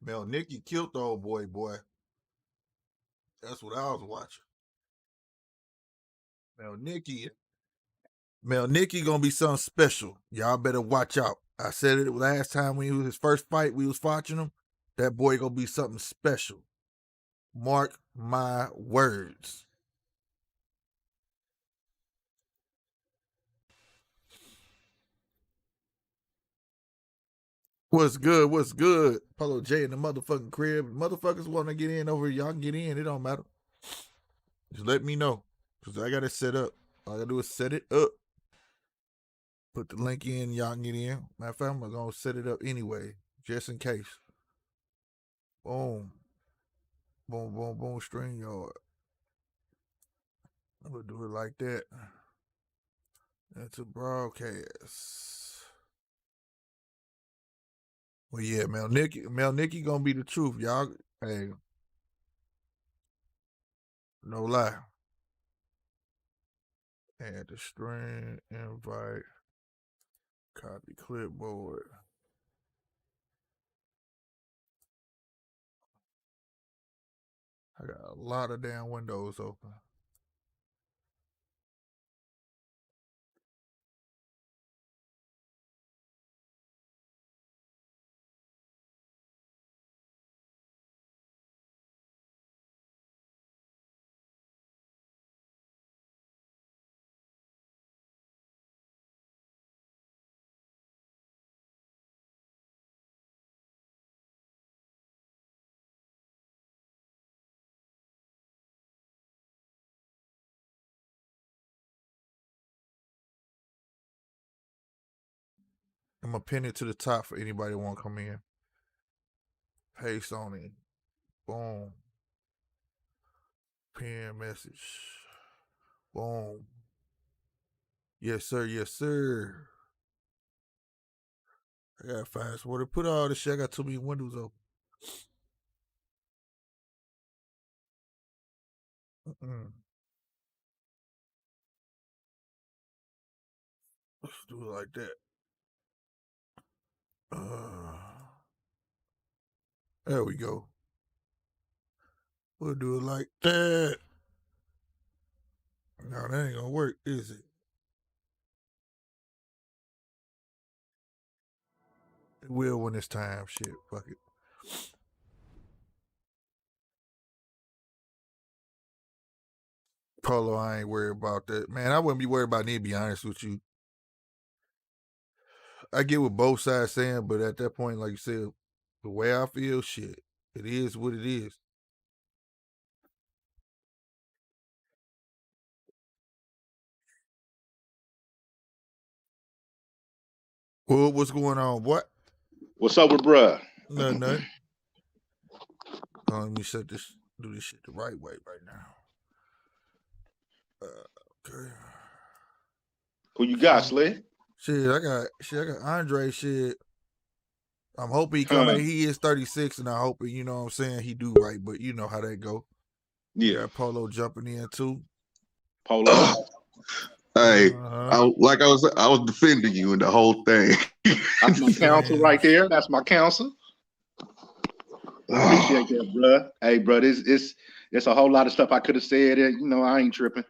Mel Nicky killed the old boy. That's what I was watching. Mel Nicky gonna be something special. Y'all better watch out. I said it last time when he was his first fight, we was watching him. That boy gonna be something special. Mark my words. What's good? What's good? Polo J in the motherfucking crib. Motherfuckers want to get in over here. Y'all can get in. It don't matter. Just let me know. Because I got it set up. All I got to do is set it up. Put the link in. Y'all can get in. Matter of fact, I'm going to set it up anyway. Just in case. Boom. Boom, boom, boom. StreamYard. I'm going to do it like that. That's a broadcast. Well, yeah, Mel Nicky gonna be the truth, y'all. Hey, no lie. Add the stream, invite, copy clipboard. I got a lot of damn windows open. I'm gonna pin it to the top for anybody who want to come in. Paste on it. Boom. Pin message. Boom. Yes, sir. Yes, sir. I got fast water. Put all this shit. I got too many windows open. Let's do it like that. There we go. We'll do it like that. No, that ain't gonna work, is it? It will when it's time. Shit, fuck it. Polo, I ain't worried about that. Man, I wouldn't be worried about it, to be honest with you. I get what both sides saying, but at that point, like you said, the way I feel, shit, it is what it is. Well, what's going on? What? What's up with bruh? Nothing. Let me do this shit the right way right now. Okay. Who you got, Slay? Shit, I got Andre. Shit, I'm hoping he come back. He is 36, and I hope you know what I'm saying he do right. But you know how that go. Yeah. Got Polo jumping in too. Polo. Hey, I was defending you in the whole thing. That's my counsel right there. That's my counsel. Appreciate that, bro. Hey, bro, it's a whole lot of stuff I could have said. You know, I ain't tripping.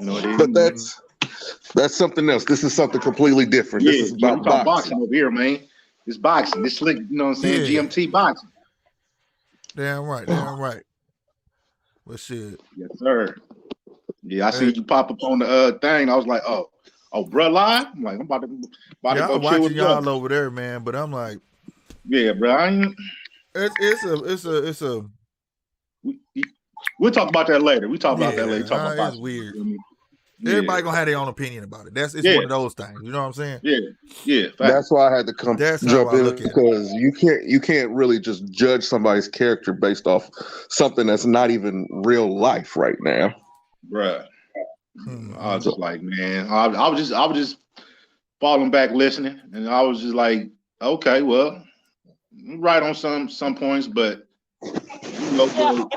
You know, but that's something else. This is something completely different. Yeah, this is about boxing over here, man. It's boxing. It's slick. You know what I'm saying? Yeah. GMT boxing. Damn right. Damn right. But shit. Yes, sir. Yeah, I see you pop up on the thing. I was like, oh, bro, live. I'm like, I'm about to go I'm chill with y'all over there, man. But I'm like, yeah, bro. It's a. We'll talk about that later. We talk about that later. Talk about it's weird. Everybody gonna have their own opinion about it. It's one of those things. You know what I'm saying? Yeah. That's why I had to jump in because you can't really just judge somebody's character based off something that's not even real life right now. Bruh. I was just like, man, I was just falling back listening, and I was just like, okay, well, I'm right on some points, but you know,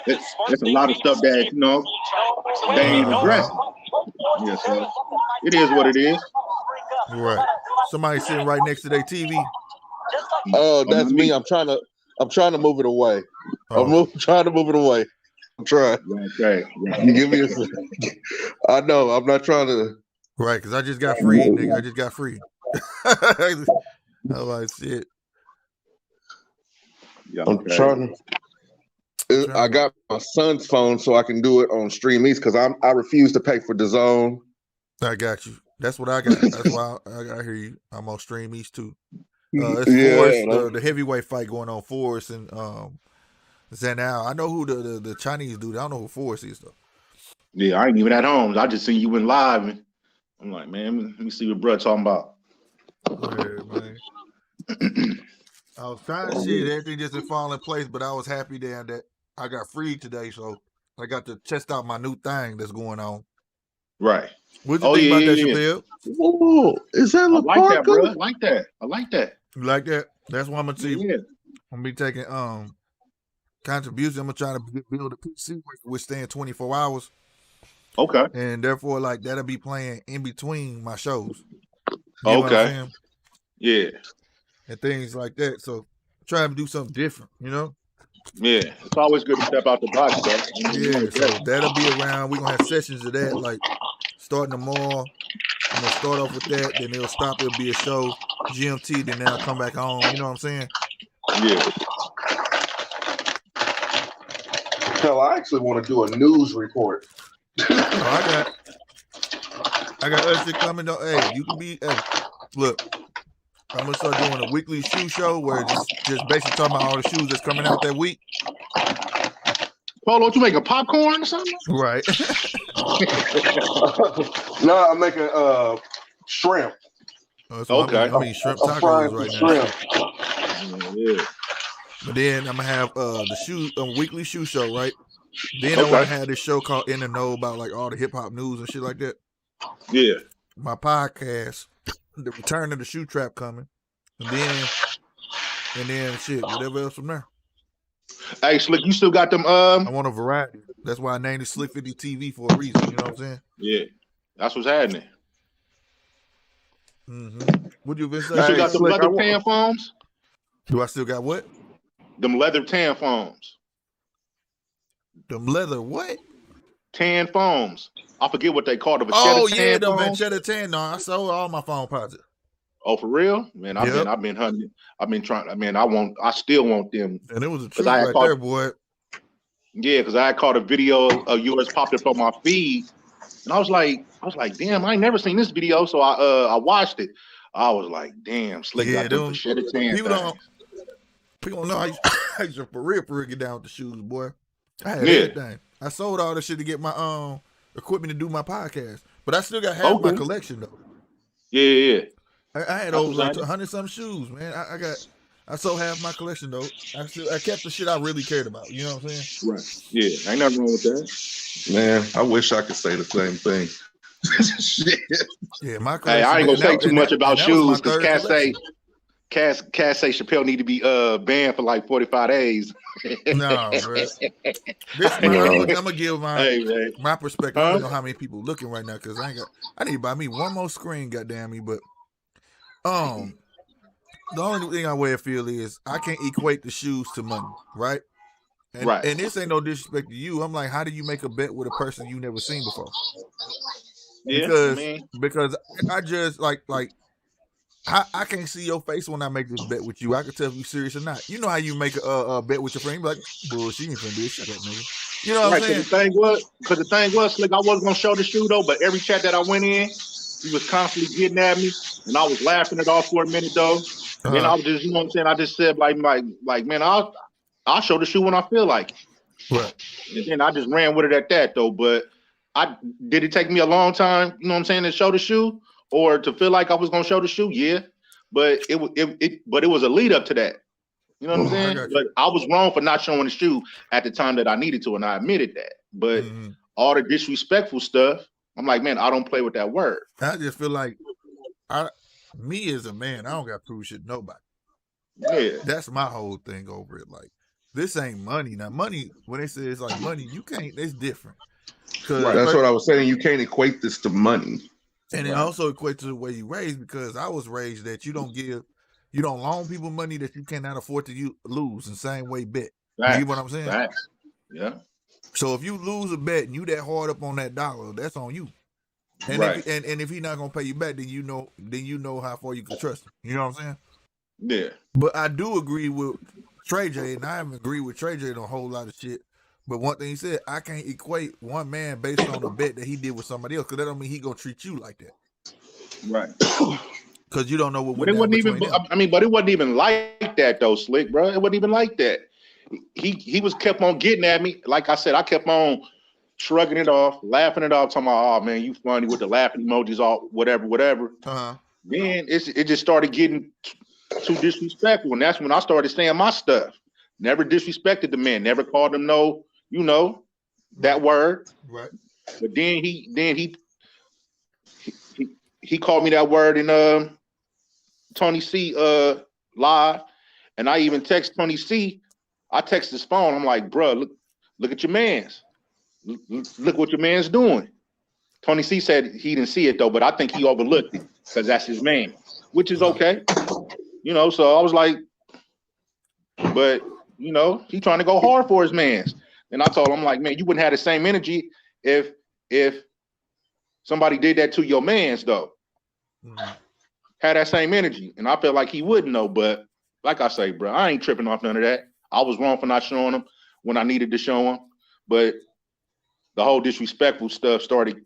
it's a lot of stuff that you know they ain't addressing. Yeah, so it is what it is. Right. Somebody sitting right next to their TV. Oh, that's me. I'm trying to move it away. Oh. Trying to move it away. I'm trying. Okay. You give me a second. I know. I'm not trying to. Right, because I just got free, nigga. I just got free. I'm like, shit. Yeah, I'm trying to. I got my son's phone so I can do it on Stream East because I refuse to pay for DAZN. I got you. That's what I got. That's why I hear you. I'm on Stream East too. It's Forrest, the heavyweight fight going on, Forrest and Zanal. I know who the Chinese dude. I don't know who Forrest is though. Yeah, I ain't even at home. I just seen you went live, and I'm like, man, let me see what bro talking about. Yeah, man. I was trying to see everything just to fall in place, but I was happy that I got free today, so I got to test out my new thing that's going on. Right. What you think about that, Chappelle? Oh, is that I like that, bro. I like that. I like that. You like that? That's why I'm gonna see. Yeah. I'm gonna be taking contributions. I'm gonna try to build a PC which withstand 24 hours. Okay. And therefore, like that'll be playing in between my shows. You know what I'm saying? Yeah. And things like that. So trying to do something different, you know? Yeah. It's always good to step out the box, though. Yeah, so that'll be around. We're gonna have sessions of that, like starting tomorrow. I'm gonna start off with that, then it'll stop, it'll be a show, GMT, then I'll come back home. You know what I'm saying? Yeah. Hell, I actually want to do a news report. I got other shit coming though. Hey, you can be look, I'm gonna start doing a weekly shoe show where just basically talking about all the shoes that's coming out that week. Polo, you making popcorn or something? Right. No, I'm making shrimp. Okay. I mean shrimp tacos right now. Yeah. But then I'm gonna have the weekly shoe show, right? Then I want to have this show called In the Know about like all the hip hop news and shit like that. Yeah. My podcast, the return of the shoe trap coming, and then shit, whatever else from there. Hey, Slick, you still got them? I want a variety. That's why I named it Slick 50 TV for a reason. You know what I'm saying? Yeah, that's what's happening. Mm-hmm. Would you been saying? You still got them leather tan foams? Do I still got what? Them leather tan foams. Them leather what? Tan foams. I forget what they call them. Oh yeah, the Vachetta tan. No, I sold all my phone posits. Oh, for real? Man, I've been hunting. I've been trying. I mean, I still want them. And it was a truth right there, boy. Yeah, because I had caught a video of yours popped up on my feed, and I was like, damn, I ain't never seen this video, so I watched it. I was like, damn, Slick got them Vachetta tan. People don't know I used to for real get down with the shoes, boy. I had everything. I sold all this shit to get my equipment to do my podcast, but I still got half my collection though. Yeah. I had over like 100-some shoes, man. I sold half my collection though. I kept the shit I really cared about. You know what I'm saying? Right. Yeah. Ain't nothing wrong with that. Man, I wish I could say the same thing. Yeah, my collection. Hey, I ain't gonna say too much about shoes because Cass say Chappelle need to be banned for like 45 days. No, bro. I'm gonna give my perspective. I don't know how many people looking right now because I need to buy me one more screen, goddamn me. But the only thing I way I feel is I can't equate the shoes to money, right? And this ain't no disrespect to you. I'm like, how do you make a bet with a person you never seen before? Yeah, because I just like I can't see your face when I make this bet with you. I can tell if you serious or not. You know how you make a bet with your friend? You be like, bullshit, you ain't finna do this shit, nigga. You know what I'm saying? The thing was, Slick, I wasn't gonna show the shoe though, but every chat that I went in, he was constantly getting at me, and I was laughing it off for a minute though. And I was just, you know what I'm saying? I just said like, man, I'll show the shoe when I feel like it. Right. And then I just ran with it at that though. But did it take me a long time, you know what I'm saying, to show the shoe? Or to feel like I was gonna show the shoe, yeah, but it was a lead up to that. You know what I'm saying? But I was wrong for not showing the shoe at the time that I needed to, and I admitted that. But all the disrespectful stuff, I'm like, man, I don't play with that word. I just feel like me as a man, I don't got to prove shit to nobody. Yeah, that's my whole thing over it. Like, this ain't money. Now, money, when they say it's like money, you can't. It's different. That's what I was saying. You can't equate this to money. And it also equates to the way you raised, because I was raised that you You don't loan people money that you cannot afford to lose. The same way bet. Facts. You get what I'm saying? Facts. Yeah. So if you lose a bet and you that hard up on that dollar, that's on you. And right. If he's not gonna pay you back, then you know how far you can trust him. You know what I'm saying? Yeah. But I do agree with Trey J, and I haven't agreed with Trey J on a whole lot of shit. But one thing he said, I can't equate one man based on a bet that he did with somebody else, because that don't mean he gonna treat you like that. Right. Because you don't know what went down between them. I mean, but it wasn't even like that though, Slick, bro. It wasn't even like that. He was kept on getting at me. Like I said, I kept on shrugging it off, laughing it off, talking about, oh man, you funny with the laughing emojis, all whatever. Then it just started getting too disrespectful, and that's when I started saying my stuff. Never disrespected the man, never called him that word. Right. But then he called me that word in Tony C live, and I even text Tony C. I text his phone. I'm like, bro, look at your man's. Look what your man's doing. Tony C said he didn't see it though, but I think he overlooked it because that's his man, which is okay. So I was like, but he trying to go hard for his mans. And I told him, like, man, you wouldn't have the same energy if somebody did that to your mans though. Had that same energy. And I felt like he wouldn't know, but like I say, bro, I ain't tripping off none of that. I was wrong for not showing him when I needed to show him, but the whole disrespectful stuff started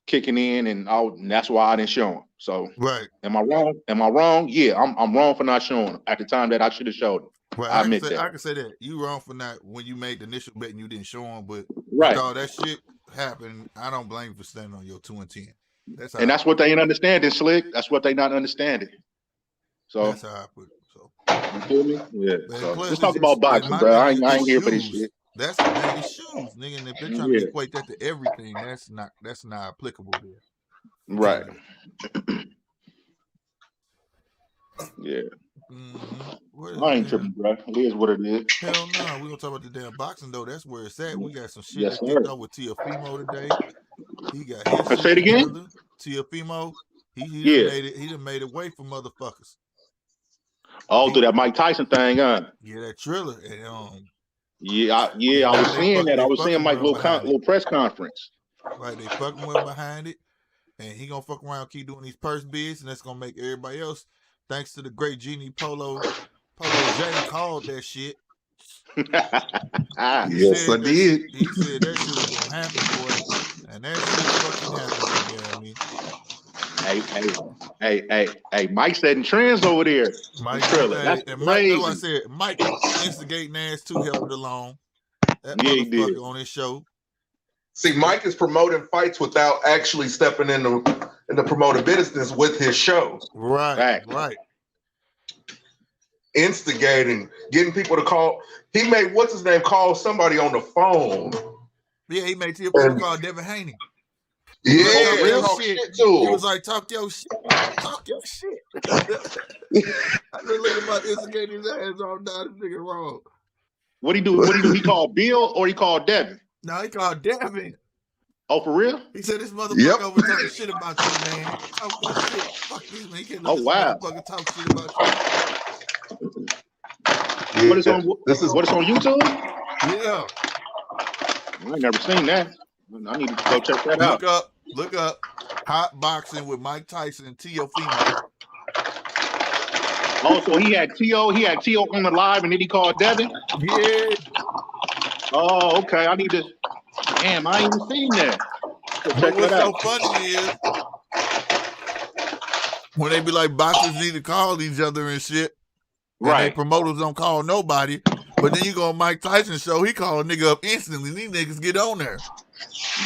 kicking in, and that's why I didn't show him. So, right. Am I wrong? Yeah, I'm wrong for not showing him at the time that I should have showed him. Right. I admit that. I can say that. You wrong for not when you made the initial bet and you didn't show him, but right. all that shit happened. I don't blame you for standing on your 2 and 10. That's what they ain't understanding, Slick. That's what they not understanding. So that's how I put it. So you feel me? Yeah. So, let's talk about boxing, bro. I ain't here for this shit. That's the shoes, nigga. And if they're trying to equate that to everything, that's not applicable here. Right. Yeah. Mm-hmm. I ain't tripping, bro. It is what it is. Hell no. We're gonna talk about the damn boxing though. That's where it's at. We got some shit that kicked off with Teofimo today. He got his say it again. Teofimo. He done made it way for motherfuckers. Through that Mike Tyson thing, huh? Yeah, that Triller. And, I was seeing that. I was seeing Mike's little press conference. Right, they fucking well behind it, and he gonna fuck around, keep doing these purse bids, and that's gonna make everybody else. Thanks to the great Genie Polo J called that shit. Yes, I did. He said that shit was gonna happen, boy, and that shit fucking happened. Hey, Mike setting trends over there. Mike, that's crazy. Mike, I said, Mike instigating ass too, helping along. That motherfucker on his show. See, Mike is promoting fights without actually stepping in the promoter business with his show. Right. Instigating, getting people to call. He made what's his name call somebody on the phone. Yeah, he made people call Devin Haney. Yeah, real shit too. He was like, talk your shit. I just look about instigating his ass all down. This nigga wrong. What he do? He called Bill or he called Devin? No, he called Devin. Oh, for real? He said this motherfucker over talking shit about you, man. Talk that shit. Fuck this, man. He can't let this motherfucker talk shit about you. Yeah, what is on YouTube? Yeah. I ain't never seen that. I need to go check that out. Look up Hot Boxing with Mike Tyson and Teofimo. Oh, so he had T.O. on the live and then he called Devin? Yeah. Oh, okay. I need to. Damn, I ain't even seen that. What's so funny is when they be like, boxers need to call each other and shit. Right. And promoters don't call nobody. But then you go on Mike Tyson's show, he call a nigga up instantly. These niggas get on there.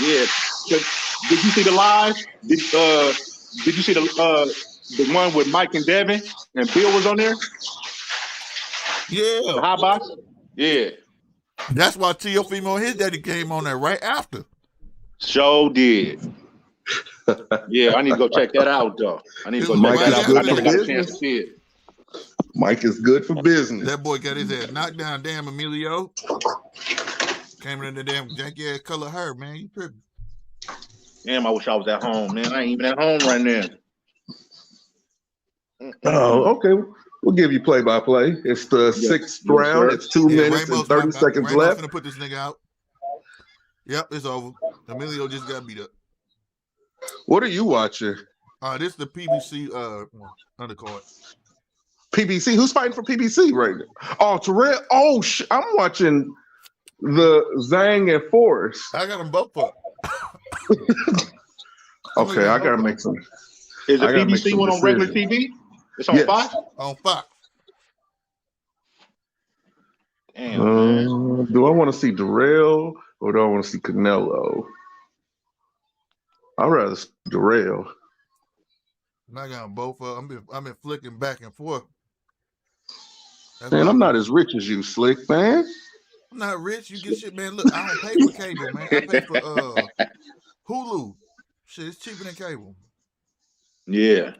Yeah. Did you see the live? Did you see the one with Mike and Devin and Bill was on there? Yeah. The high box? Yeah. That's why Teofimo and his daddy came on there right after. Sure did. Yeah, I need to go check that out, though. I need to go check that out. I never got a chance to see it. Mike is good for business. That boy got his ass knocked down. Damn, Emilio. Came in the damn janky ass color hair, man. You tripping. Damn, I wish I was at home, man. I ain't even at home right now. Oh, okay. We'll give you play-by-play. It's the sixth round. It's 2 minutes and 30 seconds left. Gonna put this nigga out. Yep, it's over. Emilio just got beat up. What are you watching? This is the PBC undercard. PBC? Who's fighting for PBC right now? Oh, Dirrell. Oh, I'm watching the Zhang and Forrest. I got them both up. Okay, I gotta make some. Is the PBC one on regular TV? It's on Fox? On Fox. Damn, do I want to see Dirrell or do I want to see Canelo? I'd rather see Dirrell. I got them both up. I've been flicking back and forth. Man, I'm not as rich as you, Slick, man. I'm not rich. You get shit, man. Look, I don't pay for cable, man. I pay for Hulu. Shit, it's cheaper than cable. Yeah.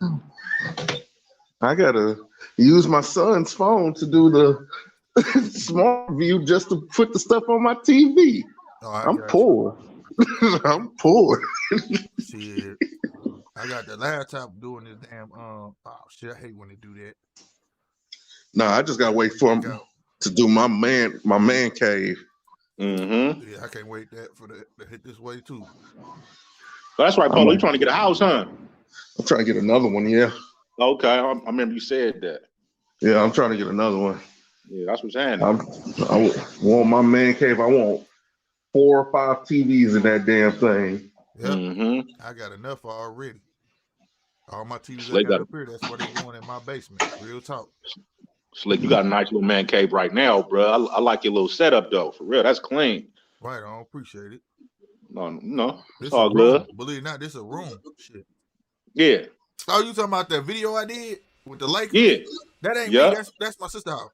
I gotta use my son's phone to do the smart view just to put the stuff on my TV. I'm poor. I'm poor. Shit. I got the laptop doing this damn shit. I hate when they do that. No, I just gotta wait for him to do my man cave. Mm-hmm. Yeah, I can't wait for that to hit this way too. That's right, Paulo. You trying to get a house, huh? I'm trying to get another one, yeah. Okay, I remember you said that. Yeah, I'm trying to get another one. Yeah, that's what's happening. I want my man cave. I want 4 or 5 TVs in that damn thing. Yep. Mm-hmm. I got enough already. All my TVs I got up here, that's what they're doing in my basement. Real talk. Slick, you got a nice little man cave right now, bro. I like your little setup, though. For real, that's clean. Right, I don't appreciate it. No, this it's all good. good. Believe it or not, this is a room. Shit. Yeah. Oh, you talking about that video I did with the Lakers? Yeah. That ain't me. That's my sister house.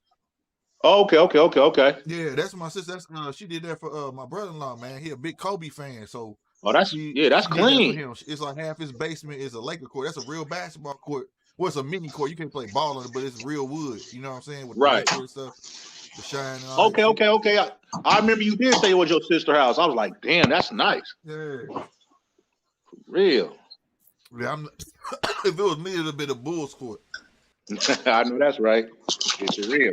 Oh, okay. Yeah, that's my sister. That's she did that for my brother-in-law, man. He a big Kobe fan, so that's clean. That it's like half his basement is a Laker court. That's a real basketball court. Well, it's a mini court. You can't play ball on it, but it's real wood. You know what I'm saying? With right. The stuff, the shine. And all okay. I remember you did say it was your sister's house. I was like, damn, that's nice. Yeah. Real. Yeah, if it was me, it'd have been a Bulls court. I know that's right. It's real.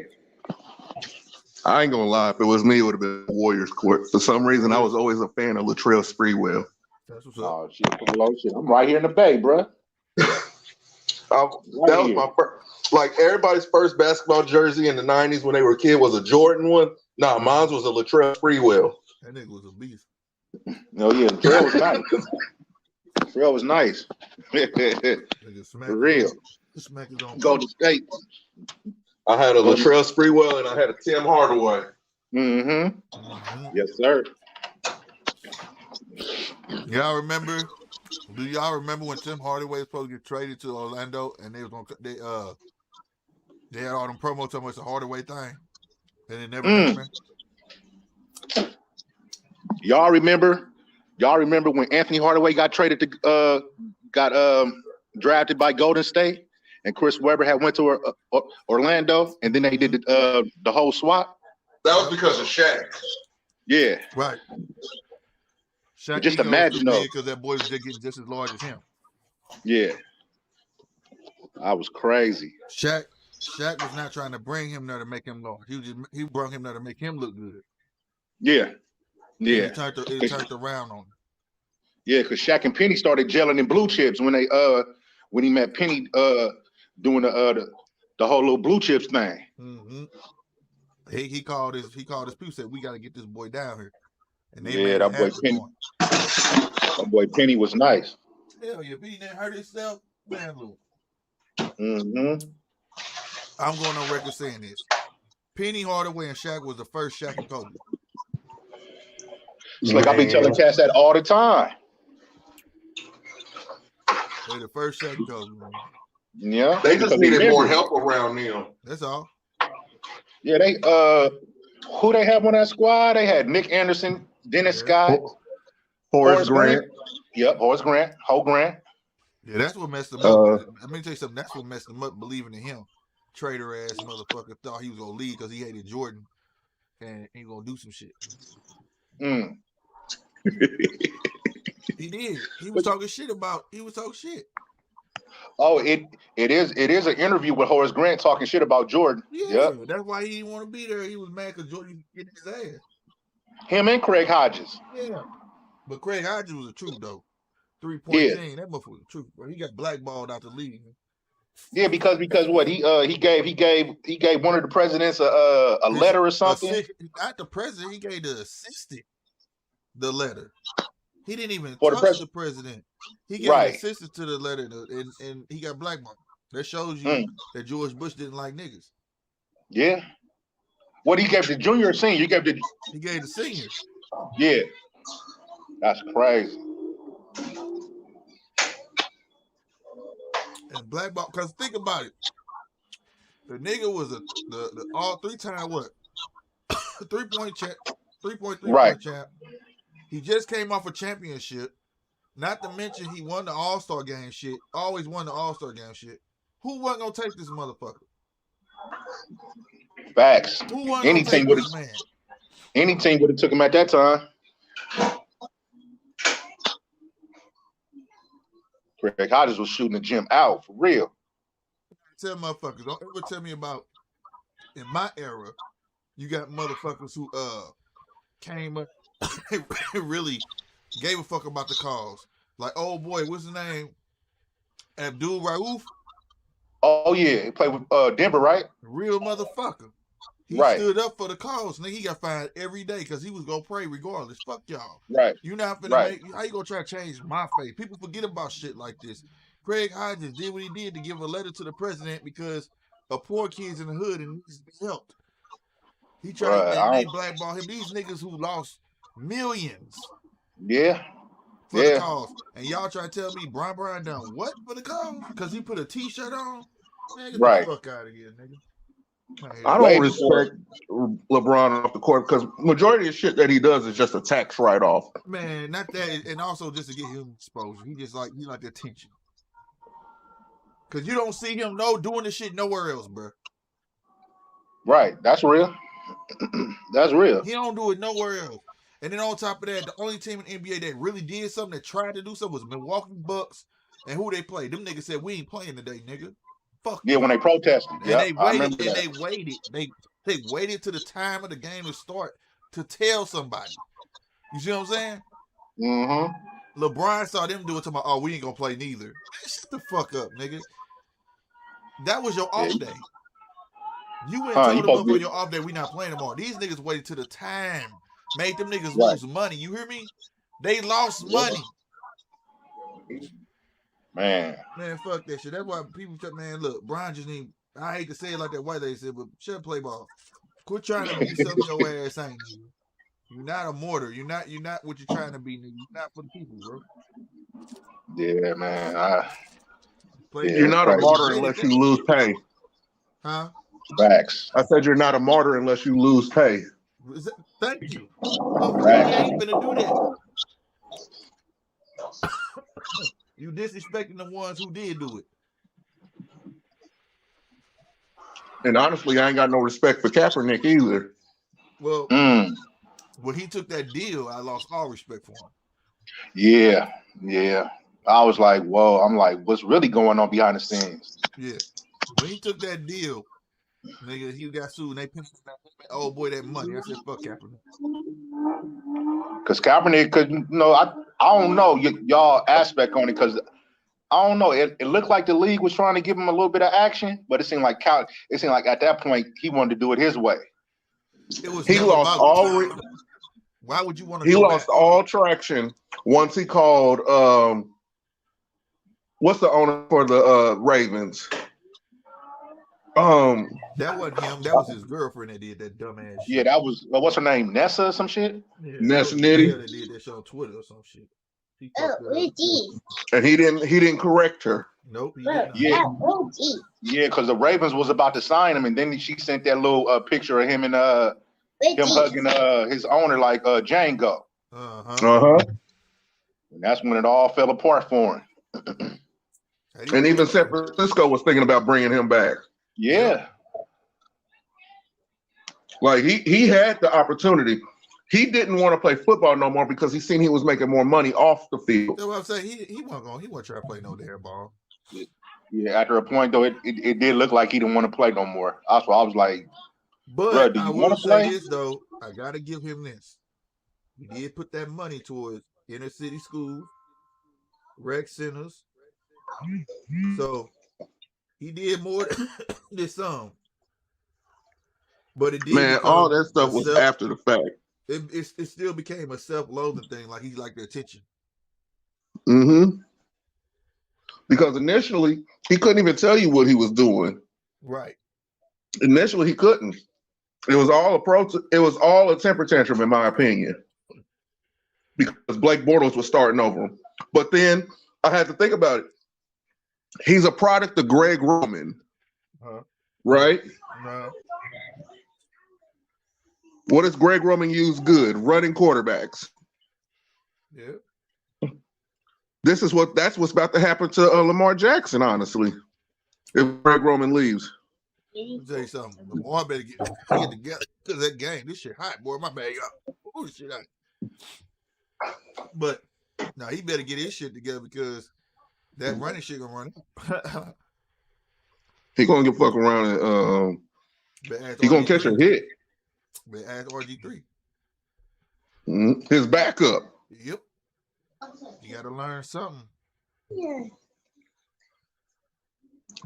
I ain't gonna lie. If it was me, it would have been a Warriors court. For some reason, I was always a fan of Latrell Sprewell. That's what's up. Oh shit! I'm right here in the Bay, bro. That was my first. Like everybody's first basketball jersey in the '90s when they were a kid was a Jordan one. Nah, mine was a Latrell Sprewell. That nigga was a beast. No, yeah, Latrell was nice. Latrell was nice. For real. Go to State. I had a Latrell Sprewell and I had a Tim Hardaway. Mm-hmm. Yes, sir. Y'all remember? Do y'all remember when Tim Hardaway was supposed to get traded to Orlando and they was gonna they had all them promos talking about the Hardaway thing, and it never happened. Y'all remember when Anthony Hardaway got traded to drafted by Golden State, and Chris Webber had went to Orlando, and then they did the whole swap? That was because of Shaq. Yeah. Right. Shaq just imagine though, because that boy was just getting just as large as him. Yeah. I was crazy. Shaq was not trying to bring him there to make him large. He brought him there to make him look good. Yeah. Yeah. It turned around on him. Yeah, because Shaq and Penny started gelling in blue chips when he met Penny doing the whole little blue chips thing. Mm-hmm. He called his people, said, we got to get this boy down here. And that boy Penny was nice. Hell yeah, Penny didn't hurt himself, man. Look. Mm-hmm. I'm going on record saying this. Penny Hardaway and Shaq was the first Shaq and Kobe. It's like I be telling cats that all the time. They're the first Shaq and Kobe. Man. Yeah. They just needed more help around them. That's all. Yeah, they who they have on that squad? They had Nick Anderson, Dennis Scott, Horace Grant. Yep, Horace Grant, Ho Grant. Yeah, that's what messed him up. Let me tell you something. That's what messed him up, believing in him. Traitor ass motherfucker thought he was gonna leave because he hated Jordan and he gonna do some shit. He did. He was talking shit. Oh, it is an interview with Horace Grant talking shit about Jordan. Yeah, that's why he didn't want to be there. He was mad because Jordan getting his ass. Him and Craig Hodges. Yeah, but Craig Hodges was the truth though. 3-point king, that motherfucker was the truth, bro. He got blackballed out the league. Yeah, because what he gave one of the presidents a letter or something. Not the president, he gave the assistant the letter. He didn't even touch the president. He gave the assistant to the letter, and he got blackballed. That shows you that George Bush didn't like niggas. Yeah. What he gave the junior or senior? He gave the senior. Yeah. That's crazy. And blackball, because think about it. The nigga was the all 3-time what? 3-point champ, 3.3 champ. He just came off a championship. Not to mention he won the All-Star game shit. Always won the All-Star game shit. Who wasn't gonna take this motherfucker? Facts. Who wasn't gonna take this man? Any team would have took him at that time. Craig Hodges was shooting the gym out for real. Tell motherfuckers, don't ever tell me about in my era. You got motherfuckers who came up and really gave a fuck about the cause. Like, oh boy, what's his name? Abdul Rauf. Oh yeah, he played with Denver, right? Real motherfucker. He stood up for the cause. Nigga, he got fired every day because he was gonna pray regardless. Fuck y'all. Right. You not finna make. How you gonna try to change my faith? People forget about shit like this. Craig Hodges did what he did to give a letter to the president because a poor kid's in the hood and needs to be helped. He tried to blackball him. These niggas who lost millions. Yeah. For the cause. And y'all try to tell me Brian done what for the cause? Because he put a t-shirt on? Man, get the fuck out of here, nigga. I don't respect LeBron off the court because majority of shit that he does is just a tax write-off. Man, not that, and also just to get him exposure. He like the attention. Because you don't see him doing this shit nowhere else, bro. Right, that's real. That's real. He don't do it nowhere else. And then on top of that, the only team in the NBA that really did something, that tried to do something, was Milwaukee Bucks. And who they played? Them niggas said, we ain't playing today, nigga. Fuck. Yeah, when they protested. And they waited. They waited till the time of the game to start to tell somebody. You see what I'm saying? Mm-hmm. LeBron saw them do it to oh, we ain't gonna play neither. Man, shut the fuck up, nigga. That was your off day. You went and told them on your off day, we not playing tomorrow. These niggas waited till the time. Made them niggas lose money. You hear me? They lost money. Man, fuck that shit. That's why people say, man, look, Brian just need. I hate to say it like that white lady said, but shut play ball. Quit trying to be something your ass ain't. You're not a martyr. You're not what you're trying to be, nigga. You're not for the people, bro. Yeah, man. You're not a martyr unless you lose pay. Huh? Facts. I said you're not a martyr unless you lose pay. Thank you. I ain't gonna do that. You disrespecting the ones who did do it. And honestly, I ain't got no respect for Kaepernick either. Well, when he took that deal, I lost all respect for him. Yeah. I was like, whoa. I'm like, what's really going on behind the scenes? Yeah. When he took that deal, nigga, he got sued and they pinched that old boy that money. I said, fuck Kaepernick. Because Kaepernick couldn't, I don't know y'all aspect on it because I don't know. It looked like the league was trying to give him a little bit of action, but it seemed like at that point he wanted to do it his way. He lost all. Why would you want to? He lost all traction once he called. What's the owner for the Ravens? That wasn't him. That was his girlfriend that did that dumbass shit. Yeah, that was what's her name? Nessa or some shit? Yeah, Nessa Nitty. That did that shit on Twitter or some shit. And he didn't correct her. Nope. Yeah, because the Ravens was about to sign him, and then she sent that little picture of him and him hugging his owner like Django. And that's when it all fell apart for him. And even San Francisco was thinking about bringing him back. Yeah. Like he had the opportunity. He didn't want to play football no more because he seen he was making more money off the field. That's what I'm saying. He wasn't trying to play no damn ball. Yeah, after a point though, it did look like he didn't want to play no more. That's why I was like, bro, But do I you want will to say play? this though, I gotta give him this. He did put that money towards inner city schools, rec centers. So he did more than some. But it did Man, all become that a stuff was self. after the fact. It still became a self-loathing thing. Like he liked the attention. Mm-hmm. Because initially he couldn't even tell you what he was doing. Right. Initially he couldn't. It was all a temper tantrum, in my opinion, because Blake Bortles was starting over him. But then I had to think about it. He's a product of Greg Roman, right? What does Greg Roman use good? Running quarterbacks. Yeah. That's what's about to happen to Lamar Jackson, honestly, if Greg Roman leaves. Let me tell you something. Lamar better get together because that game. This shit hot, boy. My bad, y'all. Oh, this shit hot. But now he better get his shit together because that running shit gonna run. He gonna get fuck around and he gonna catch a hit. But ask RG3. His backup. Yep. You got to learn something. Yeah.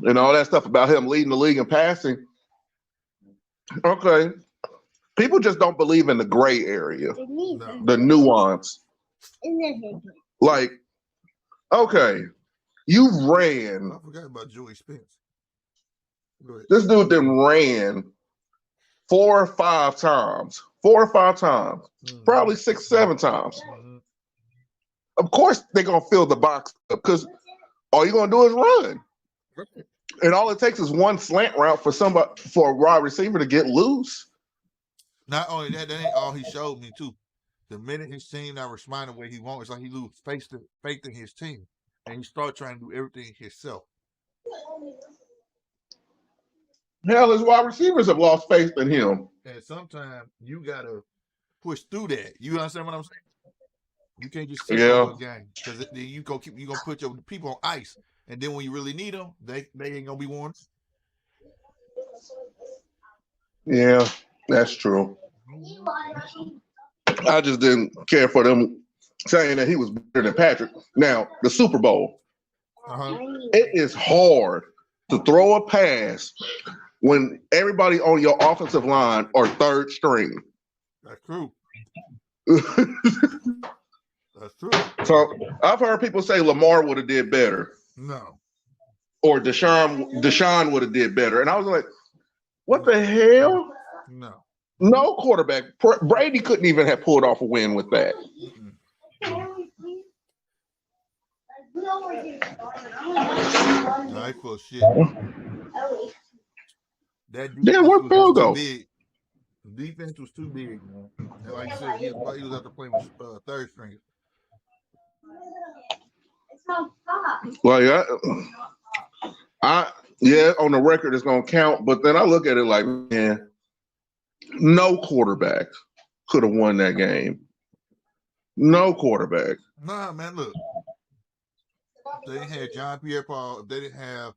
And all that stuff about him leading the league in passing. Okay. People just don't believe in the gray area, the nuance. Like, okay, you ran. I forgot about Joey Spence. This dude then ran 4 or 5 times. Probably 6, 7 times. Of course, they're gonna fill the box up because all you're gonna do is run. And all it takes is one slant route for a wide receiver to get loose. Not only that ain't all he showed me too. The minute his team not responding the way he wants, it's like he loses faith in his team, and he start trying to do everything himself. Hell, his wide receivers have lost faith in him. And sometimes you gotta push through that. You understand what I'm saying? You can't just sit for a game because then you gonna put your people on ice, and then when you really need them, they ain't gonna be warned. Yeah, that's true. I just didn't care for them saying that he was better than Patrick. Now, the Super Bowl. It is hard to throw a pass when everybody on your offensive line are third string. That's true. That's true. So I've heard people say Lamar would have did better. No. Or Deshaun would have did better. And I was like, what the hell? No. No quarterback. Brady couldn't even have pulled off a win with that. I full shit. That defense was field goal. Big. The defense was too big, man. And like you said, he was out there playing with third string. Well, yeah, on the record it's gonna count, but then I look at it like, man, no quarterback could have won that game. No quarterback. Nah, man, look. If they didn't have John Pierre-Paul, if they didn't have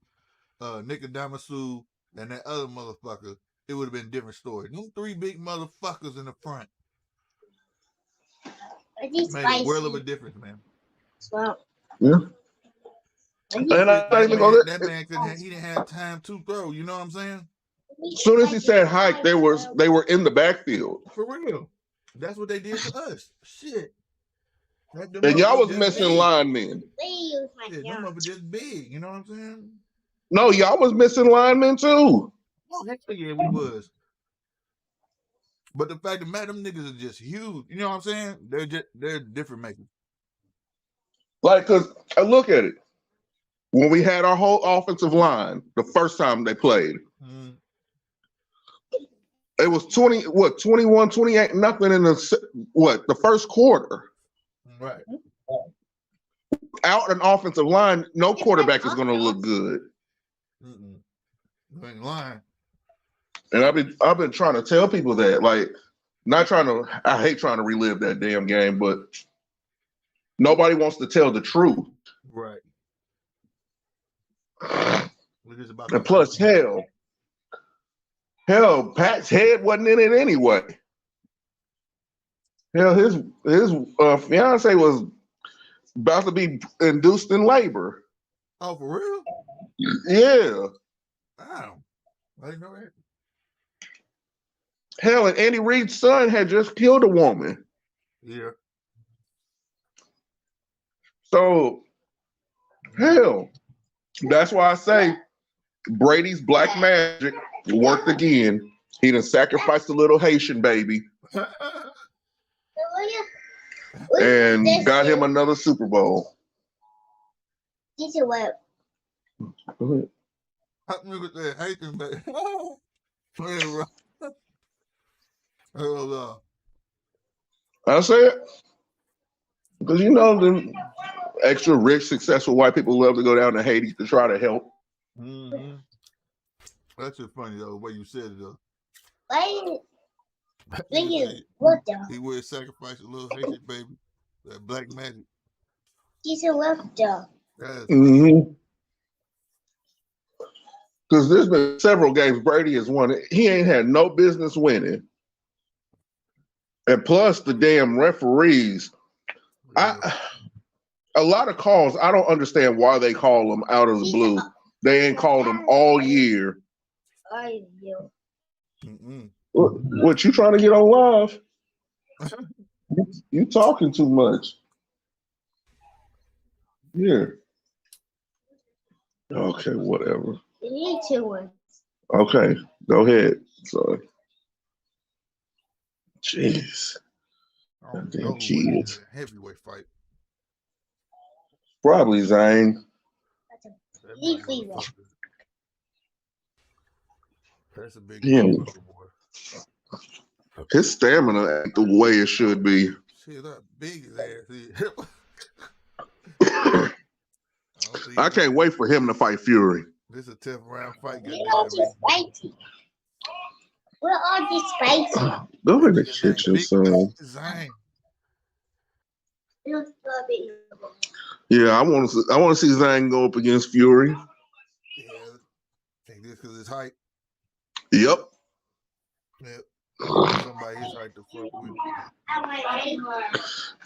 Nick Adamasu and that other motherfucker, it would have been a different story. Them 3 big motherfuckers in the front made a world of a difference, man. Yeah. That man he didn't have time to throw. You know what I'm saying? As soon as he said hike, they were in the backfield. For real. That's what they did to us. Shit. And y'all was missing linemen. Shit, them motherfuckers just big. You know what I'm saying? No, y'all was missing linemen too. Oh, heck yeah, we was. But the fact of the matter, them niggas are just huge. You know what I'm saying? They're different makers. Like, cause I look at it. When we had our whole offensive line, the first time they played, it was 21, 28, nothing in the first quarter. Right. Out an offensive line, no quarterback is going to look good. You ain't lying. And I've been trying to tell people that, like, I hate trying to relive that damn game, but nobody wants to tell the truth. Right. And plus, hell, Pat's head wasn't in it anyway. Hell, his fiance was about to be induced in labor. Oh, for real? Yeah. Wow. I didn't know that. Hell, and Andy Reid's son had just killed a woman. Yeah. So, hell, that's why I say Brady's black magic worked again. He done sacrificed a little Haitian baby and got him another Super Bowl. This is what. Go ahead. Look at that Haitian baby. Oh, I said, because you know the extra rich, successful white people love to go down to Haiti to try to help. Mm-hmm. That's just funny though, the way you said it though. Why? What the? He would sacrifice a little Haitian baby. That black magic. This is what the. Because there's been several games Brady has won. He ain't had no business winning. And plus the damn referees. Yeah. A lot of calls, I don't understand why they call them out of the blue. They ain't called them all year. What, you trying to get on live? You talking too much. Yeah. Okay, whatever. Okay, go ahead. Sorry. Jeez. Damn kids. Heavyweight fight. Probably Zane. That's a big boy. His stamina ain't the way it should be. Shit, that big his ass is. I can't wait for him to fight Fury. This is a 10th round fight. We're all just spicy. We're all just spicy. Go in the kitchen, son. Zane. Yeah, I want to see Zane go up against Fury. Yeah, think this because it's height. Yep. Yep. Somebody his height to fuck with.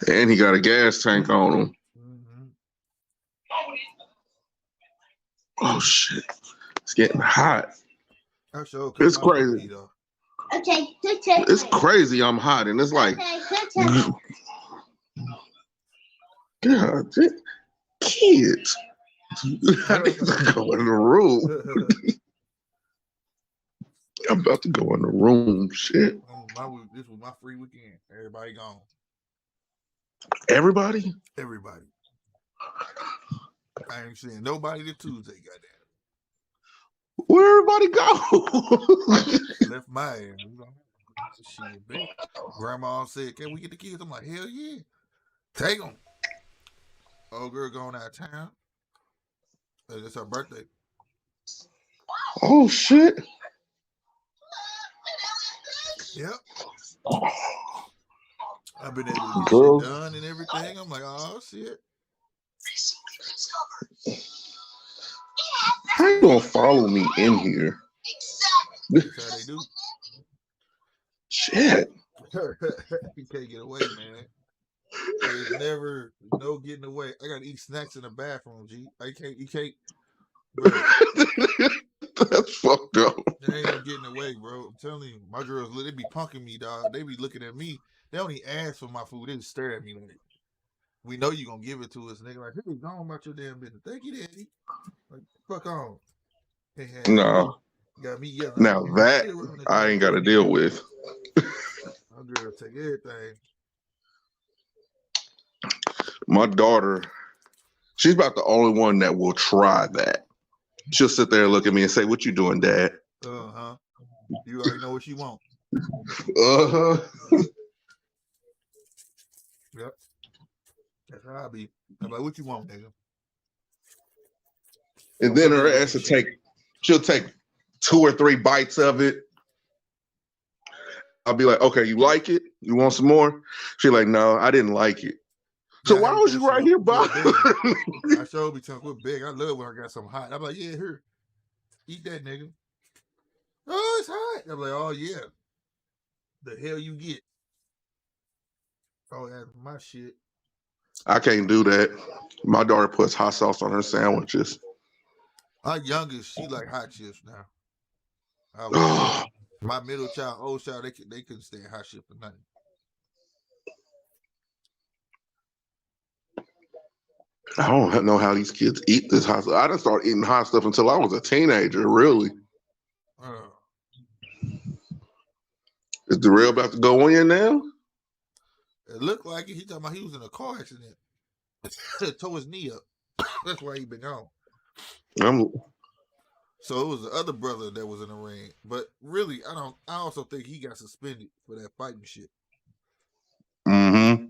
And he got a gas tank on him. Mm-hmm. Oh shit! It's getting hot. Sure it's crazy. Okay. It's crazy. I'm hot, and it's like. God, kids. I need to go in the room. I'm about to go in the room. Shit. This was my free weekend. Everybody gone. Everybody? Everybody. I ain't seeing nobody till Tuesday, goddamn. Where everybody go? Left my ass. Shit, bitch. Grandma said, "Can we get the kids?" I'm like, "Hell yeah. Take them." Old girl going out of town. It's her birthday. Oh shit. Yep. I've been able to get shit done and everything. I'm like, oh shit. How you gonna follow me in here? That's how they do. Shit. You can't get away, man. There's never no getting away. I gotta eat snacks in the bathroom, G. You can't. Bro. That's fucked up. There ain't no getting away, bro. I'm telling you, my girls, they be punking me, dog. They be looking at me. They don't even ask for my food. They just stare at me like, we know you gonna give it to us. And they like, hey, go on about your damn business. Thank you, Daddy. Like, fuck on. No. Got me yelling. Now that I ain't got to deal with. My girl take everything. My daughter, she's about the only one that will try that. She'll sit there and look at me and say, "What you doing, Dad?" Uh-huh. You already know what she want. Uh-huh. Yep. That's how I be. I'm like, what you want, nigga? And then her ass she'll take 2 or 3 bites of it. I'll be like, okay, you like it? You want some more? She's like, no, I didn't like it. So why was you right here, Bob? I showed me something with big. I love when I got something hot. I'm like, yeah, here, eat that, nigga. Oh, it's hot. I'm like, oh yeah. The hell you get? Oh, that's my shit. I can't do that. My daughter puts hot sauce on her sandwiches. Our youngest, she like hot chips now. My middle child, old child, they couldn't stand hot shit for nothing. I don't know how these kids eat this hot stuff. I didn't start eating hot stuff until I was a teenager, really. Is Dirrell about to go in now? It looked like it. He talking about he was in a car accident. Tore his knee up. That's why he been gone. So it was the other brother that was in the ring. But really, I also think he got suspended for that fighting shit. Mm-hmm.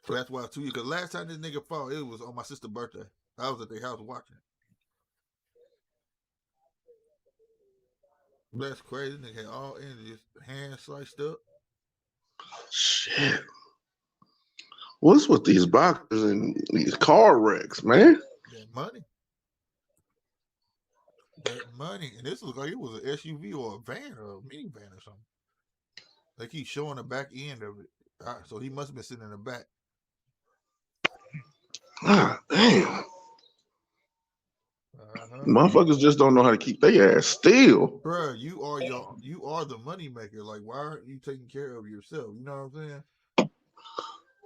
So that's why too. Because last time this nigga fought, it was on my sister's birthday. I was at their house watching. That's crazy. Nigga had all injuries, hands sliced up. Shit. What's with these boxers and these car wrecks, man? That money. That money. And this looked like it was an SUV or a van or a minivan or something. They keep showing the back end of it. So he must have been sitting in the back. Ah, damn. Motherfuckers just don't know how to keep their ass still. Bruh, you are the money maker. Like, why aren't you taking care of yourself? You know what I'm saying?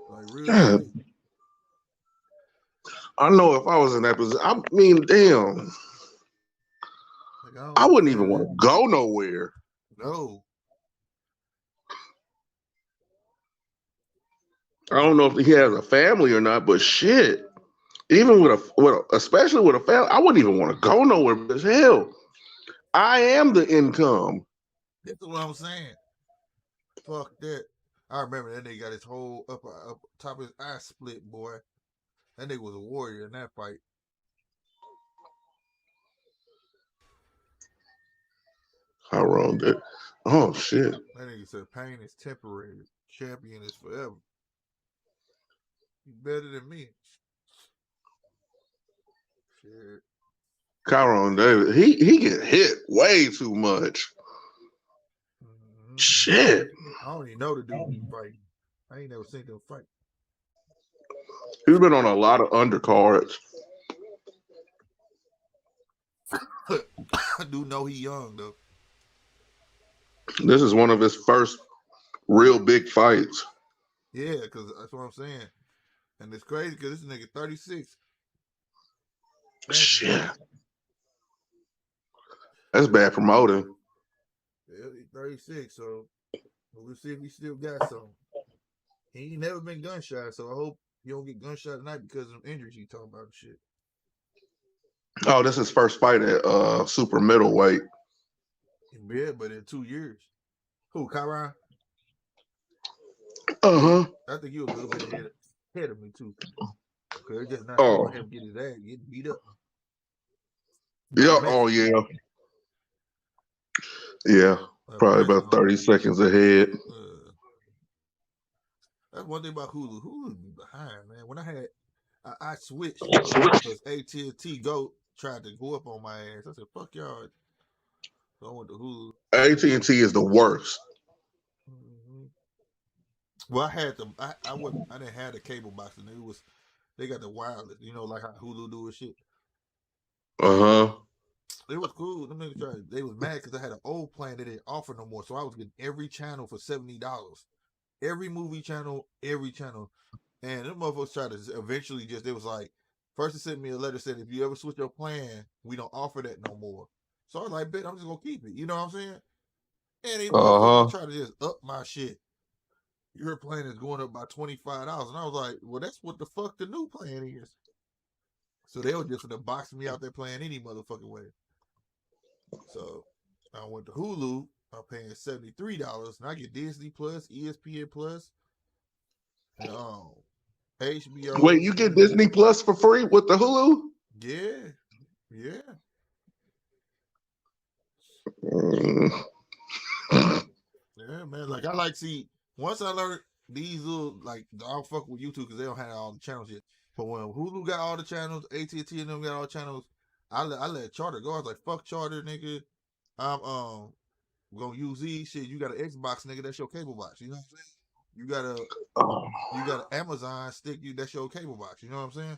Like, really? I know if I was in that position, I mean, damn. Like, I wouldn't even want to go nowhere. No. I don't know if he has a family or not, but shit. Even especially with a family, I wouldn't even want to go nowhere because hell, I am the income. That's what I'm saying. Fuck that. I remember that nigga got his whole up top of his eye split, boy. That nigga was a warrior in that fight. How wrong that? Oh shit. That nigga said pain is temporary. Champion is forever. You better than me. Shit. Kyron Davis, he get hit way too much. Mm-hmm. Shit. I don't even know the dude he fight. I ain't never seen him fight. He's been on a lot of undercards. I do know he young though. This is one of his first real big fights. Yeah, because that's what I'm saying. And it's crazy because this nigga 36. Shit. That's bad promoting. Yeah, he's 36, so we'll see if he still got some. He ain't never been gunshot, so I hope you don't get gunshot tonight because of injuries you talking about and shit. Oh, this is his first fight at super middleweight. Yeah, but in 2 years. Who, Kyron? Uh-huh. I think you a little bit ahead of me too. Because just not showing him get his ass getting beat up. Yeah, oh yeah. Yeah. Probably about 30 seconds ahead. That's one thing about Hulu. Hulu be behind, man. When I switched because AT&T Go tried to go up on my ass. I said, "Fuck y'all." So I went to Hulu. AT&T is the worst. Mm-hmm. Well, I had them. I didn't have the cable box, and they got the wireless. You know, like how Hulu do and shit. Uh-huh. It was cool. Them niggas they was mad because I had an old plan that didn't offer no more. So I was getting every channel for $70. Every movie channel, every channel. And them motherfuckers tried to eventually they was like, first they sent me a letter saying, if you ever switch your plan, we don't offer that no more. So I was like, bet I'm just gonna keep it. You know what I'm saying? And they motherfuckers try to just up my shit. Your plan is going up by $25. And I was like, well, that's what the fuck the new plan is. So they were just gonna box me out there playing any motherfucking way. So I went to Hulu. I'm paying $73, and I get Disney Plus, ESPN Plus, and HBO. Wait, you get Disney Plus for free with the Hulu? Yeah, yeah. Yeah, man. Like I like see once I learned these little like I don't fuck with YouTube because they don't have all the channels yet. But when Hulu got all the channels, AT&T and them got all the channels, I let Charter go. I was like, fuck Charter, nigga. I'm gonna use these shit. You got an Xbox, nigga. That's your cable box. You know what I'm saying? You got an Amazon stick. That's your cable box. You know what I'm saying?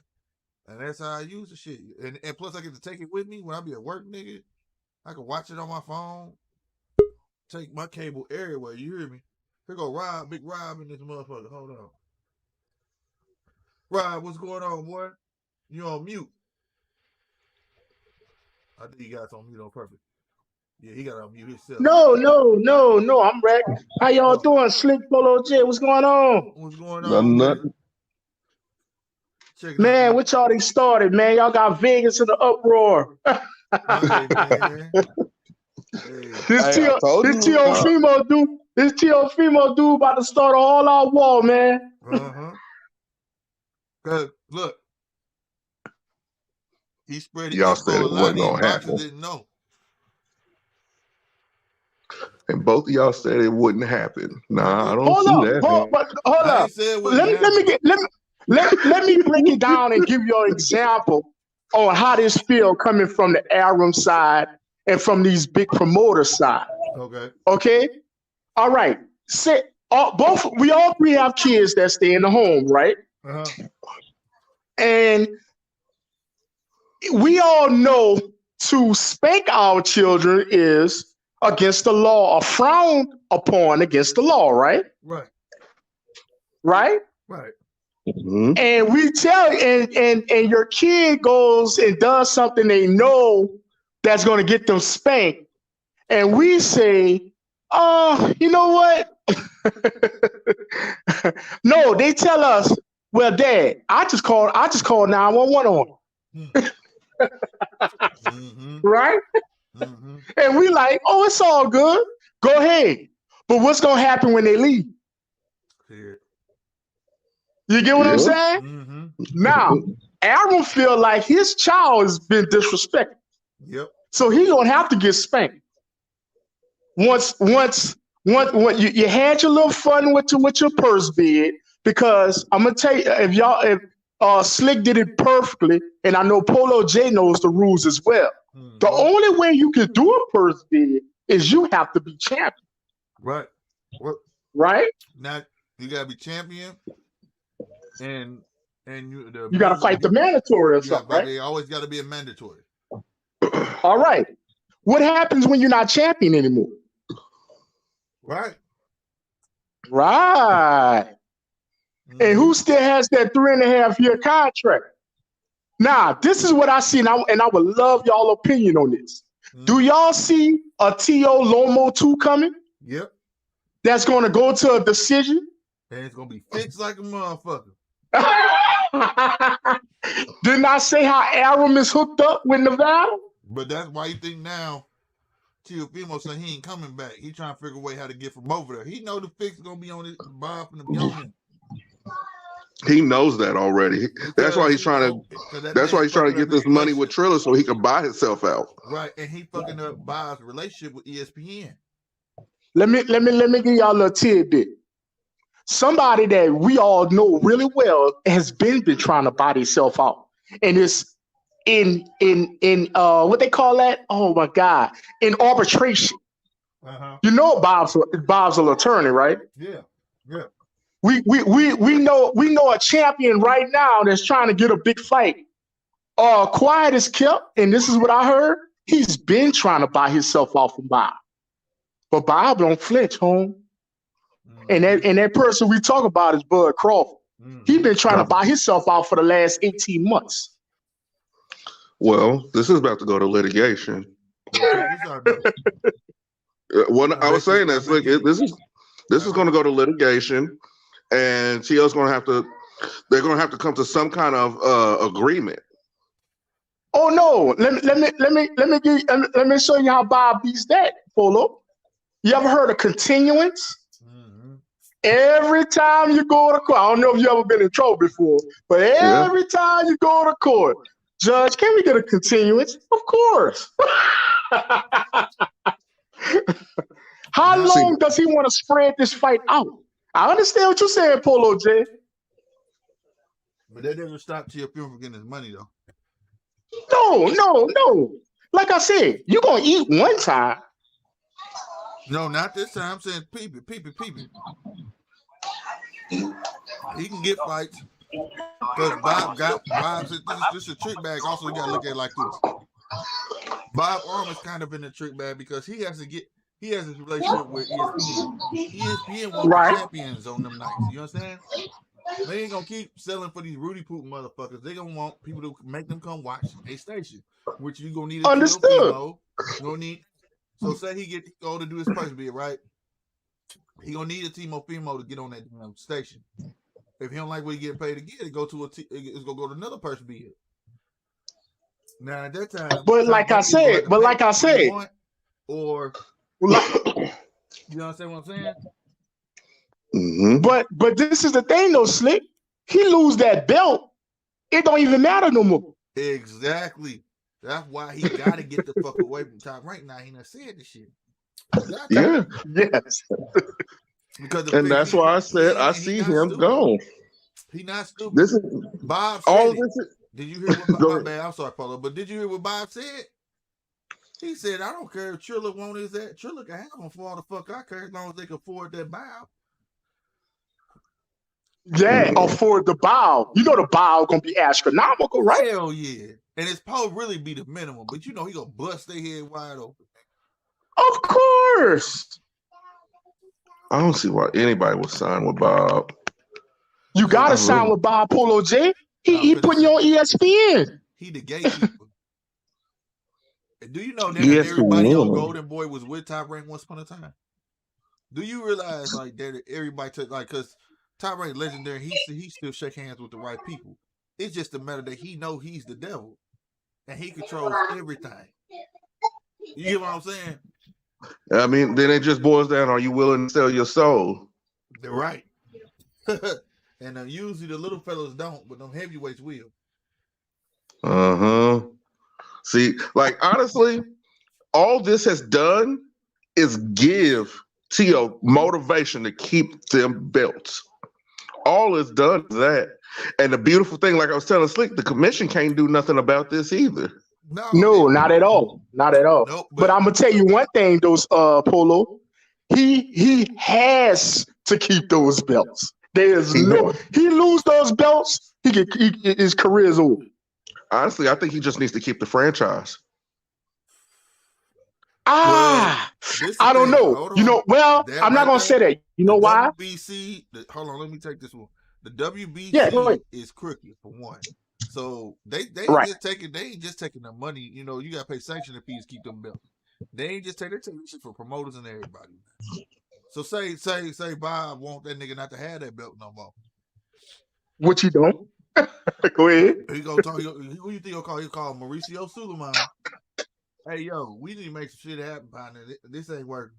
And that's how I use the shit. And plus, I get to take it with me when I be at work, nigga. I can watch it on my phone. Take my cable everywhere. You hear me? Here go Rob, Big Rob in this motherfucker. Hold on. Rob, what's going on, boy? You on mute. I think he got us on mute on purpose. Yeah, he got to unmute himself. No. I'm ready. How y'all doing? Slick Polo J, what's going on? What's going on? Nothing. Man, what y'all started, man? Y'all got Vegas in the uproar. Hey, man. This Teofimo dude about to start an all-out war, man. Cause look, he spread it. Y'all said it wasn't gonna happen. Didn't know. And both of y'all said it wouldn't happen. Nah, I don't see that. Hold up. Let me break it down and give you an example on how this feel coming from the Aram side and from these big promoter side. Okay. All right. We all three have kids that stay in the home, right? And we all know to spank our children is against the law, or frowned upon against the law, right? Right. Mm-hmm. And we tell and your kid goes and does something they know that's going to get them spanked, and we say, "Oh, you know what?" No, they tell us, "Well, Dad, I just called 911 on him." Right? And we like, "Oh, it's all good. Go ahead." But what's going to happen when they leave? You get what I'm saying? Now, Aaron feel like his child has been disrespected. So he gonna have to get spanked. Once you had your little fun with your purse bid, because I'm gonna tell you, if Slick did it perfectly, and I know Polo J knows the rules as well. The only way you can do a purse bid is you have to be champion. Right? Now you gotta be champion. And you got to fight the mandatory or something, right? They always got to be a mandatory. All right. What happens when you're not champion anymore? Right. And who still has that 3.5-year contract? Now, this is what I see, and I would love y'all opinion on this. Do y'all see a T.O. Lomo 2 coming? Yep. That's going to go to a decision? And it's going to be fixed like a motherfucker. Didn't I say how Aram is hooked up with Nevada? But that's why you think now Teofimo said he ain't coming back. He trying to figure a way how to get from over there. He know the fix is gonna be on his Bob and be on him. He knows that already. That's why he's trying to get this money with Triller so he can buy himself out. Right, and he fucking up Bob's relationship with ESPN. Let me give y'all a little tidbit. Somebody that we all know really well has been trying to buy himself out, and it's in what they call that? Oh my God! In arbitration. You know, Bob's an attorney, right? Yeah. We know a champion right now that's trying to get a big fight. Quiet as kept, and this is what I heard. He's been trying to buy himself off from Bob, but Bob don't flinch, home. And that person we talk about is Bud Crawford. He's been trying to buy himself out for the last 18 months. Well, this is about to go to litigation. What I was saying is, like, this is going to go to litigation, and TL's going to have to. They're going to have to come to some kind of agreement. Oh no! Let me show you how Bob beats that, Polo. You ever heard of continuance? Every time you go to court, I don't know if you ever been in trouble before, but every time you go to court, Judge, can we get a continuance? Of course. How long does he want to spread this fight out? I understand what you're saying, Polo J. But that doesn't stop Teofimo from getting his money, though. No. Like I said, you're going to eat one time. No, not this time. I'm saying peep it. He can get fights. Because Bob said this is a trick bag. Also, you got to look at it like this. Bob Arm is kind of in the trick bag because he has his relationship with ESPN. ESPN wants the champions on them nights. You understand? They ain't gonna keep selling for these Rudy Poop motherfuckers. They gonna want people to make them come watch a station, which you gonna need a Teofimo. You gonna need. So say he go to do his person bid, right? He gonna need a Teofimo to get on that station. If he don't like what he getting paid to get, it's gonna go to another person bid. Now at that time, but like I said, or you understand what I'm saying? Mm-hmm. But this is the thing though, Slick. He lose that belt, it don't even matter no more. Exactly. That's why he got to get the fuck away from Top Rank. Now he done said this shit. Yeah. Yes. And that's why I said I see him gone. He not stupid. This is Bob said all it. this is, Did you hear what my bad? I'm sorry, Paulo, but did you hear what Bob said? He said, I don't care if Triller want his that. Triller can have him for all the fuck I care as long as they can afford that buyout. Yeah, afford the bow. You know the bow gonna be astronomical, right? Hell yeah. And it's probably really be the minimum, but you know he gonna bust their head wide open. Of course. I don't see why anybody would sign with Bob. You gotta sign with Bob Polo J. He putting you on ESPN. He the gatekeeper. Do you know that everybody on Golden Boy was with Top Rank once upon a time? Do you realize like that everybody took like because Top Rank legendary, he still shake hands with the right people. It's just a matter that he know he's the devil and he controls everything. You get what I'm saying? I mean, then it just boils down: are you willing to sell your soul? They're right. And usually the little fellas don't, but them heavyweights will. See, like honestly, all this has done is give Tio motivation to keep them belts. All it's done is that. And the beautiful thing, like I was telling Slick, the commission can't do nothing about this either. No, not at all. Not at all. Nope, but I'm gonna tell you one thing, those Polo. He has to keep those belts. There's no he lose those belts, his career is over. Honestly, I think he just needs to keep the franchise. I don't know. You know, well, I'm not gonna say that. You know why? WBC. Hold on, let me take this one. The WBC is crooked for one. So they ain't just taking the money. You know, you gotta pay sanction fees to keep them belts. They ain't just taking shit for promoters and everybody. So say Bob want that nigga not to have that belt no more. What you doing? Go ahead. He gonna talk. Who you think he'll call? He'll call Mauricio Suleiman. Hey yo, we need to make some shit happen, partner. This ain't working.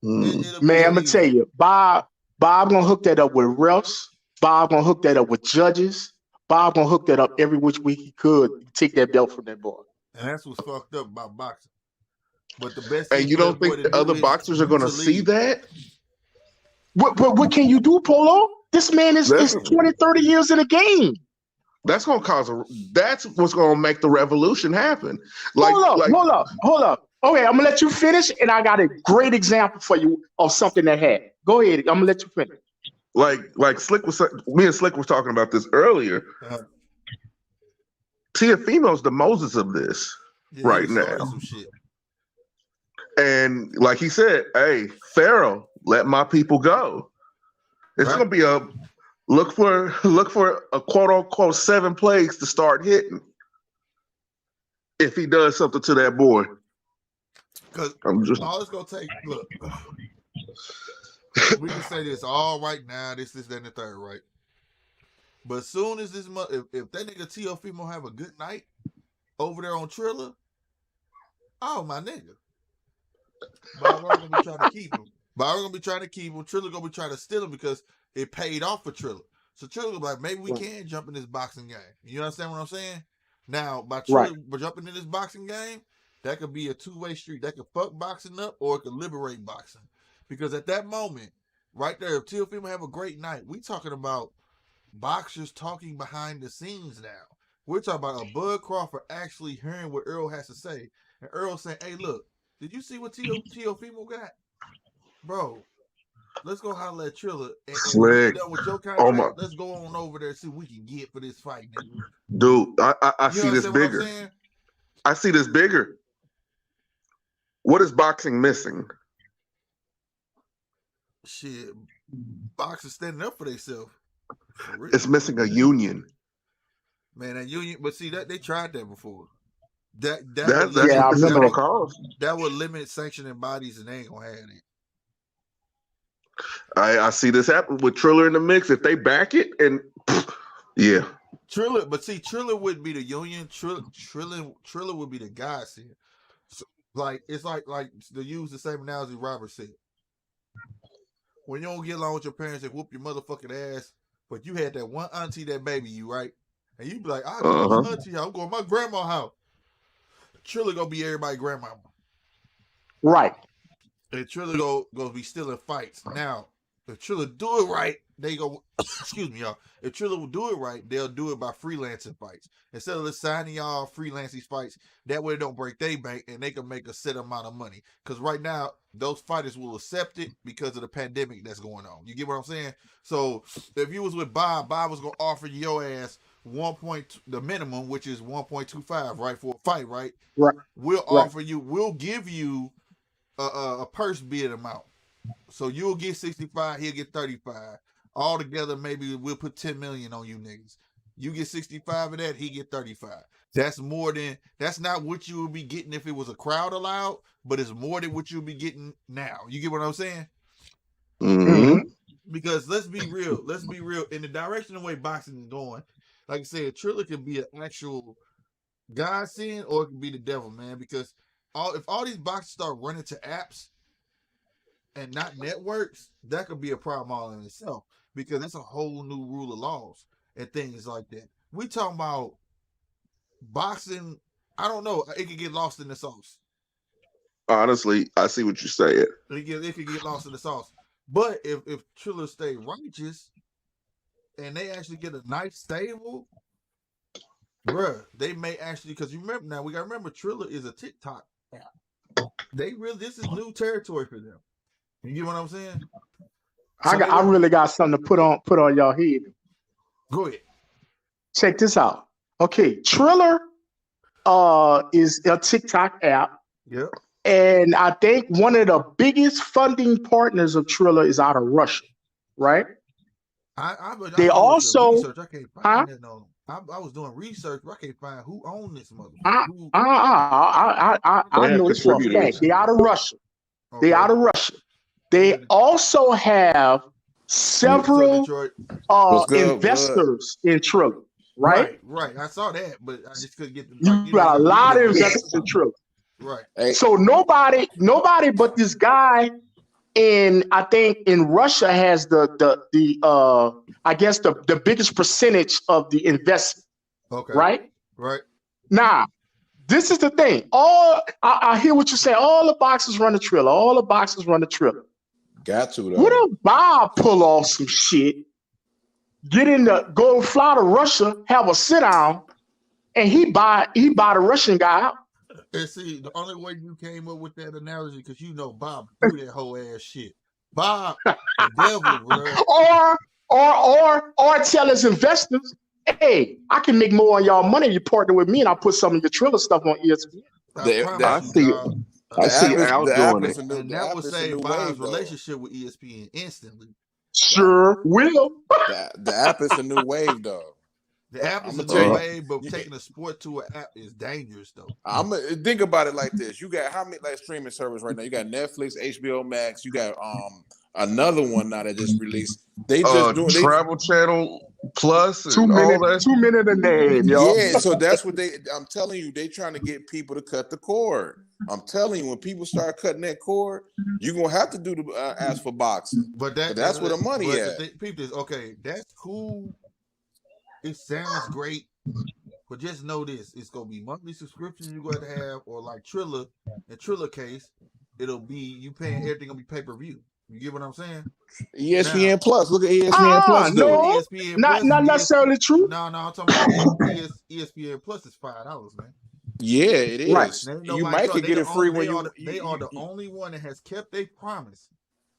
Man, I'm gonna tell you, Bob gonna hook that up with refs. Bob gonna hook that up with judges. Bob gonna hook that up every which week he could. Take that belt from that boy. And that's what's fucked up about boxing. But the best. And you don't think the other boxers are gonna see that? What can you do, Polo? This man is 20, 30 years in the game. That's gonna that's what's gonna make the revolution happen. Hold up. Okay, I'm gonna let you finish, and I got a great example for you of something that happened. Go ahead. I'm gonna let you finish. Like Slick was, me and Slick was talking about this earlier. Teofimo's the Moses of this right now. Some shit. And like he said, hey, Pharaoh, let my people go. It's gonna be a look for a quote unquote 7 plays to start hitting. If he does something to that boy. Because all it's gonna take, look, we can say this all right now, this, that, and the third, right? But as soon as this if that nigga Teofimo have a good night over there on Triller, oh my nigga. Bob gonna be trying to keep him. Triller gonna be trying to steal him because it paid off for Triller. So Triller gonna be like, maybe we can jump in this boxing game. You understand what I'm saying? Now, by Triller jumping in this boxing game, that could be a two-way street. That could fuck boxing up or it could liberate boxing. Because at that moment, right there. If Teofimo have a great night, we talking about boxers talking behind the scenes now. We're talking about a Bud Crawford actually hearing what Earl has to say, and Earl saying, "Hey, look, did you see what Teofimo got, bro? Let's go holler at Triller, and when you're done with your contract, let's go on over there and see what we can get for this fight, nigga." Dude, I see this bigger. I see this bigger. What is boxing missing? Shit, boxers standing up for themselves. It's missing a union. Man, that union, but see that they tried that before. I remember that would limit sanctioning bodies, and they ain't gonna have it. I see this happen with Triller in the mix. If they back it, and yeah, Triller, but see, Triller wouldn't be the union. Triller would be the guys here. So, like it's like to use the same analogy Robert said. When you don't get along with your parents, they whoop your motherfucking ass. But you had that one auntie that baby you, right? And you be like, I go to my auntie house. I'm going to my grandma's house. Triller gonna be everybody's grandmama. Right. And Triller go be still in fights. Now, if Triller do it right, they go, excuse me, y'all. If Triller will do it right, they'll do it by freelancing fights. Instead of signing y'all freelancing fights, that way they don't break their bank and they can make a set amount of money. Because right now, those fighters will accept it because of the pandemic that's going on. You get what I'm saying? So if you was with Bob was going to offer your ass the minimum, which is 1.25, right, for a fight, right? Right. We'll give you a purse bid amount. So you'll get 65, he'll get 35. All together, maybe we'll put 10 million on you niggas. You get 65 of that, he get 35. That's not what you would be getting if it was a crowd allowed, but it's more than what you'll be getting now. You get what I'm saying? Mm-hmm. Because let's be real. In the direction of the way boxing is going, like I said, Triller can be an actual godsend or it can be the devil, man. Because if all these boxers start running to apps and not networks, that could be a problem all in itself. Because that's a whole new rule of laws and things like that. We talking about boxing. I don't know. It could get lost in the sauce. Honestly, I see what you're saying. It could get lost in the sauce. But if Triller stay righteous and they actually get a nice stable, bruh, they may actually, because you remember now, we got to remember Triller is a TikTok app. This is new territory for them. You get what I'm saying? I really got something to put on y'all head. Go ahead. Check this out. Okay, Triller is a TikTok app. Yep. And I think one of the biggest funding partners of Triller is out of Russia, right? They also research. I can't find that on. I was doing research, but I can't find who owned this motherfucker. I know it's for a fact. They out of Russia. Okay. They out of Russia. They also have several investors in Triller, right? Right. I saw that, but I just couldn't get the. You got a lot of investors in Triller. Right. Hey. So nobody but this guy in Russia has the I guess the biggest percentage of the investment. Okay. Right? Right. Now, this is the thing. I hear what you say. All the boxers run the Triller. All the boxers run the Triller. Got to though. What if Bob pull off some shit, go fly to Russia, have a sit down, and he buy the Russian guy out? And see, the only way you came up with that analogy because you know Bob do that whole ass shit. Bob, the devil, bro. Or tell his investors, hey, I can make more on y'all money. You partner with me, and I'll put some of your Triller stuff on ESPN. I see Al doing it. And that will save Bob's relationship with ESPN instantly. Sure will. The app is a new wave, though. The app is a new wave, but taking a sport to an app is dangerous, though. Think about it like this: you got how many streaming service right now? You got Netflix, HBO Max. You got another one now that just released. They just doing Travel Channel Plus. 2 minutes. 2 minutes a name, y'all. Yeah, so that's what I'm telling you. They trying to get people to cut the cord. I'm telling you, when people start cutting that cord, you're gonna have to do the ask for boxing. But that's where the money at. People, okay, that's cool. It sounds great, but just know this: it's gonna be monthly subscriptions you're going to have, or like Triller. In Triller case, it'll be you paying everything gonna be pay-per-view. You get what I'm saying? ESPN Plus. Look at ESPN Plus. No, ESPN not necessarily true. No, I'm talking about ESPN Plus is $5, man. Yeah, it is. Right. You might could get it free when they are the only one that has kept their promise.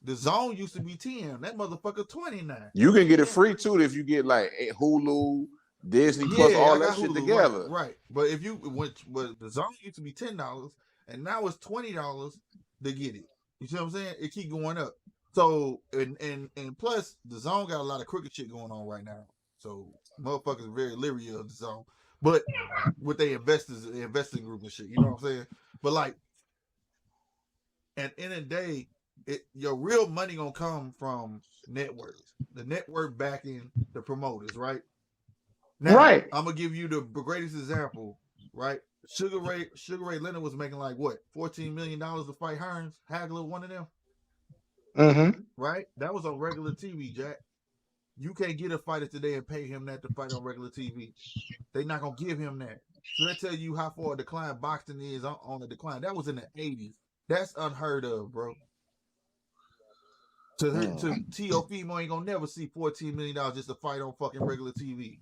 The Zone used to be 10. That motherfucker 29. You can get it free too if you get like Hulu, Disney Plus, all that shit together. Right. But if you but the Zone used to be $10 and now it's $20 to get it. You see what I'm saying? It keep going up. So and plus the Zone got a lot of crooked shit going on right now. So motherfuckers are very leery of the Zone. But with their investing group and shit, you know what I'm saying? But like at the end of the day, your real money gonna come from networks. The network backing the promoters, right? Now, right. I'm gonna give you the greatest example, right? Sugar Ray Leonard was making like what, $14 million to fight Hearns, Hagler, one of them. Mm-hmm. Right? That was on regular TV, Jack. You can't get a fighter today and pay him that to fight on regular TV. They're not gonna give him that. So that tell you how far a decline boxing is on the decline. That was in the 80s. That's unheard of, bro. To Teofimo ain't gonna never see $14 million just to fight on fucking regular TV.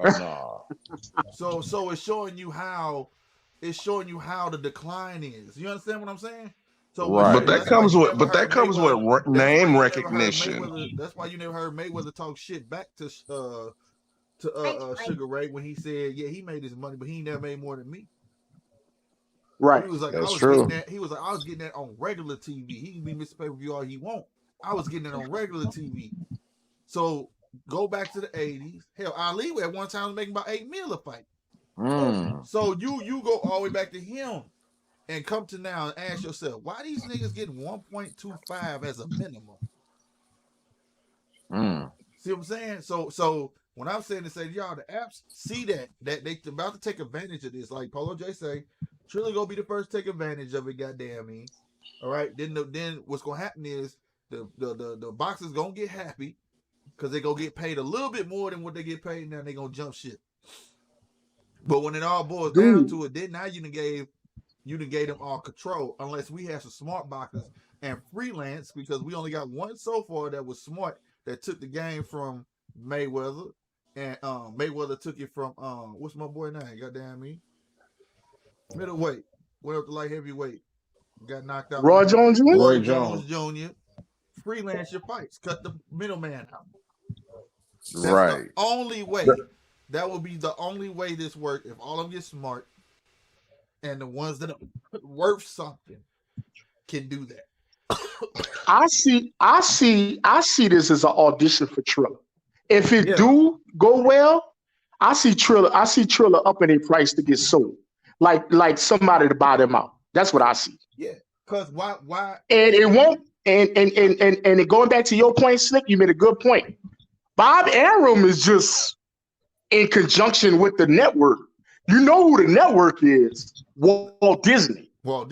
Oh, no. So it's showing you how the decline is. You understand what I'm saying? So right. But that comes with name recognition. That's why you never heard Mayweather talk shit back to Sugar Ray when he said, yeah, he made his money, but he never made more than me. Right. He was like, That's true. I was getting that on regular TV. He can be missing pay-per-view all he want. I was getting it on regular TV. So go back to the 80s. Hell, Ali at one time was making about $8 million a fight. So you go all the way back to him and come to now and ask yourself, why these niggas getting 1.25 as a minimum? See what I'm saying? So when I'm saying to say to y'all, the apps see that they about to take advantage of this. Like Polo J say, Trilla gonna be the first to take advantage of it. Goddamn me. All right. Then what's gonna happen is the boxers gonna get happy because they gonna get paid a little bit more than what they get paid now. They gonna jump shit. But when it all boils down to it, then now you done gave them all control. Unless we have some smart boxers and freelance, because we only got one so far that was smart that took the game from Mayweather, and Mayweather took it from what's my boy name? Goddamn me. Middleweight. Went up to light heavyweight. Got knocked out. Roy Jones Jr. Roy Jones Jr. Freelance your fights. Cut the middleman out. That's right. The only way. That would be the only way this works if all of them get smart and the ones that are worth something can do that. I see this as an audition for Trilla. If it do go well, I see Trilla upping their price to get sold. Like somebody to buy them out. That's what I see. Yeah. Because why and it won't and going back to your point, Slick, you made a good point. Bob Arum is just in conjunction with the network. You know who the network is? Walt Disney. Walt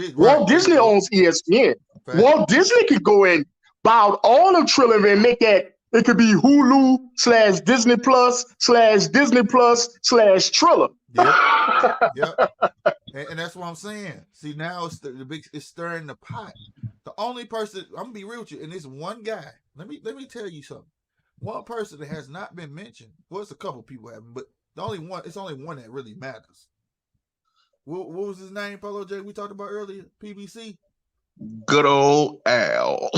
Disney owns ESPN. Fact. Walt Disney could go and buy out all of Trilla and make that. It could be Hulu /Disney Plus /Disney Plus /Trilla. Yep. And that's what I'm saying. See, now it's stirring the pot. The only person, I'm gonna be real with you, and it's one guy. Let me tell you something. One person that has not been mentioned. Well, it's a couple people haven't, but it's only one that really matters. What was his name, Polo J? We talked about earlier, PBC. Good old Al.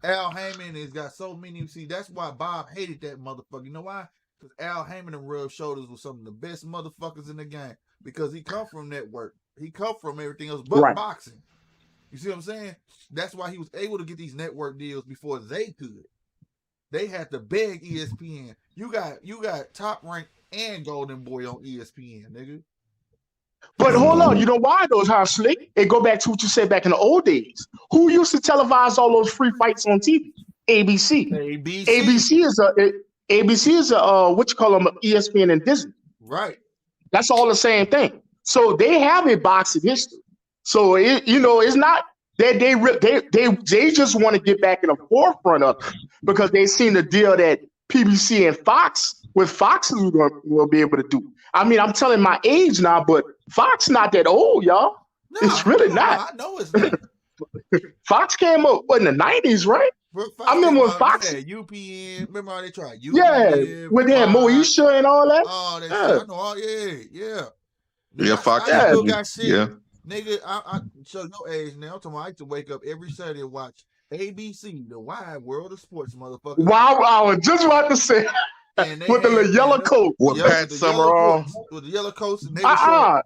Al Heyman has got so many. See, that's why Bob hated that motherfucker. You know why? Because Al Heyman and rubbed shoulders with some of the best motherfuckers in the game. Because he come from network. He come from everything else but boxing. You see what I'm saying? That's why he was able to get these network deals before they could. They had to beg ESPN. You got Top Rank and Golden Boy on ESPN, nigga. But hold on, you know why those how Slick? It go back to what you said back in the old days. Who used to televise all those free fights on TV? ABC. ABC is a what you call them, ESPN and Disney. Right. That's all the same thing. So they have a boxing history. So it's not that they just want to get back in the forefront of it because they seen the deal that PBC and Fox will be able to do. I mean, I'm telling my age now, but Fox not that old, y'all. No, it's really not. I know it's not. Fox came up in the 90s, right? I remember when Fox. Yeah, UPN. Remember how they tried? UPN, yeah, when they had Moesha and all that. Oh, that shit. I know all. Yeah. Yeah, Fox. I still got shit. Yeah. Nigga, I show your age now. I used to wake up every Saturday and watch ABC, the wide world of sports, motherfucker. Wow, I was just about to say. With the little yellow coat. With Pat Summerall. With the yellow coats. And they nigga,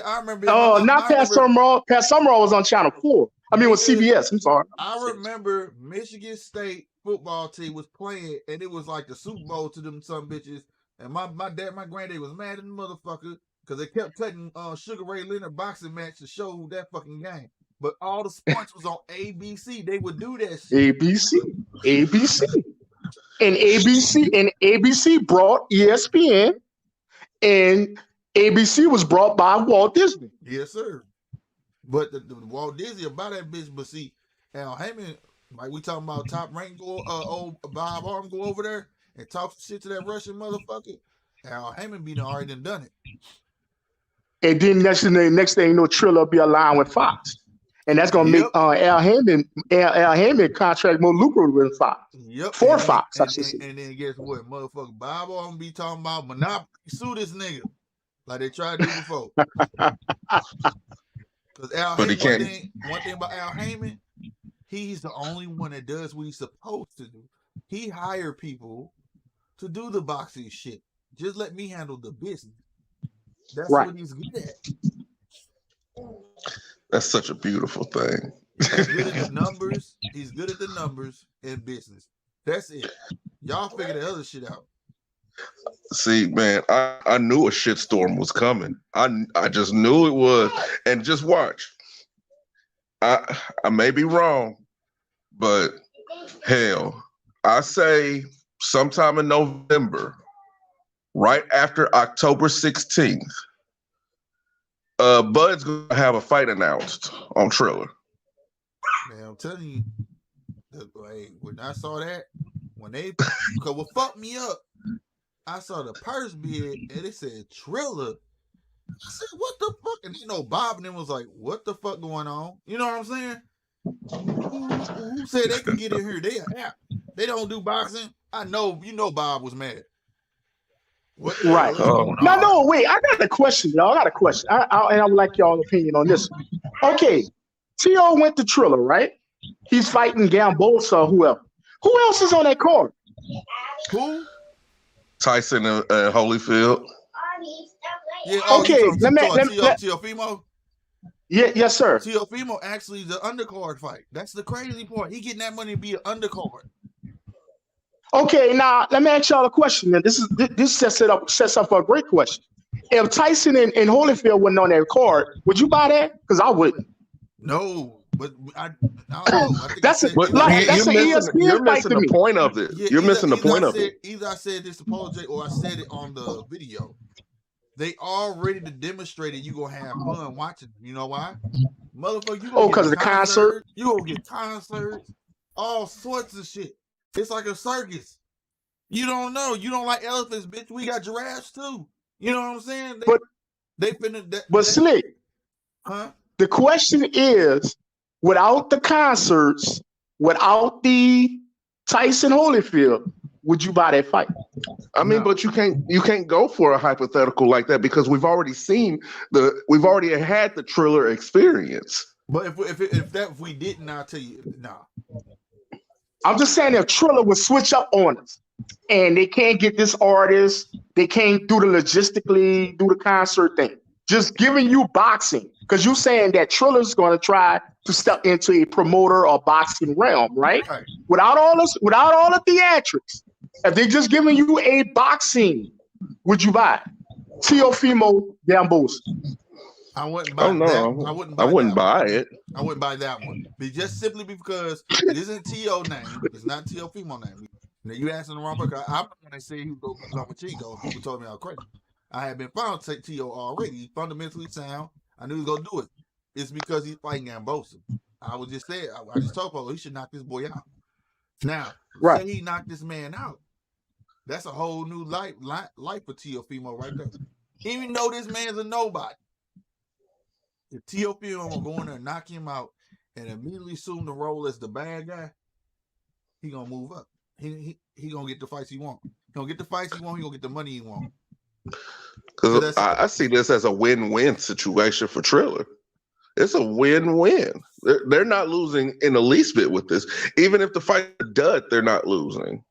I remember. Not Pat Summerall. Pat Summerall was on Channel 4. I mean, with CBS. I'm sorry. I remember Michigan State football team was playing, and it was like the Super Bowl to them some bitches. And my granddad was mad at the motherfucker because they kept cutting Sugar Ray Leonard boxing match to show that fucking game. But all the sports was on ABC. They would do that shit. ABC. And ABC brought ESPN, and ABC was brought by Walt Disney. Yes, sir. But the Walt Disney about that bitch. But see, Al Heyman, like we talking about top rank old Bob Arm go over there and talk shit to that Russian motherfucker. Al Heyman be already done it. And then next thing you know, Triller be aligned with Fox. And that's gonna make Al Heyman contract more lucrative with Fox. Yep. For Fox, I should say. And then guess what? Motherfucker Bob Arm be talking about Monopoly. Sue this nigga. Like they tried to do before. Because Al Heyman, one thing about Al Heyman, he's the only one that does what he's supposed to do. He hired people to do the boxing shit. Just let me handle the business. That's what he's good at. That's such a beautiful thing. He's good at the numbers. He's good at the numbers and business. That's it. Y'all figure the other shit out. See, man, I knew a shitstorm was coming. I just knew it was. And just watch. I may be wrong, but hell, I say sometime in November, right after October 16th, Bud's gonna have a fight announced on Triller. Man, I'm telling you, when I saw that, because what fucked me up, I saw the purse bid and it said Triller. I said, what the fuck? And Bob and them was like, what the fuck going on? You know what I'm saying? Who said they can get in here? They don't do boxing. I know, Bob was mad. Right. No, wait. I got a question, y'all. And I would like y'all's opinion on this. Okay. T.O. went to Triller, right? He's fighting Gambosa or whoever. Who else is on that card? Who? Tyson and Holyfield. Yeah. Okay. Let me. Teofimo? Yeah. Yes, sir. Teofimo actually the undercard fight. That's the crazy part. He getting that money to be an undercard. Okay, now let me ask y'all a question. And this sets up for a great question. If Tyson and Holyfield wasn't on that card, would you buy that? Because I wouldn't. No, but I don't know. That's an ESPN fight to me. Point of it. Yeah, you're missing the point of it. Either I said this to Paul J or I said it on the video. They already demonstrated you gonna have fun watching. You know why? Motherfucker, you gonna because of the concert. You gonna get concerts, all sorts of shit. It's like a circus. You don't know. You don't like elephants, bitch. We got giraffes too. You know what I'm saying? Slick. Huh? The question is, without the concerts, without the Tyson Holyfield, would you buy that fight? I mean, but you can't go for a hypothetical like that because we've already had the Triller experience. But if we didn't, I'll tell you, nah. I'm just saying if Triller would switch up on us and they can't get this artist, they can't do the concert thing. Just giving you boxing, because you're saying that Triller's going to try to step into a promoter or boxing realm, right? Without all the theatrics. If they're just giving you a boxing, would you buy it? Teofimo Gambosa. I wouldn't buy that. I wouldn't buy it. I wouldn't buy that one. But just simply because it isn't T.O. name. It's not Teofimo name. Now you asking the wrong person. I'm not going to say he was going to become a Chico. People told me I was crazy. I had been found to take T.O. already. He's fundamentally sound. I knew he was going to do it. It's because he's fighting Gambosa. I was just saying. I just told Polo he should knock this boy out. Now, say he knocked this man out. That's a whole new life for Teofimo right there. Even though this man's a nobody. If Teofimo will go in there and knock him out, and immediately assume the role as the bad guy, he gonna move up. He gonna get the fights he want. He gonna get the fights he want. He gonna get the money he want. Because I see this as a win-win situation for Triller. It's a win-win. They're not losing in the least bit with this. Even if the fight is dud, they're not losing.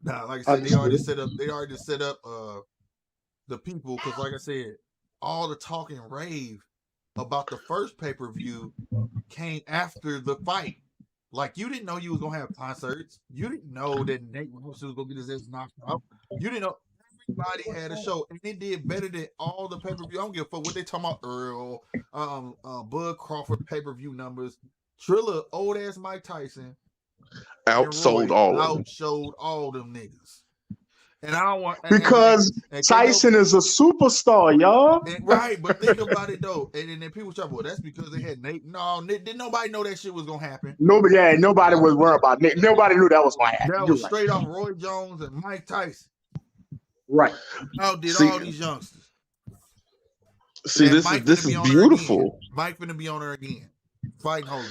Nah, like I said, they already set up the people, because like I said, all the talk and rave about the first pay-per-view came after the fight. Like, you didn't know you was gonna have concerts. You didn't know that Nate was gonna get his ass knocked out. You didn't know. Everybody had a show, and it did better than all the pay-per-view. I don't give a fuck what they talking about. Earl, Bud Crawford pay-per-view numbers. Triller, old ass Mike Tyson, outsold all them niggas. And I don't want because Tyson is a superstar, y'all. Right, but think about it though. And then people talk, well, that's because they had Nate. No, didn't nobody know that shit was gonna happen. Nobody was worried about Nate. Nobody knew that was gonna happen. That was straight off Roy Jones and Mike Tyson. Right. All these youngsters. See, this is beautiful. Mike finna be on her again. Fighting holy.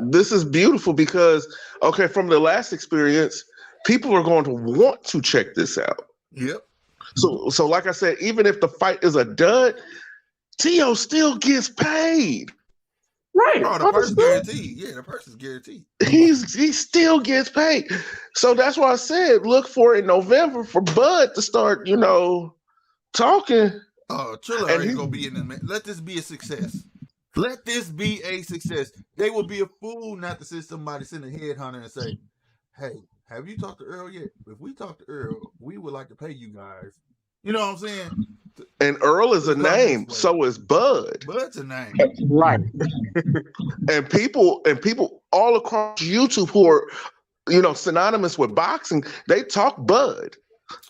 This is beautiful because, okay, from the last experience, people are going to want to check this out. Yep. So like I said, even if the fight is a dud, T.O. still gets paid. Right. Oh, the person's guaranteed. Yeah, the person's guaranteed. He still gets paid. So that's why I said look for in November for Bud to start, talking. Triller ain't gonna be in the man. Let this be a success. Let this be a success. They would be a fool not to send somebody, send a headhunter and say, hey, have you talked to Earl yet? If we talk to Earl, we would like to pay you guys. You know what I'm saying? And Earl is a name, so is Bud. Bud's a name. Right. and people all across YouTube who are, synonymous with boxing, they talk Bud.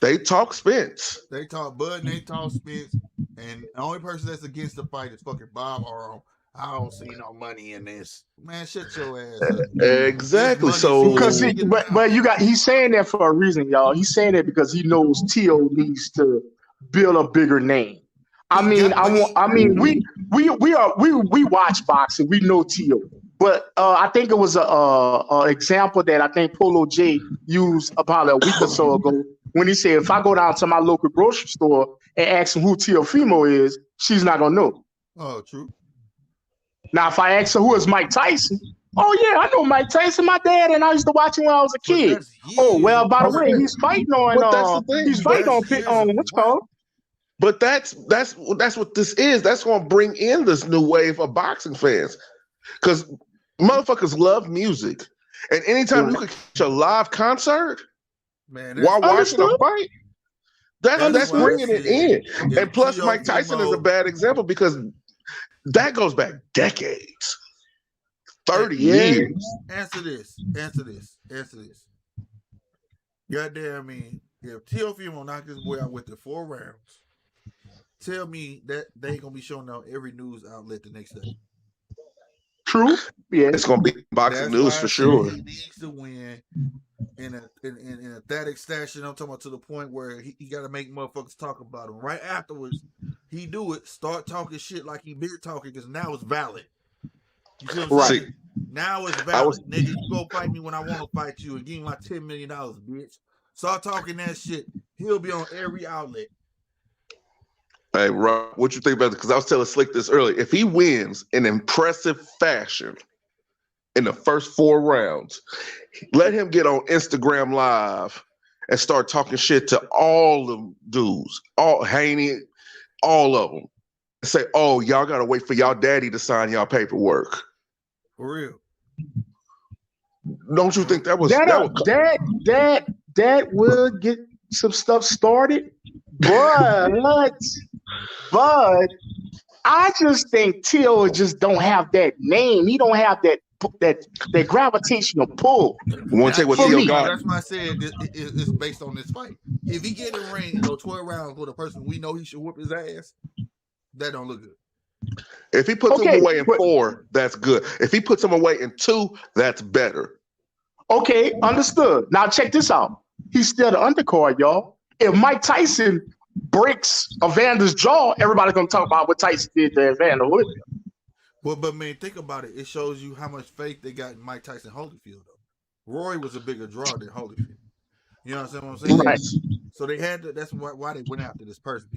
They talk Spence. They talk Bud and they talk Spence. And the only person that's against the fight is fucking Bob Arm. I don't see no money in this. Man, shut your ass up. Exactly. So because he's saying that for a reason, y'all. He's saying that because he knows T.O. needs to build a bigger name. We watch boxing. We know T.O. But I think it was a example that I think Polo J used about a week or so ago when he said, if I go down to my local grocery store and ask him who Teofimo is, she's not gonna know. Oh, true. Now, if I ask her who is Mike Tyson, oh yeah, I know Mike Tyson. My dad and I used to watch him when I was a kid. Oh well, by the way, he's fighting on. He's fighting on what's called. But that's what this is. That's going to bring in this new wave of boxing fans, because motherfuckers love music, and anytime you could catch a live concert, man, while watching a fight, that's bringing it in. Yeah, and plus, Mike Tyson is a bad example because that goes back decades, 30 years. Answer this. Goddamn me, if Teofimo knocked this boy out with the 4 rounds, tell me that they ain't gonna be showing on every news outlet the next day. True. Yeah, it's gonna be boxing news for sure. He needs to win in a that extension. I'm talking about to the point where he got to make motherfuckers talk about him. Right afterwards, he do it. Start talking shit like he been talking because now it's valid. You feel what I'm saying? Now it's valid, nigga. You go fight me when I want to fight you and give me my $10 million, bitch. Start talking that shit. He'll be on every outlet. Hey, Rob, what you think about it? Because I was telling Slick this earlier. If he wins in impressive fashion in the first 4 rounds, let him get on Instagram Live and start talking shit to all the dudes, all Haney, all of them. And say, oh, y'all got to wait for y'all daddy to sign y'all paperwork. For real. Don't you think that was... That will get some stuff started, but I just think T.O. just don't have that name. He don't have that gravitational pull. Want to say what T.O. got? That's why I said it's based on this fight. If he get in the ring and go 12 rounds with a person we know he should whoop his ass, that don't look good. If he puts him away in 4, that's good. If he puts him away in 2, that's better. Okay, understood. Now check this out. He's still the undercard, y'all. If Mike Tyson breaks Evander's jaw, everybody's gonna talk about what Tyson did to Evander. Well, but man, think about it. It shows you how much faith they got in Mike Tyson Holyfield, though. Roy was a bigger draw than Holyfield. You know what I'm saying? Right. So they had to. That's why they went after this person.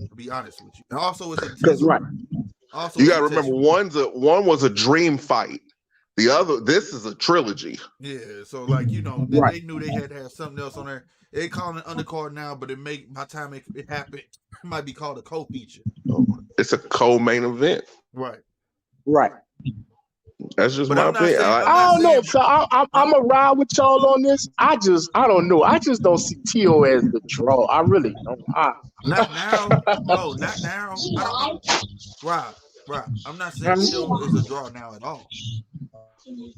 To be honest with you, and also it's intentional. Right. Also, you got to remember one was a dream fight. The other, this is a trilogy. Yeah, so like they knew they had to have something else on there. They call it an undercard now, but it by the time it happened, it might be called a co-feature. It's a co-main event. Right. Right. That's just my opinion. I don't know. So I'm gonna ride with y'all on this. I don't know. I just don't see T.O. as the draw. I really don't. Not now. No, not now. Rob, I'm not saying T.O. is a draw now at all.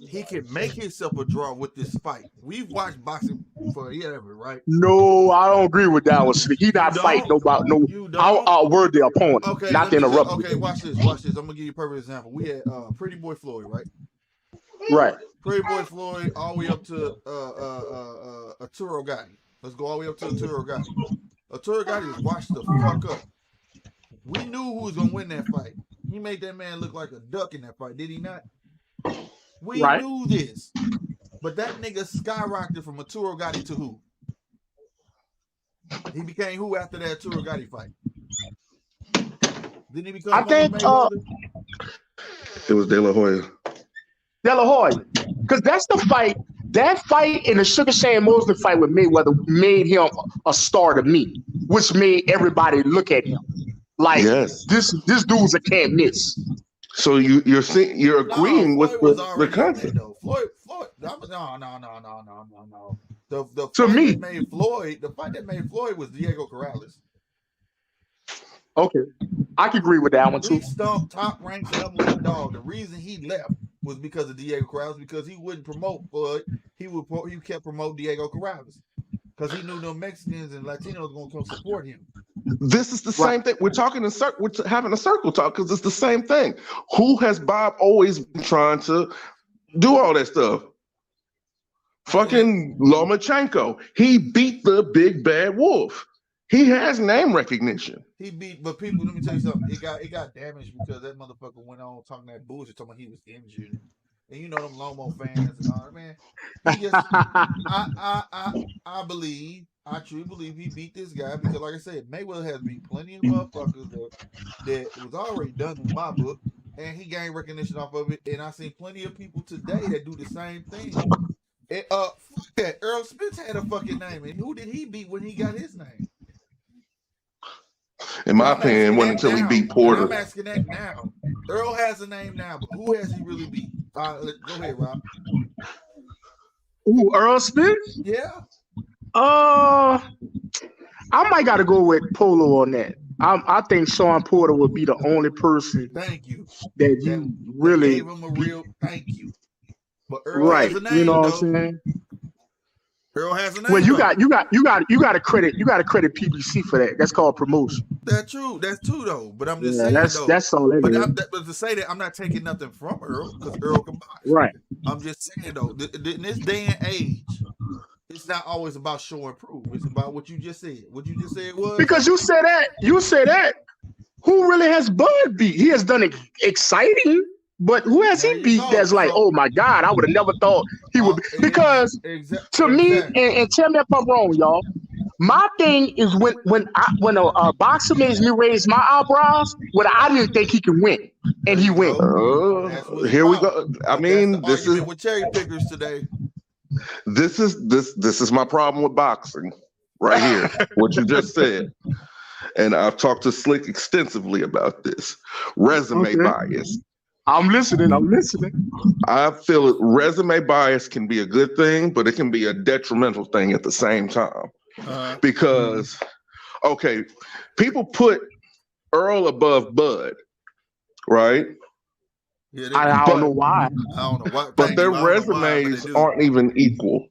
He can make himself a draw with this fight. We've watched boxing forever, right? No, I don't agree with that one. He not fighting nobody. No, I'll outword the opponent. Okay, not to interrupt. Okay, watch this. I'm gonna give you a perfect example. We had Pretty Boy Floyd, right? Right. Pretty Boy Floyd, all the way up to Arturo Gatti. Let's go all the way up to Arturo Gatti. Arturo Gatti was washed the fuck up. We knew who was gonna win that fight. He made that man look like a duck in that fight, did he not? We knew this, but that nigga skyrocketed from Arturo Gatti to who? He became who after that Arturo Gatti fight? Didn't he become? I think it was De La Hoya. De La Hoya, because that's the fight. That fight and the Sugar Shane Mosley fight with Mayweather made him a star to me, which made everybody look at him like this dude's a can't miss. So you're agreeing with the concept. Floyd, no. The fight that made Floyd was Diego Corrales. Okay, I can agree with that one too. He stumped top ranked #1 dog. The reason he left was because of Diego Corrales, because he wouldn't promote Floyd. He kept promoting Diego Corrales because he knew the Mexicans and Latinos were going to come support him. This is the same thing. We're talking in circle. We're having a circle talk because it's the same thing. Who has Bob always been trying to do all that stuff? Fucking Lomachenko. He beat the big bad wolf. He has name recognition. But people, let me tell you something. It got damaged because that motherfucker went on talking that bullshit, talking about he was injured. And you know them Lomo fans and all that, man. He just, I truly believe he beat this guy because, like I said, Mayweather has beat plenty of motherfuckers that was already done in my book, and he gained recognition off of it. And I seen plenty of people today that do the same thing. And, fuck that. Earl Spence had a fucking name, and who did he beat when he got his name? In my opinion, it wasn't until he beat Porter. I'm asking that now. Earl has a name now, but who has he really beat? Go ahead, Rob. Ooh, Earl Spence? Yeah. I might got to go with Polo on that. I think Sean Porter would be the only person. Thank you. That you really gave him a real thank you. But Earl has a name, you know what I'm saying? Earl has a name. Well, you got to credit PBC for that. That's called promotion. That's true though. But I'm just saying that's all it is. But to say that, I'm not taking nothing from Earl because Earl can box. Right. I'm just saying though, in this day and age, it's not always about show and prove. It's about what you just said. What you just said was because you said that. Who really has Bud beat? He has done it exciting. But who has he beat that's like, oh my God, I would have never thought he would be. Because to me, and tell me if I'm wrong, y'all, my thing is when a boxer makes me raise my eyebrows, when I didn't think he could win, and he win. Here we go. I mean, this is with cherry pickers today. This is my problem with boxing right here. What you just said. And I've talked to Slick extensively about this. Resume bias. I'm listening. I feel resume bias can be a good thing, but it can be a detrimental thing at the same time. Because, okay, people put Earl above Bud, right? Yeah, I don't know why. But their resumes aren't even equal.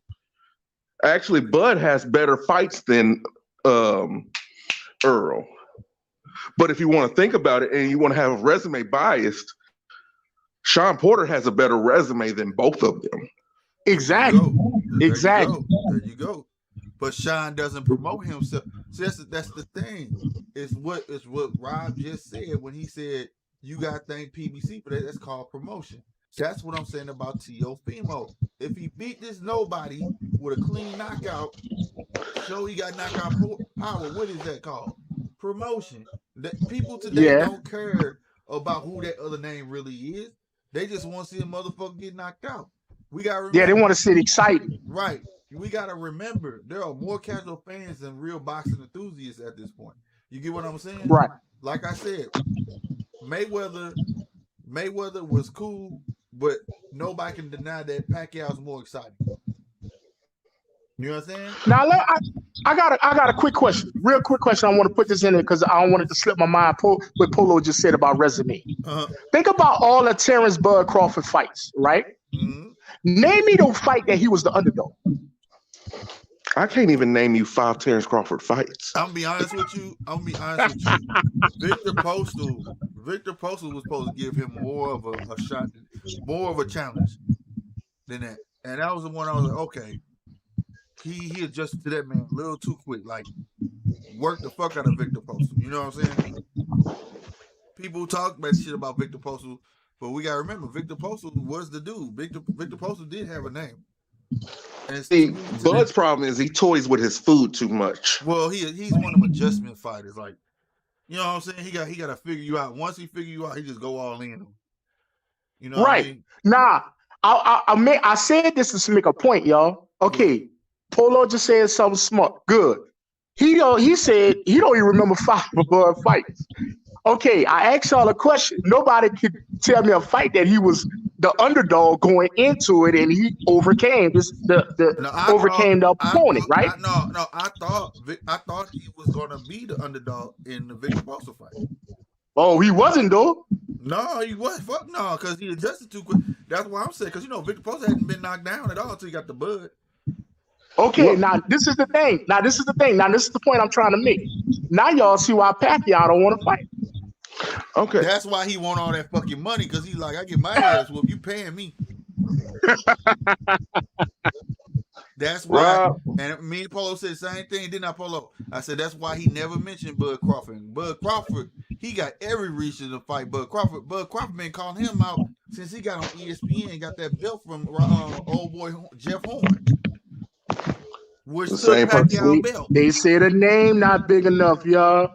Actually, Bud has better fights than Earl. But if you want to think about it and you want to have a resume biased, Sean Porter has a better resume than both of them. Exactly. There you go. But Sean doesn't promote himself. So that's the thing. It's what Rob just said when he said you got to thank PBC for that. That's called promotion. That's what I'm saying about Teofimo. If he beat this nobody with a clean knockout, show he got knockout power. What is that called? Promotion. That people today don't care about who that other name really is. They just want to see a motherfucker get knocked out. We got to remember. Yeah, they want to see it exciting. Right. We got to remember there are more casual fans than real boxing enthusiasts at this point. You get what I'm saying? Right. Like I said, Mayweather was cool, but nobody can deny that Pacquiao's more exciting. You know what I'm saying? Now, I got a quick question, real quick question. I want to put this in there because I don't want it to slip my mind. What Polo just said about resume. Think about all the Terrence Bud Crawford fights, right? Mm-hmm. Name me the fight that he was the underdog. I can't even name you 5 Terrence Crawford fights. I'm gonna be honest with you. Victor Postal was supposed to give him more of a shot, more of a challenge than that. And that was the one I was like, okay. He adjusted to that man a little too quick. Like, work the fuck out of Victor Postal. You know what I'm saying? People talk about shit about Victor Postal, but we gotta remember Victor Postal was the dude. Victor Postal did have a name. And see, Bud's problem is he toys with his food too much. Well, he's one of them adjustment fighters. Like, you know what I'm saying? He got to figure you out. Once he figure you out, he just go all in. You know, right? What I mean? I said this to make a point, y'all. Okay, Polo just said something smart. Good. He said he don't even remember 5 Bud fights. Okay, I asked y'all a question. Nobody could tell me a fight that he was the underdog going into it, and he overcame the opponent, right? I thought he was gonna be the underdog in the Victor Postal fight. Oh, he wasn't though. No, he wasn't. Fuck no, because he adjusted too quick. That's why I'm saying, because Victor Postal hadn't been knocked down at all until he got the Bud. Okay, now this is the thing. Now this is the point I'm trying to make. Now y'all see why Pacquiao don't want to fight. Okay, that's why he want all that fucking money, because he's like, I get my ass whooped, you paying me. That's why. And me and Polo said the same thing, didn't I, Polo? I said that's why he never mentioned Bud Crawford. Bud Crawford, he got every reason to fight Bud Crawford. Bud Crawford been calling him out since he got on ESPN and got that belt from old boy Jeff Horn. Which the same Pacquiao belt. They say the name not big enough, y'all.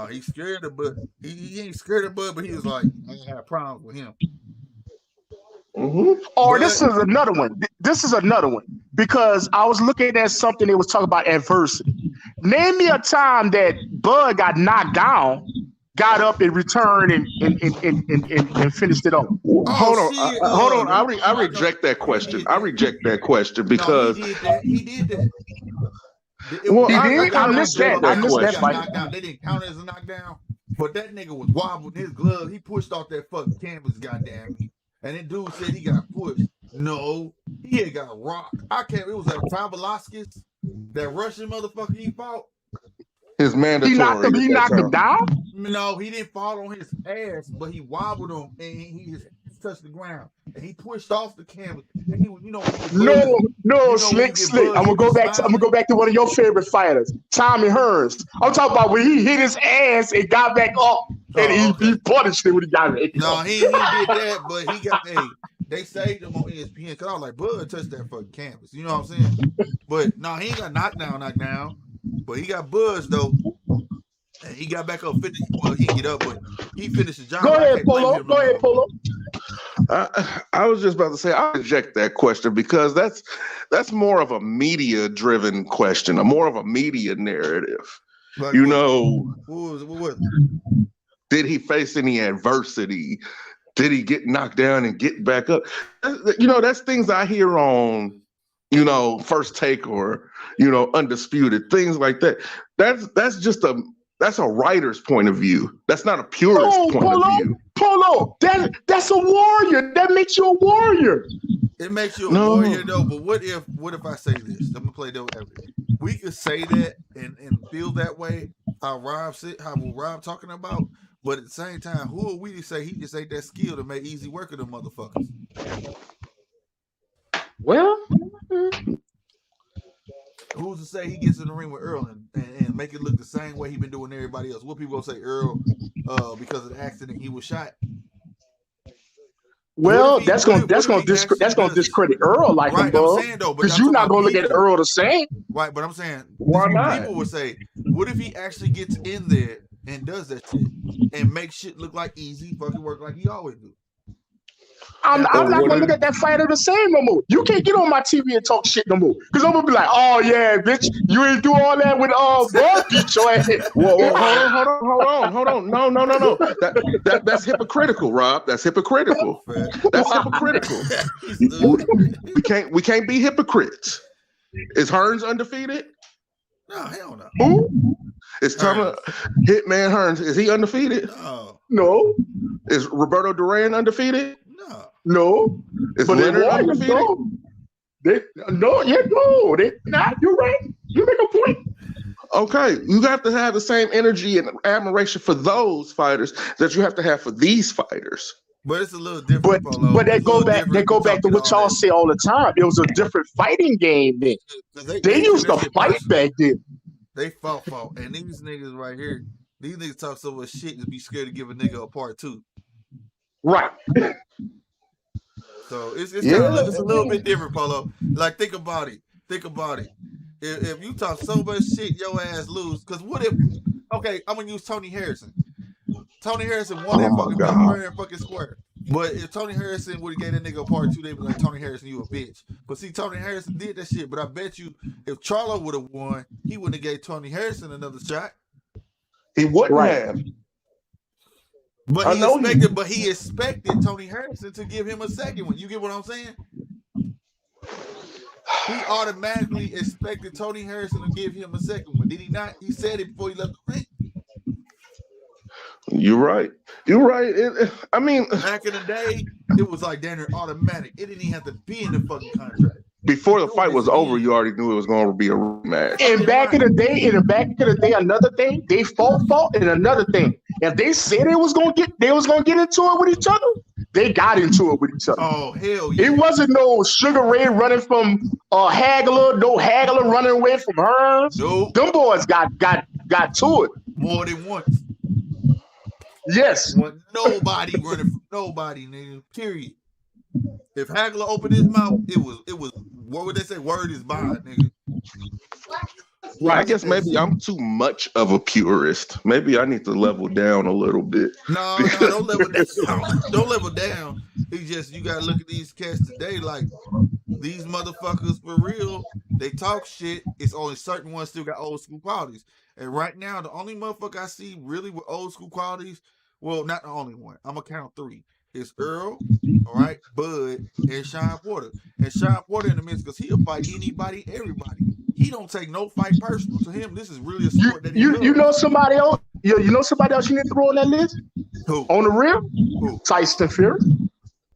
He's scared of Bud. He ain't scared of Bud, but he was like, I had problems with him. Mm-hmm. Or this is another one. This is another one because I was looking at something that was talking about adversity. Name me a time that Bud got knocked down, got up and returned and finished it off. Hold on. I reject that question. I reject that question because he did that. I missed that fight. They didn't count it as a knockdown, but that nigga was wobbling his glove. He pushed off that fucking canvas, goddamn. And that dude said he got pushed. No, he had got rocked. It was like Pavlovskis, that Russian motherfucker he fought. His mandatory. He knocked him down? No, he didn't fall on his ass, but he wobbled him and he just touched the ground. And he pushed off the canvas. And he was, Slick. I'm gonna go back to one of your favorite fighters, Tommy Hearns. I'm talking about when he hit his ass and got back up. And he punished it when he got it. No, he did that, but he got they saved him on ESPN because I was like, Bud touched that fucking canvas. You know what I'm saying? But no, he ain't got knocked down. But he got buzzed though. And he got back up 50. Well, he didn't get up, but he finished the job. Go ahead, Polo. I was just about to say I reject that question because that's more of a media-driven question, more of a media narrative. Like, what was it? Did he face any adversity? Did he get knocked down and get back up? That's things I hear on, First Take or, Undisputed, things like that. That's a writer's point of view. That's not a purist point of view. Polo, that's a warrior. That makes you a warrior. It makes you a warrior though. But what if I say this? I'm gonna play devil's advocate. We could say that and feel that way. How Rob talking about. But at the same time, who are we to say he just ain't that skilled to make easy work of them motherfuckers? Well, who's to say he gets in the ring with Earl and make it look the same way he been doing everybody else? What people gonna say Earl because of the accident he was shot? Well, that's gonna discredit Earl like right, a I'm bug. saying though, because you're not gonna look at Earl the same. Right, but I'm saying why not? People would say, what if he actually gets in there and does that shit and makes shit look like easy fucking work like he always do? I'm not gonna look at that fighter the same no more. You can't get on my TV and talk shit no more. Because I'm gonna be like, oh yeah, bitch, you ain't do all that with Bud beat your ass. Whoa, hold on. No. That's hypocritical, Rob. That's hypocritical. That's hypocritical. we can't be hypocrites. Is Hearns undefeated? No, hell no. Who? It's Hitman Hearns. Is he undefeated? No. Is Roberto Duran undefeated? No. Is Leonard undefeated? They're not. You're right. You make a point. Okay, you have to have the same energy and admiration for those fighters that you have to have for these fighters. But it's a little different. But they go back to what y'all say all the time. It was a different fighting game then. They used to fight back then. They fought. And these niggas right here, these niggas talk so much shit to be scared to give a nigga a part 2. Right. So it's a little bit different, Polo. Like, think about it. If you talk so much shit, your ass lose. Because what if? Okay, I'm gonna use Tony Harrison. Tony Harrison won that fucking battle fair and fucking square. But if Tony Harrison would have gave that nigga a part 2, they'd be like, Tony Harrison, you a bitch. But see, Tony Harrison did that shit. But I bet you, if Charlo would have won, he wouldn't have gave Tony Harrison another shot. He wouldn't have. But he expected Tony Harrison to give him a second one. You get what I'm saying? He automatically expected Tony Harrison to give him a second one. Did he not? He said it before he left the ring. You're right. I mean, back in the day, it was like damn near automatic. It didn't even have to be in the fucking contract. Before the fight was over, you already knew it was going to be a rematch. And back in the day, another thing, they fought, and another thing. If they said they was gonna get into it with each other, they got into it with each other. Oh hell yeah! It wasn't no Sugar Ray running from Hagler, no Hagler running away from Hearns. Nope. Them boys got to it more than once. Yes. Nobody running from nobody, nigga. Period. If Hagler opened his mouth, it was what would they say? Word is bond, nigga. Right. I guess maybe I'm too much of a purist. Maybe I need to level down a little bit. No, don't level down. Don't level down. It's just you gotta look at these cats today like these motherfuckers for real. They talk shit. It's only certain ones still got old school qualities. And right now, the only motherfucker I see really with old school qualities, well, not the only one. I'm gonna count 3. It's Earl, all right, Bud, and Sean Porter. And Sean Porter in the midst because he'll fight anybody, everybody. He don't take no fight personal. To him, this is really a sport that he loves. You know somebody else? You know somebody else you need to throw on that list? Who? On the real? Who? Tyson Fury.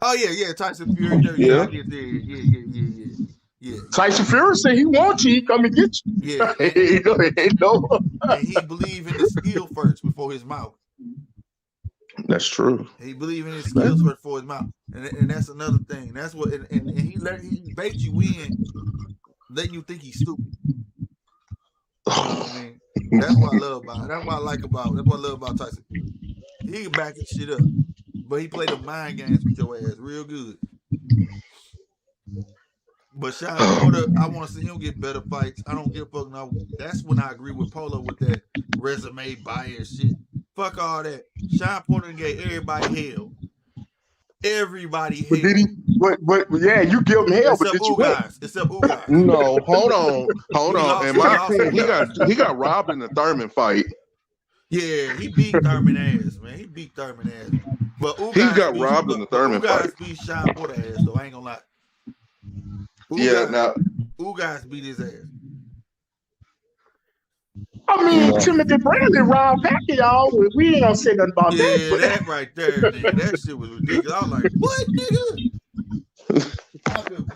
Oh yeah, Tyson Fury. Yeah. Tyson Fury said he wants you. He come and get you. Yeah. And he believe in his skill first before his mouth. That's true. He believe in his skills first before his mouth, and that's another thing. That's what, and he bait you in, letting you think he's stupid. I mean, that's what I love about it. That's what I like about it. That's what I love about Tyson. He can back his shit up, but he played the mind games with your ass real good. But Sean Porter, I want to see him get better fights. I don't give a fuck now. That's when I agree with Polo with that resume bias shit. Fuck all that. Sean Porter gave everybody hell. Everybody hell. But did he? But yeah, you give him hell, but did you win? Except Ugas. No, hold on. In my opinion, he got robbed in the Thurman fight. Yeah, he beat Thurman ass, man. He beat Thurman ass. But Ugas he got robbed in the Thurman fight. Ugas beat Sean Porter ass, though. I ain't gonna lie. Ugas beat his ass. I mean, Timothy Bradley robbed back at y'all. We ain't gonna say nothing about that. Yeah, that right there, nigga. That shit was ridiculous. I was like, what, nigga?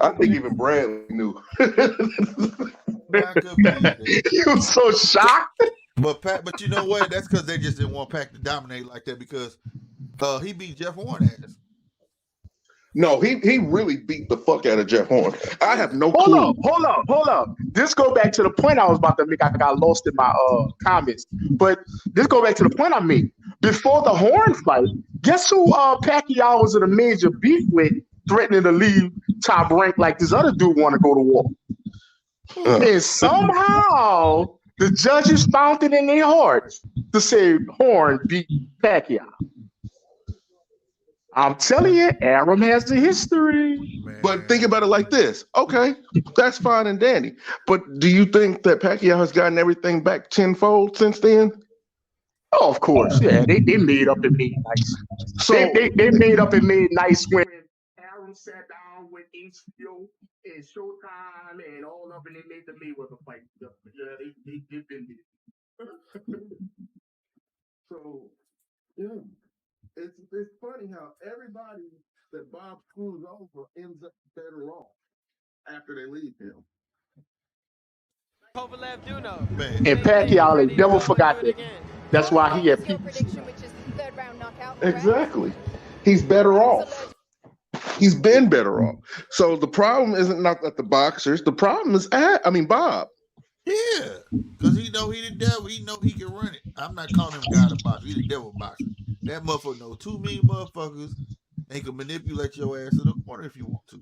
I think even Bradley knew. He was so shocked. But you know what? That's because they just didn't want Pac to dominate like that because he beat Jeff Horn ass. No, he really beat the fuck out of Jeff Horn. I have no clue. Hold up. This go back to the point I was about to make. I got lost in my comments, but this go back to the point I made. Before the Horn fight, guess who Pacquiao was in a major beef with, threatening to leave Top Rank like this other dude want to go to war. And somehow the judges found it in their hearts to say Horn beat Pacquiao. I'm telling you, Arum has a history. Man. But think about it like this. Okay, that's fine and dandy. But do you think that Pacquiao has gotten everything back tenfold since then? Oh, of course. Yeah, they made up and made nice. So they made up and made nice when Arum sat down with HBO and Showtime and all of it, and they made the Mayweather fight. Yeah, they've been there. So, yeah. It's funny how everybody that Bob screws over ends up better off after they leave him. And Pacquiao, they never forgot that. That's why he had PBC. Exactly. He's better off. He's been better off. So the problem isn't not that the boxers. The problem is Bob. Yeah, because he know he the devil. He know he can run it. I'm not calling him God of boxer. He the devil boxer. That motherfucker know too many motherfuckers. They can manipulate your ass to the corner if you want to.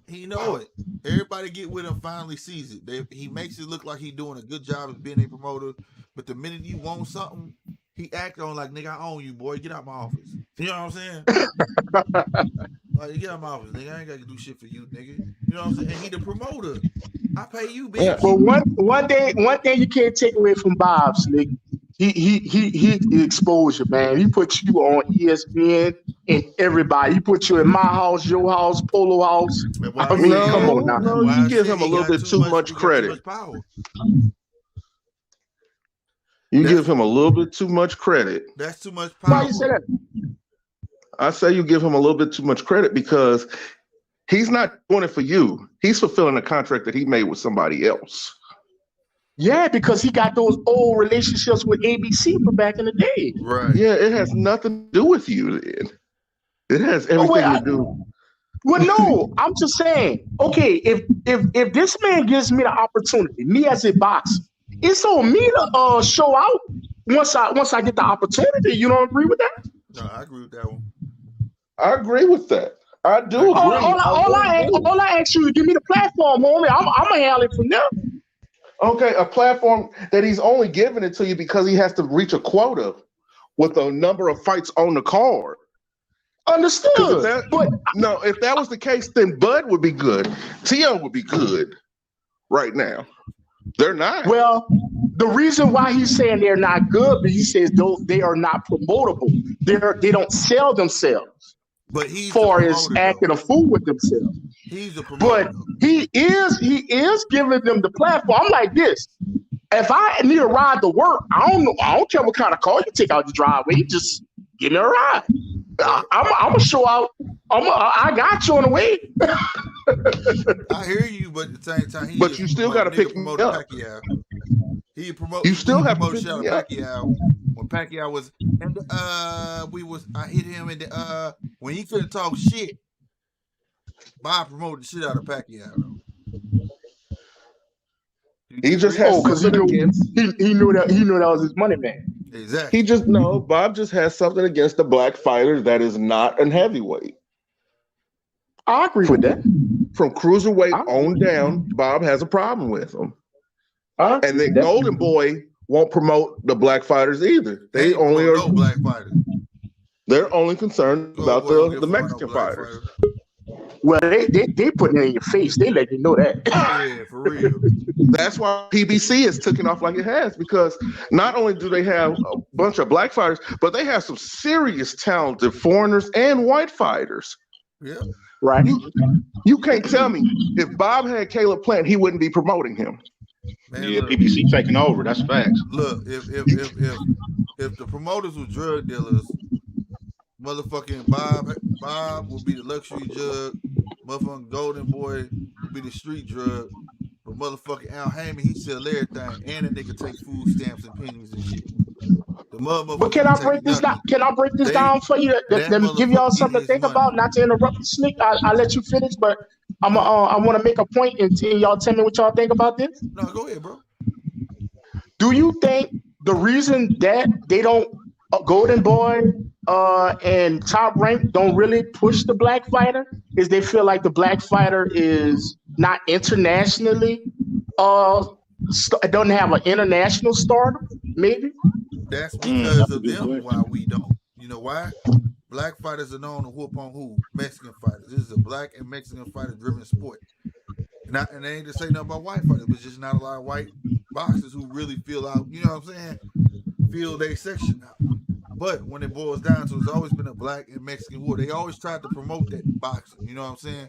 He know it. Everybody get with him finally sees it. He makes it look like he doing a good job as being a promoter. But the minute you want something, he act on like, nigga, I own you, boy. Get out my office. You know what I'm saying? Like, get out my office, nigga. I ain't got to do shit for you, nigga. You know what I'm saying? And he the promoter. I pay you, bitch. Yeah. Well, one thing you can't take away from Bob, Slick. He exposed you, man. He put you on ESPN and everybody. He put you in my house, your house, Polo House. I mean, come on now. No, you give him a little bit too much credit. You give him a little bit too much credit. That's too much power. Why you say that? I say you give him a little bit too much credit because he's not doing it for you. He's fulfilling a contract that he made with somebody else. Yeah, because he got those old relationships with ABC from back in the day. Right. Yeah, it has nothing to do with you then. It has everything to do. Well, no, I'm just saying, okay, if this man gives me the opportunity, me as a boxer, it's on me to show out once I get the opportunity. You don't agree with that? No, I agree with that one. I agree with that. I do agree. All I ask you to give me the platform, homie. I'm gonna handle it from there. Okay, a platform that he's only giving it to you because he has to reach a quota with a number of fights on the card. Understood. If that was the case, then Bud would be good. T.O. would be good right now. They're not. Well, the reason why he's saying they're not good, but he says they are not promotable. They don't sell themselves. But he's far as acting a fool with themselves. He's a promoter. But he is giving them the platform. I'm like this. If I need a ride to work, I don't care what kind of car you take out the driveway. Just give me a ride. I'm gonna show out. I got you on the way. I hear you, but at the same time, you still got to pick me up. Pacquiao. He promoted. You still have to shout out Pacquiao when Pacquiao was, and I hit him in the when he couldn't talk shit. Bob promoted the shit out of Pacquiao. He just has because he knew that was his money, man. Exactly. Bob just has something against the black fighter that is not a heavyweight. I agree with that. From cruiserweight on down, Bob has a problem with them. And the Golden Boy won't promote the black fighters either. They only are black fighters. They're only concerned about the Mexican fighters. Well, they putting it in your face. They let you know that. Yeah, for real. That's why PBC has taken off like it has, because not only do they have a bunch of black fighters, but they have some serious talented foreigners and white fighters. Yeah. Right. You can't tell me if Bob had Caleb Plant, he wouldn't be promoting him. Man, yeah, look, PBC taking over. That's facts. Look, if the promoters were drug dealers, motherfucking Bob would be the luxury drug. Motherfucking Golden Boy would be the street drug. But motherfucking Al Heyman, he sell everything, and a nigga take food stamps and pennies and shit. But can I break this down? Can I break this down for you? That give y'all something to think about. Not to interrupt you, Sneak. I'll let you finish, but I want to make a point and y'all tell me what y'all think about this. No, go ahead, bro. Do you think the reason that they don't Golden Boy and Top Rank don't really push the black fighter is they feel like the black fighter is not internationally doesn't have an international stardom, maybe? That's because of them why we don't. You know why? Black fighters are known to whoop on who? Mexican fighters. This is a black and Mexican fighter driven sport. And they ain't to say nothing about white fighters, but just not a lot of white boxers who really feel out, you know what I'm saying? Feel they section out. But when it boils down to, it's always been a black and Mexican war. They always tried to promote that boxing. You know what I'm saying?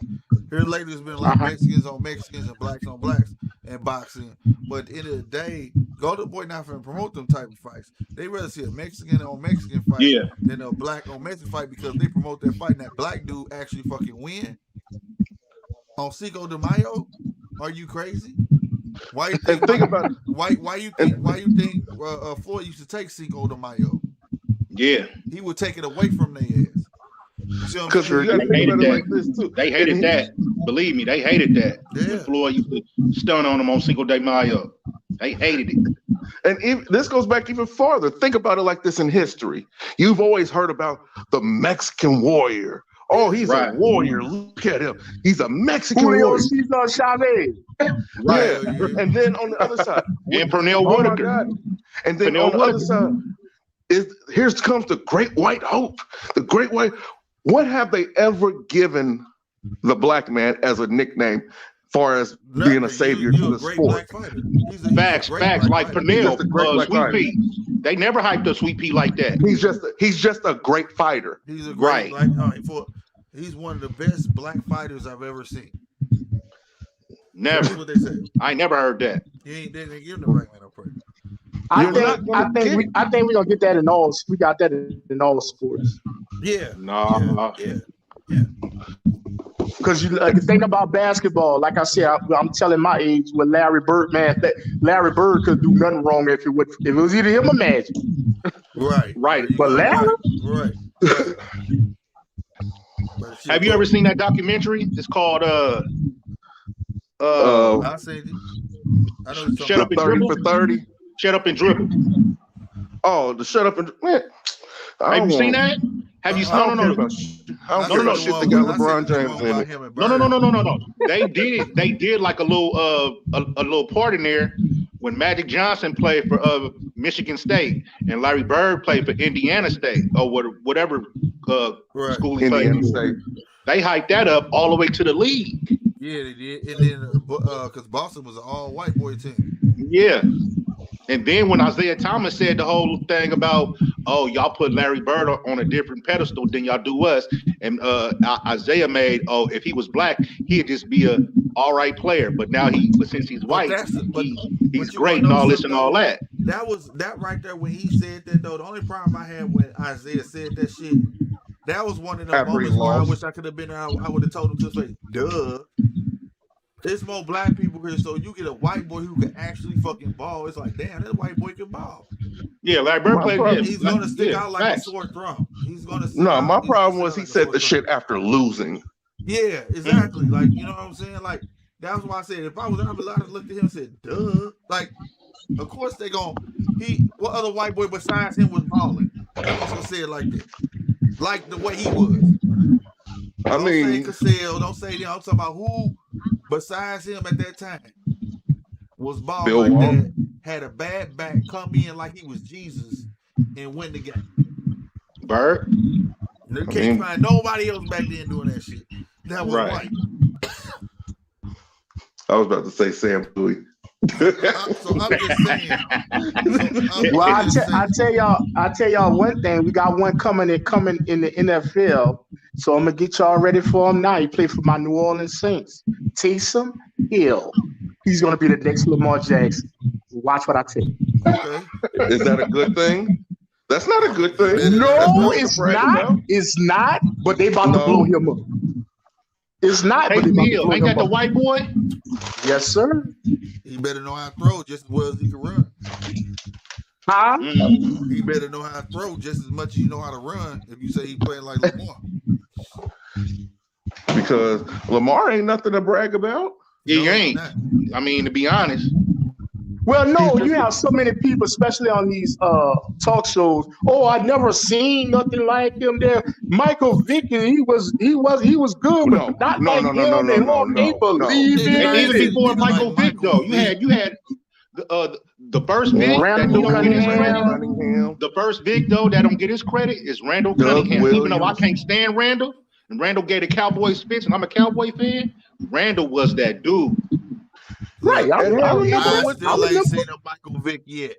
Here lately, there's been a lot of Mexicans on Mexicans and blacks on blacks and boxing. But at the end of the day, Golden Boy not finna promote them type of fights. They rather see a Mexican on Mexican fight than a black on Mexican fight because they promote that fight and that black dude actually fucking win. On Cinco de Mayo? Are you crazy? Why you think about it? Why you think Floyd used to take Cinco de Mayo? Yeah, he would take it away from their ass. Because they hated that. Like they hated that. Believe me, they hated that. Yeah. Floyd used to stun on them on Cinco de Mayo. They hated it. And this goes back even farther. Think about it like this in history. You've always heard about the Mexican warrior. Oh, he's a warrior. Look at him. He's a Mexican warrior. Chavez. Right. Yeah. And then on the other side. And Pernell Whitaker. And then on the other side, here comes the Great White Hope. The Great White. What have they ever given the black man as a nickname, far as being a savior to the sport? Facts. Like Pernell, Sweet Pea. They never hyped up Sweet Pea like that. He's just a great fighter. He's a great he's one of the best black fighters I've ever seen. Never. That's what they say. I ain't never heard that. They didn't give the black man no praise. I think we're gonna get that in all. We got that in all sports. Yeah. No. Yeah. Because you think about basketball. Like I said, I'm telling my age with Larry Bird, man. Larry Bird could do nothing wrong if it was either him or Magic. Right. But Larry, right. Have you ever seen that documentary? It's called I seen it. I know Shut Up and 30 Dribble. for 30. Shut Up and Dribble. Oh, the Shut Up and man. Have you seen that? Have you? No. I don't care about shit that got LeBron James in it. No. They did like a little part in there when Magic Johnson played for Michigan State and Larry Bird played for Indiana State or whatever school he played. State. They hyped that up all the way to the league. Yeah, they did. And then because Boston was an all-white boy team. Yeah. And then when Isaiah Thomas said the whole thing about, y'all put Larry Bird on a different pedestal than y'all do us, and Isaiah made, if he was black, he'd just be a all right player. But now since he's white, he's great and all this and all that. That right there when he said that though. The only problem I had when Isaiah said that shit, that was one of the moments where I wish I could have been there. I would have told him to say, duh. There's more black people here, so you get a white boy who can actually fucking ball. It's like, damn, that white boy can ball. Yeah, Larry Bird played him. He's gonna stick out like a sore thumb. He's gonna. No, my problem was he said the shit after losing. Yeah, exactly. Like, you know what I'm saying? Like, that's why I said if I was there, I'd have looked at him and said, duh. Like, of course they what other white boy besides him was balling? I'm just gonna say it like this. Like the way he was. Don't say Cassell, don't say I'm talking about who besides him at that time was balling like that, had a bad back, come in like he was Jesus and win the game. Bird? They can't find nobody else back then doing that shit. That was white. I was about to say Sam Bowie. So I'm just saying. I tell y'all one thing. We got one coming in the NFL. So I'm gonna get y'all ready for him now. He played for my New Orleans Saints. Taysom Hill. He's gonna be the next Lamar Jackson. Watch what I tell you. Okay. Is that a good thing? That's not a good thing. No, it's not. It's not. But they about to blow him up. It's not. Taysom Hill. Ain't that the white boy? Yes, sir. He better know how to throw just as well as he can run. Huh? He better know how to throw just as much as you know how to run. If you say he playing like Lamar, because Lamar ain't nothing to brag about. He ain't. I mean, to be honest. Well, no, you have so many people, especially on these talk shows. Oh, I never seen nothing like him there. Michael Vick, he was good, but not like him. They believe in And even it. before Michael Vick, though, you had the first Vic that don't get his credit. The first Vic though that don't get his credit is Randall Cunningham. Even though I can't stand Randall, and Randall gave the Cowboys fits, and I'm a Cowboy fan. Randall was that dude. Right. I still ain't seen a Michael Vick yet.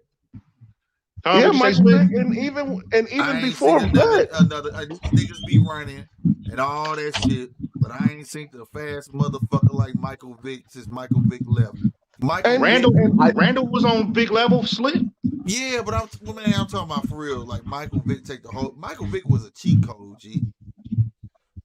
Yeah, Michael Vick, and even before that, another niggas be running and all that shit, but I ain't seen the fast motherfucker like Michael Vick since Michael Vick left. Randall was on big level slip. Yeah, but I'm talking about for real. Like Michael Vick take the whole. Michael Vick was a cheat code, G.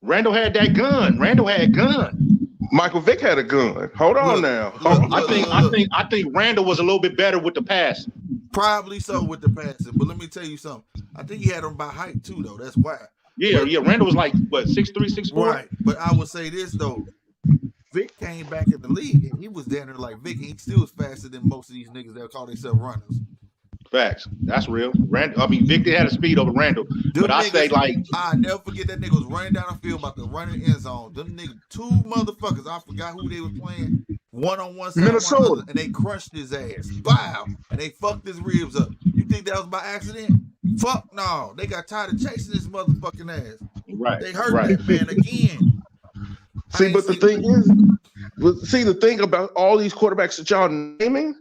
Randall had that gun. Randall had gun. Michael Vick had a gun. Hold on now. I think Randall was a little bit better with the pass. Probably so with the passing, but let me tell you something. I think he had him by height too, though. That's why. Yeah. Randall was like what 6'3", 6'4"? Right, but I would say this though. Vic came back in the league and he was down there like Vic. He still was faster than most of these niggas that call themselves runners. Facts. That's real. Vic had a speed over Randall. But I say like I never forget that nigga was running down the field about to run in the end zone. Them niggas, two motherfuckers, I forgot who they was playing. One on one side, Minnesota, and they crushed his ass. Wow. And they fucked his ribs up. You think that was by accident? Fuck no. They got tired of chasing this motherfucking ass. Right. They hurt that man again. See, but the thing is, the thing about all these quarterbacks that y'all naming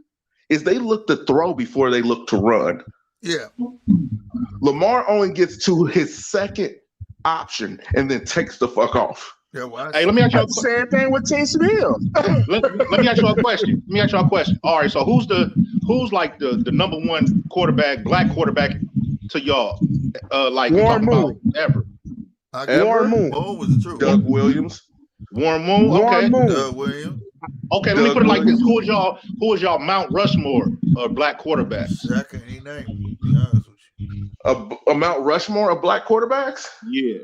is they look to throw before they look to run. Yeah. Lamar only gets to his second option and then takes the fuck off. Yeah, well, hey, let me ask you the same thing with Taysom Hill. let me ask you a question. All right, so who's like the number one quarterback, black quarterback to y'all? Like Warren Moon ever. Warren Moon. Moon was the truth. Doug Williams. Warren Moon. Okay. Warren Moon. Doug Williams. Okay, let me put it like this: Who is y'all Mount Rushmore of black quarterbacks? I can't even name. To be honest with you. A Mount Rushmore of black quarterbacks? Yeah.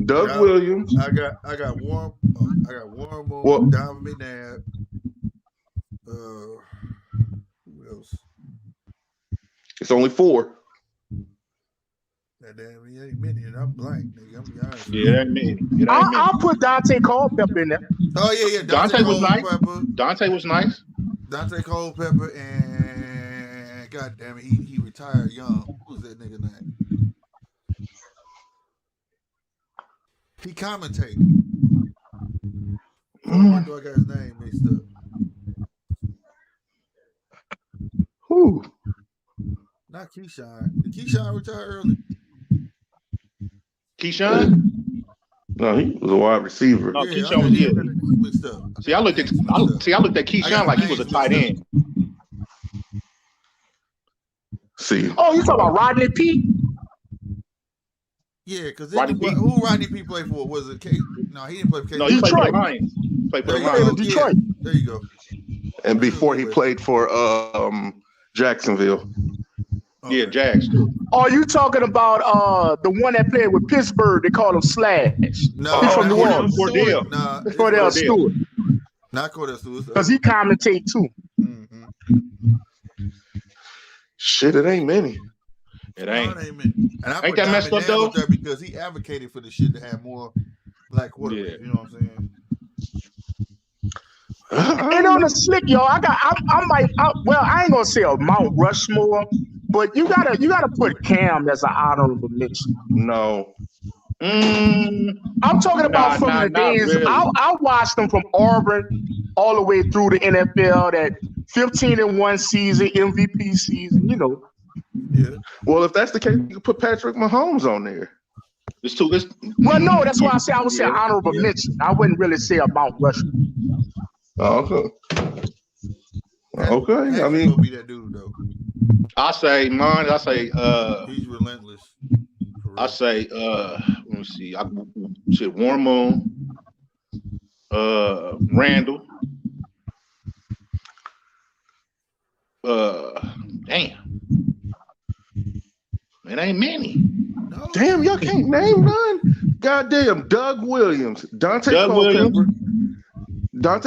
Doug Williams. I got Warren Moon, Donovan McNabb. Who else? It's only 4. That damn, he ain't many, and I'm blank, nigga. I'm be honest. Yeah, that many. I'll put Dante Culpepper in there. Oh yeah. Dante was nice. Dante was nice. Dante Culpepper, and god damn it, he retired young. Who's that nigga name? He commentated. Why do I got his name mixed up? Who? Not Keyshawn. Did Keyshawn retire early? Keyshawn? No, he was a wide receiver. No, Keyshawn was good. Mixed up. I looked at Keyshawn like he was a tight end. See. Oh, you talking about Rodney P? Yeah, because who Rodney P played for? Was it K? No, he didn't play for K. No, he played for the Lions. Played for the Lions. Detroit. There you go. And before he played for Jacksonville. Okay. Yeah, Jags. Oh, you talking about the one that played with Pittsburgh? They called him Slash. No, he's from New Orleans. Cordell. Nah, Cordell Stewart. Not Cordell Stewart. Because he commentate too. Mm-hmm. Shit, it ain't many. It ain't. No, it ain't many. And I ain't that messed up though? There because he advocated for the shit to have more black quarterbacks. Yeah. You know what I'm saying? And on the slick, y'all, I ain't gonna say a Mount Rushmore, but you gotta put Cam as an honorable mention. No. I'm talking about from the days. Really. I watched them from Auburn all the way through the NFL. That 15-1 season, MVP season. You know. Yeah. Well, if that's the case, you can put Patrick Mahomes on there. Well, no, that's why I say I would say honorable mention. I wouldn't really say a Mount Rushmore. Oh, okay. I mean, be that dude though. I say he's relentless. I say let me see. I said Warren Moon, Randall. Damn. It ain't many. No. Damn, y'all can't name none. Goddamn, Doug Williams, Dante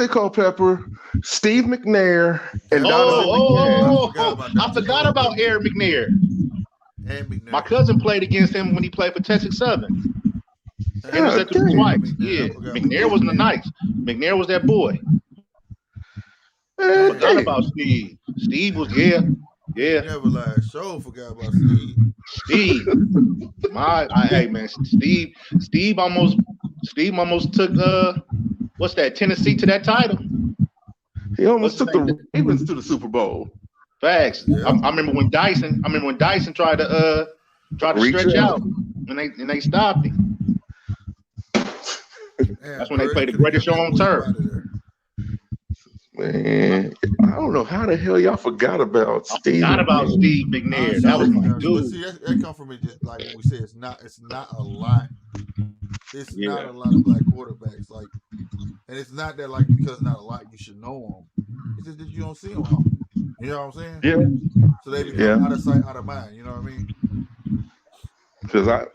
Culpepper, Steve McNair, and I forgot about Eric McNair. And McNair. My cousin played against him when he played for Texas Southern. Intercepted him twice. Yeah, McNair wasn't nice. McNair was that boy. I forgot about Steve. Steve was Never lied. Sure forgot about Steve. Hey man, Steve almost took what's that, Tennessee to that title. He almost took the Ravens to the Super Bowl. Facts. Yeah. I remember when Dyson tried to stretch out and they stopped him. That's when they played the greatest show on turf. Man, I don't know how the hell y'all forgot about Steve. Not about Steve McNair. That was my dude. See, that come from it. Just like when we say it's not a lot. It's not a lot of black quarterbacks. Like, and it's not that like because not a lot you should know them. It's just that you don't see them often. You know what I'm saying? Yeah. So they become out of sight, out of mind. You know what I mean? Because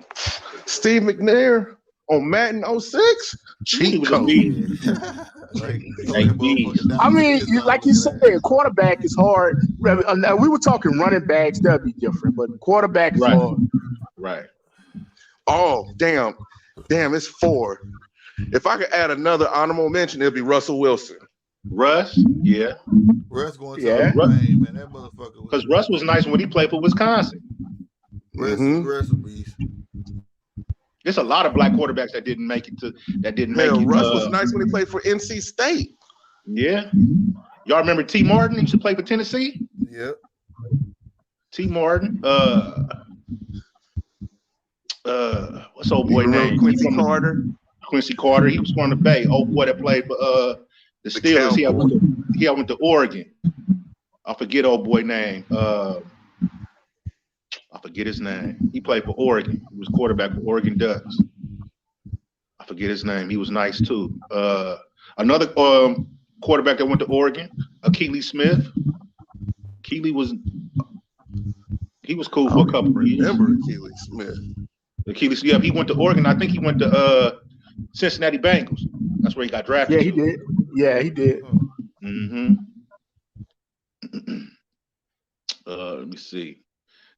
Steve McNair on Madden 06, cheat code. I mean, like you said, quarterback is hard. We were talking running backs, that'd be different, but quarterback is hard. Right. Oh, damn, it's 4. If I could add another honorable mention, it'd be Russell Wilson. Russ, yeah. Russ going to the game, man. That motherfucker. Because Russ was nice when he played for Wisconsin. Russ a beast. There's a lot of black quarterbacks that didn't make it. Russ was nice when he played for NC State. Yeah. Y'all remember T. Martin? He used to play for Tennessee? Yep. T. Martin. What's old boy name? Quincy Carter. Quincy Carter. He was from the Bay. Old boy that played for the Steelers. He went to Oregon. I forget old boy name. I forget his name. He played for Oregon. He was quarterback for Oregon Ducks. I forget his name. He was nice too. Another quarterback that went to Oregon, Akili Smith. He was cool for a couple of years. Remember Akili Smith? He went to Oregon. I think he went to Cincinnati Bengals. That's where he got drafted. Yeah, he did. Yeah, he did. Mm-hmm. Let me see.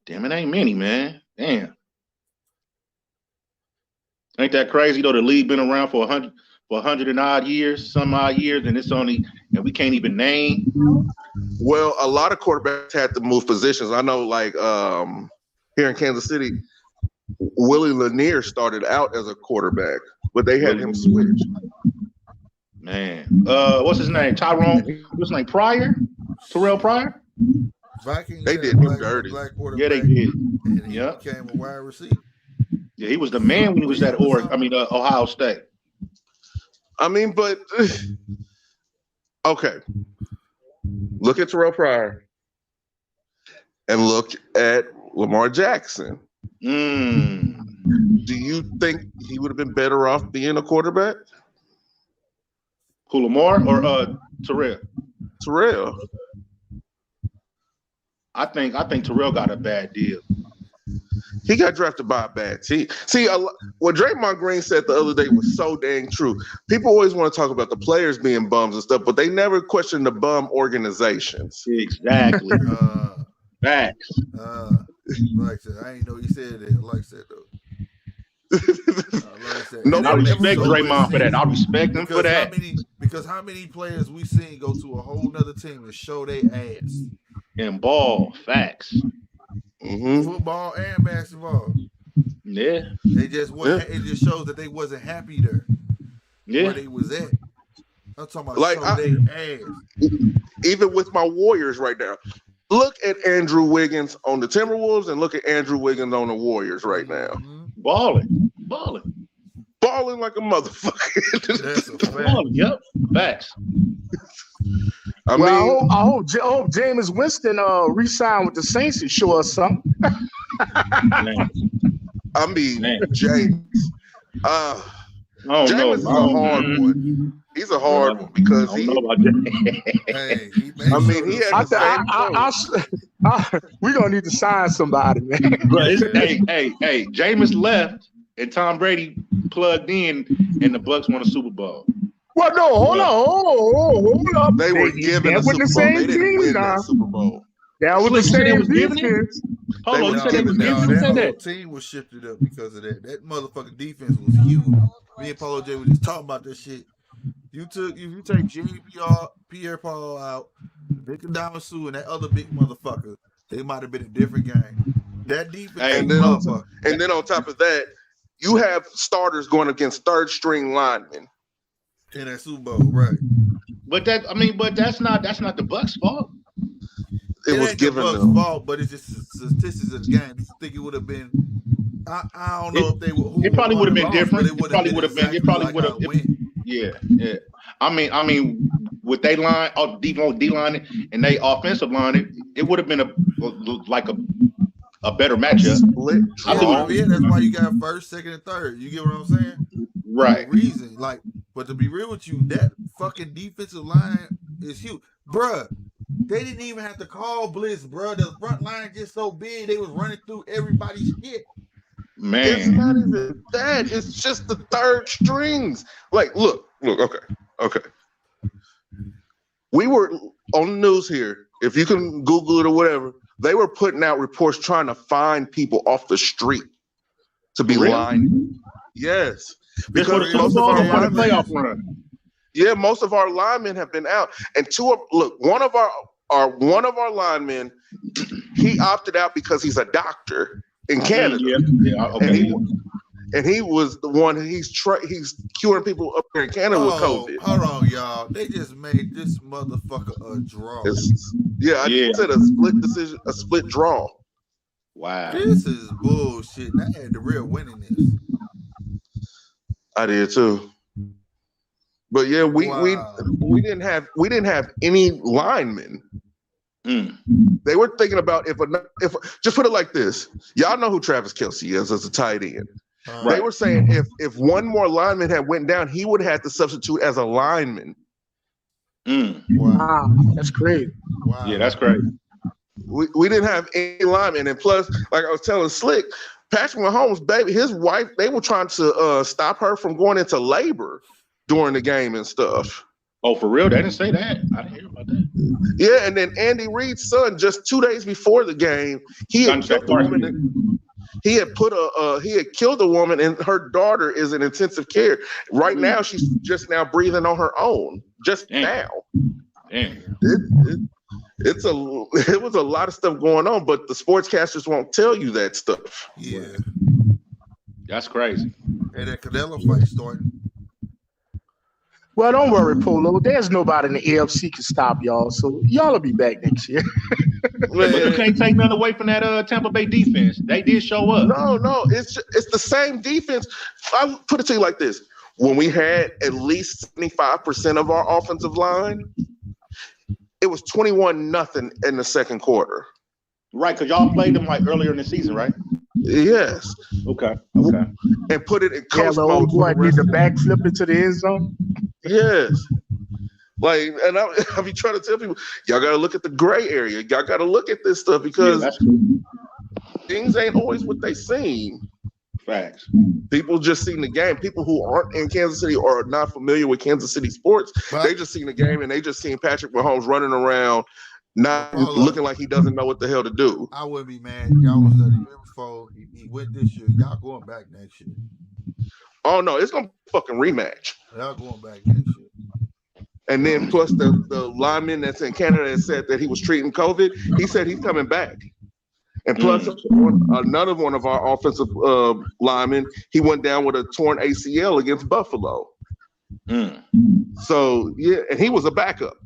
Damn, it ain't many, man. Damn. Ain't that crazy though? The league been around for 100 and odd years, and we can't even name. Well, a lot of quarterbacks had to move positions. I know, like here in Kansas City, Willie Lanier started out as a quarterback, but they had him switch. Man, what's his name? What's his name? Terrell Pryor. Vikings, they did him dirty. Yeah, they did. And he became a wide receiver. Yeah, he was the man when he was at Ohio State. I mean, but okay. Look at Terrell Pryor and look at Lamar Jackson. Do you think he would have been better off being a quarterback? Who, Lamar or Terrell? Terrell. I think Terrell got a bad deal. He got drafted by a bad team. See, what Draymond Green said the other day was so dang true. People always want to talk about the players being bums and stuff, but they never question the bum organizations. Exactly. Facts. Like I said, I ain't know you said that. Like I said though. I respect Draymond for that. I respect him for that. Because how many players we seen go to a whole nother team and show their ass? And ball, facts. Football and basketball. Yeah. They just wasn't. It just shows that they wasn't happy there. Yeah. Where they was at. I'm talking about like their ass. Even with my Warriors right now. Look at Andrew Wiggins on the Timberwolves and look at Andrew Wiggins on the Warriors right now. Balling like a motherfucker. That's a fact. Yep, facts. I hope Jameis Winston re-signed with the Saints and show us something. James. James is a hard one. He's he's a hard one because I don't know about that. Hey, he had the same we're gonna need to sign somebody, man. But hey, Jameis left and Tom Brady plugged in, and the Bucks won a Super Bowl. Well, no, hold up. They were given a Super Bowl. They didn't win that Super Bowl. That was the same defense. Hold on, you said they was giving that that whole team was shifted up because of that. That motherfucking defense was huge. Me and Paulo J were just talking about that shit. If you take JPR, Pierre Paul out, Victor Damasu, and that other big motherfucker, they might have been a different game. That defense, and then on top of that, you have starters going against third string linemen in that Super Bowl, right? But that's not the Bucks' fault. It was given the Bucks' fault, but it's just statistics of the game. I think it would have been. I don't know if they would. It probably would have been different. It probably would have. Yeah. I mean, with they line, D line, and they offensive line, it would have been a better matchup. Yeah, that's why you got first, second, and third. You get what I'm saying? Right. Reason, but to be real with you, that fucking defensive line is huge, bruh. They didn't even have to call blitz, bruh. The front line just so big, they was running through everybody's shit. Man, it's not even that. It's just the third strings. Look. Okay. We were on the news here. If you can Google it or whatever, they were putting out reports trying to find people off the street to be linemen. Yes, because most of our playoff run. Yeah, most of our linemen have been out, and one of our linemen, he opted out because he's a doctor in Canada. Yeah, okay. And he was the one. He's curing people up here in Canada with COVID. Hold on, y'all. They just made this motherfucker a draw. I said a split decision, a split draw. Wow, this is bullshit. And I had Dirrell winning this. I did too. But yeah, we didn't have any linemen. They were thinking about if just put it like this. Y'all know who Travis Kelce is as a tight end. They were saying if one more lineman had went down, he would have had to substitute as a lineman. Wow, that's great. Wow. Yeah, that's great. We didn't have any linemen, and plus, like I was telling Slick, Patrick Mahomes' baby, his wife, they were trying to stop her from going into labor during the game and stuff. Oh, for real? They didn't say that. I didn't hear about that. Yeah, and then Andy Reid's son, just 2 days before the game, he had killed a woman. He had killed a woman, and her daughter is in intensive care. Right now, she's just now breathing on her own. Just now. Damn. It was a lot of stuff going on, but the sportscasters won't tell you that stuff. Yeah. That's crazy. And that Canelo fight starting. Well, don't worry, Polo. There's nobody in the AFC can stop y'all, so y'all will be back next year. But you can't take nothing away from that Tampa Bay defense. They did show up. No, it's the same defense. I'll put it to you like this: when we had at least 75% of our offensive line, it was 21-0 in the second quarter. Right, because y'all played them earlier in the season, right? Yes. Okay. And put it in coach mode. Old boy did the backflip into the end zone. Yes. And I be trying to tell people, y'all got to look at the gray area. Y'all got to look at this stuff because things ain't always what they seem. Facts. People just seen the game. People who aren't in Kansas City or are not familiar with Kansas City sports, they just seen the game and they just seen Patrick Mahomes running around, not looking like he doesn't know what the hell to do. I wouldn't be mad. Y'all was there the year before. He went this year. Y'all going back next year. Oh no, it's gonna fucking rematch. Y'all going back next year. And then plus the lineman that's in Canada that said that he was treating COVID, he said he's coming back. And plus another one of our offensive linemen, he went down with a torn ACL against Buffalo. So yeah, and he was a backup.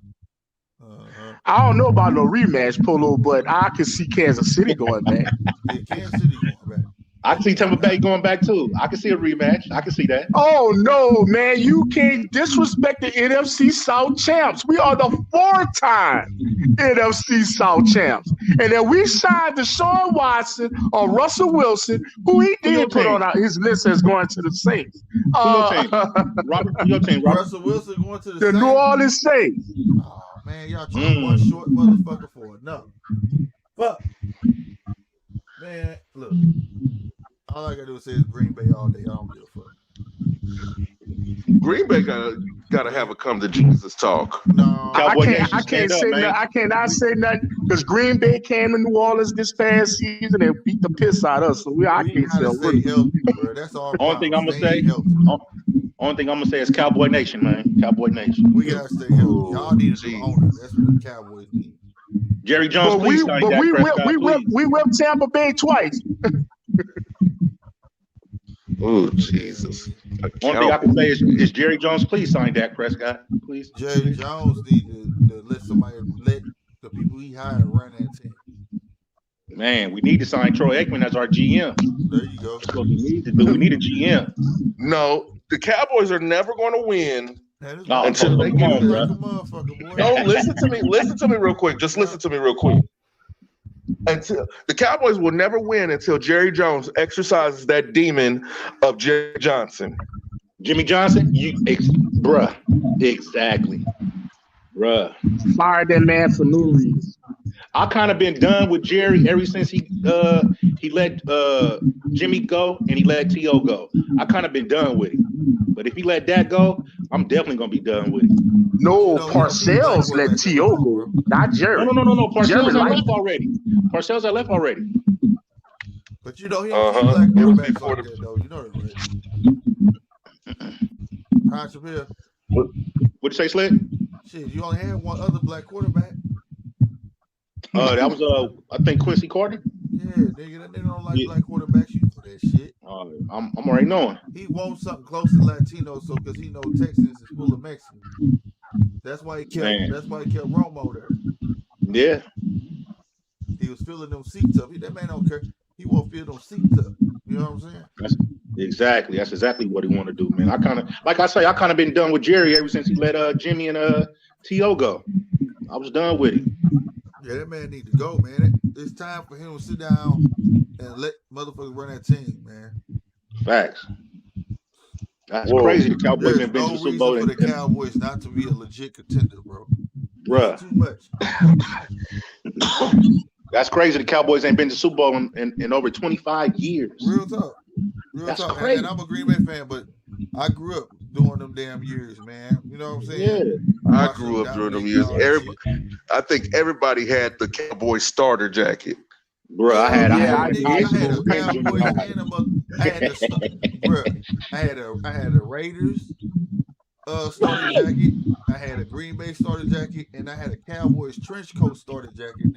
I don't know about no rematch, Polo, but I can see Kansas City going back. Yeah, Kansas City going back. I can see Tampa Bay going back too. I can see a rematch. I can see that. Oh no, man! You can't disrespect the NFC South champs. We are the 4-time NFC South champs, and then we signed Deshaun Watson or Russell Wilson, who he did put on his list as going to the Saints. Robert, your team, Robert. Russell Wilson going to the New Orleans Saints. Oh man, y'all trying one short motherfucker for enough. Fuck. Man, look. All I gotta do is say is Green Bay all day. I don't give a fuck. Green Bay gotta have a come to Jesus talk. No, I cannot say nothing because Green Bay came to New Orleans this past season and beat the piss out of us. So I can't say healthy, bro. That's all. Only thing I'm gonna say is Cowboy Nation, man. Cowboy Nation. We gotta stay healthy. Y'all need a new owner. That's what the Cowboys need. Jerry Jones, please sign Dak Prescott, we whipped Tampa Bay twice. Oh Jesus! Only thing I can say is Jerry Jones, please sign Dak Prescott, please. Jerry Jones need to let the people he hired run that team. Man, we need to sign Troy Aikman as our GM. There you go. That's what we need to do. We need a GM. No, the Cowboys are never going to win until they get No, listen to me. Listen to me real quick. Just listen to me real quick. Until the Cowboys will never win until Jerry Jones exercises that demon of Jerry Johnson. Jimmy Johnson, bruh. Exactly. Bruh. Fired that man for no reason. I kind of been done with Jerry ever since he let Jimmy go and he let T.O. go. I kind of been done with him. But if he let that go, I'm definitely gonna be done with him. No, Parcells let T.O. go, not Jerry. No. Parcells left already. Parcells left already. But you know he don't black quarterbacks like that though. You know that, right? Ryan Shapier. What'd you say, Slick? Shit, you only had one other black quarterback. That was I think Quincy Carter. Yeah, nigga, they don't like black quarterbacks. You for that shit. I'm already knowing. He wants something close to Latino, so because he knows Texas is full of Mexicans. That's why he kept. That's why he kept Romo there. Yeah. He was filling them seats up. That man don't care. He won't fill them seats up. You know what I'm saying? That's exactly what he want to do, man. I kind of been done with Jerry ever since he let Jimmy and T.O. go. I was done with him. Yeah, that man need to go, man. It's time for him to sit down and let motherfuckers run that team, man. Facts. That's crazy. The Cowboys ain't been to the Super Bowl. For the Cowboys not to be a legit contender, bro. Bruh. Too much. That's crazy. The Cowboys ain't been to the Super Bowl in over 25 years. Real talk. That's crazy. And I'm a Green Bay fan, but I grew up doing them damn years, man. You know what I'm saying? Yeah. I grew up during them years. I think everybody had the Cowboy starter jacket. Bro, I had a Raiders starter jacket. I had a Green Bay starter jacket, and I had a Cowboys trench coat starter jacket.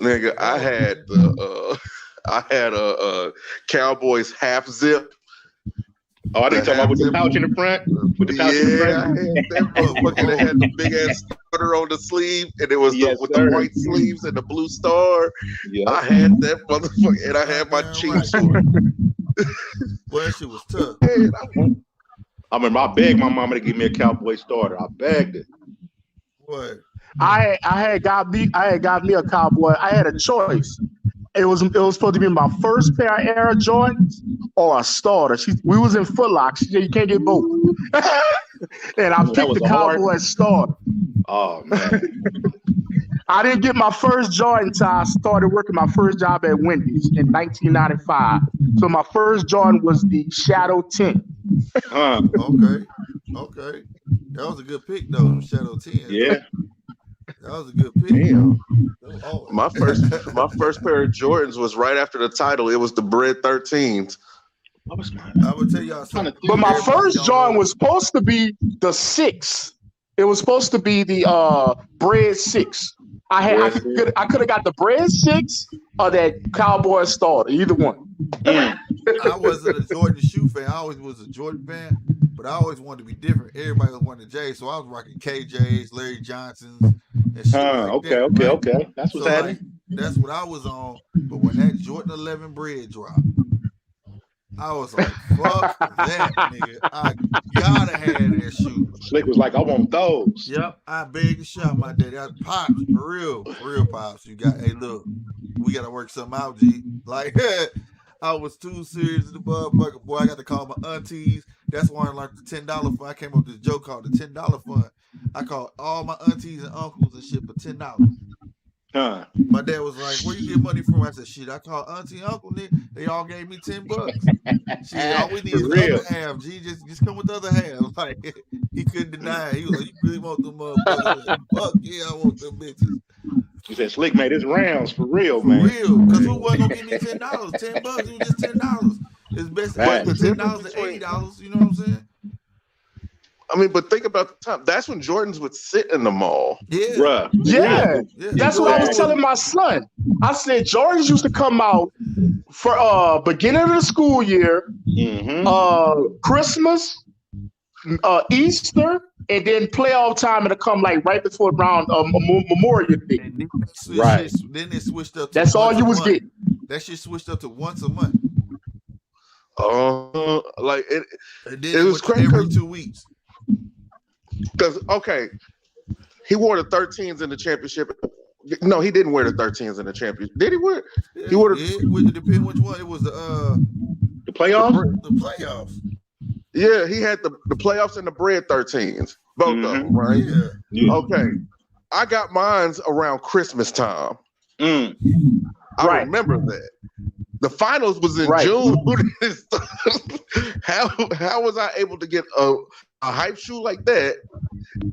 Nigga, I had a Cowboys half zip. Oh, I didn't talk about with the pouch in the front. With the pouch in the front. I had that motherfucker that had the big ass starter on the sleeve, and it was with the white sleeves and the blue star. Yep. I had that motherfucker, and I had my Chiefs on. Boy, that shit was tough. I remember I begged my mama to give me a Cowboy starter. I begged it. What? I had got me a Cowboy. I had a choice. It was supposed to be my first pair of Air Jordans or a starter. We was in Foot Locker. She said you can't get both. And I picked the Cowboy starter. Oh man. I didn't get my first Jordan until I started working my first job at Wendy's in 1995. So my first Jordan was the Shadow 10. Okay. That was a good pick though, Shadow 10. Yeah. That was a good pick. Damn. My first pair of Jordans was right after the title. It was the Bread 13s. I would tell y'all something. But my first Jordan was supposed to be the 6. It was supposed to be the Bread 6. I could have got the Bread 6 or that Cowboy starter, either one. I wasn't a Jordan shoe fan. I always was a Jordan fan, but I always wanted to be different. Everybody was wanting J's, so I was rocking KJs, Larry Johnsons, and shit okay. That's what's happening. That's what I was on. But when that Jordan 11 bread dropped, I was like, fuck that, nigga. I gotta have that shoe. Slick was like, I want those. Yep, I begged to shop my daddy. I pops, for real pops. You got, hey, look, we gotta work something out, G. Like, I was too serious, the motherfucker. Boy, I got to call my aunties. That's why I learned the $10 fund. I came up with this joke called the $10 fund. I called all my aunties and uncles and shit for $10. Huh. My dad was like, where you get money from? I said, shit, I called auntie and uncle, nigga. They all gave me $10. Shit, all we need is the other half, G. Just come with the other half. Like, he couldn't deny it. He was like, you really want them motherfuckers? Like, fuck yeah, I want them bitches. He said, Slick made his rounds for real, for man. For real, because who wasn't gonna give me $10? $10, it was just $10. It's best Right. $10 to $80, you know what I'm saying? I mean, but think about the time. That's when Jordans would sit in the mall. Yeah. Bruh. Yeah. That's what I was telling my son. I said Jordans used to come out for beginning of the school year, Christmas, Easter, and then playoff time, it'll come like right before around Memorial Day. Right. Then it switched up to that's all you was getting. That shit switched up to once a month. Like it was crazy. Every 2 weeks. Because okay, he wore the 13s in the championship. No, he didn't wear the 13s in the championship. Did he wear? Yeah, he wore. It depends which one. It was the playoffs. The playoffs. Yeah, he had the playoffs and the bread 13s, both of them, right? Yeah. Okay, I got mines around Christmas time. I remember that. The finals was in June. How was I able to get a hype shoe like that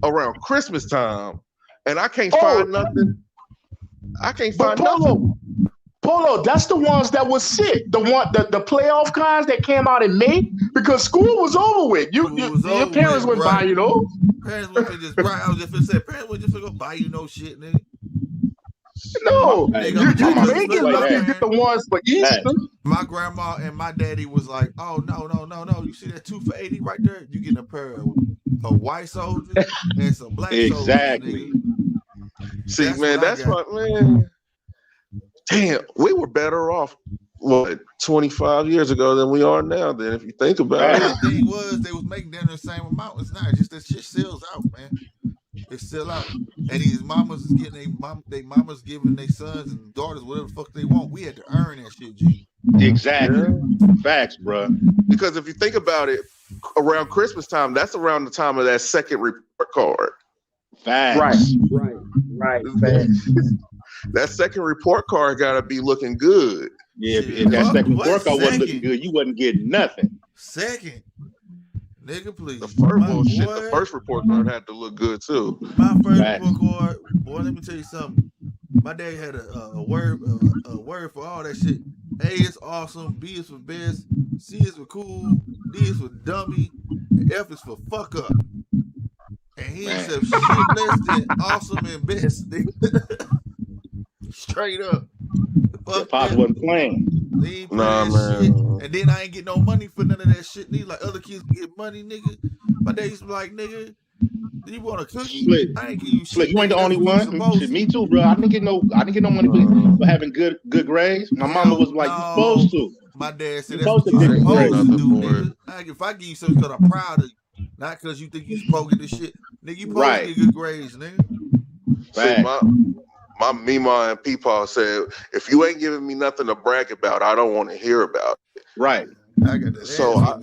around Christmas time? And I can't find nothing. I can't find nothing. Polo, that's the ones that was sick. The playoff kinds that came out in May because school was over with. Your parents wouldn't buy you those. Parents wouldn't just I was just gonna say parents wouldn't just go buy you no shit, nigga. No, you make it lucky to get the ones for Easter. My grandma and my daddy was like, "Oh no! You see that 2 for $80 right there? You getting a pair of white soldiers and some black soldiers." Exactly. See, that's what, man. Damn, we were better off 25 years ago than we are now. Then, if you think about it, the thing was they was making them the same amount. It's not just that shit sells out, man. It's still out, and these mamas is getting they mamas giving their sons and daughters whatever the fuck they want. We had to earn that shit, G. Exactly. Facts, bro. Because if you think about it, around Christmas time, that's around the time of that second report card. Facts. Right. That second report card gotta be looking good. Yeah, if that second report card wasn't looking good, you wasn't getting nothing. Second. Nigga, please. The first report card had to look good too. My first report card, boy, let me tell you something. My dad had a word for all that shit. A is awesome, B is for best, C is for cool, D is for dummy, and F is for fuck up. And he ain't said shit less than awesome and best, nigga. Straight up. Pops wasn't playing. Nah, man. Shit. And then I ain't get no money for none of that shit. Nigga, like other kids get money, nigga. My dad used to be like, nigga, do you want a cookie? Slick. I ain't give you shit. Slick, you ain't the only one. Shit, me too, bro. I didn't get no money for having good grades. My mama was like, you supposed to. My dad said that's what you're supposed to do, nigga. If I give you something because I'm proud of you, not because you think you supposed to get this shit. Nigga, you supposed to get good grades, nigga. See, my Mima and Peepaw said, if you ain't giving me nothing to brag about, I don't want to hear about it. Right. I got that. So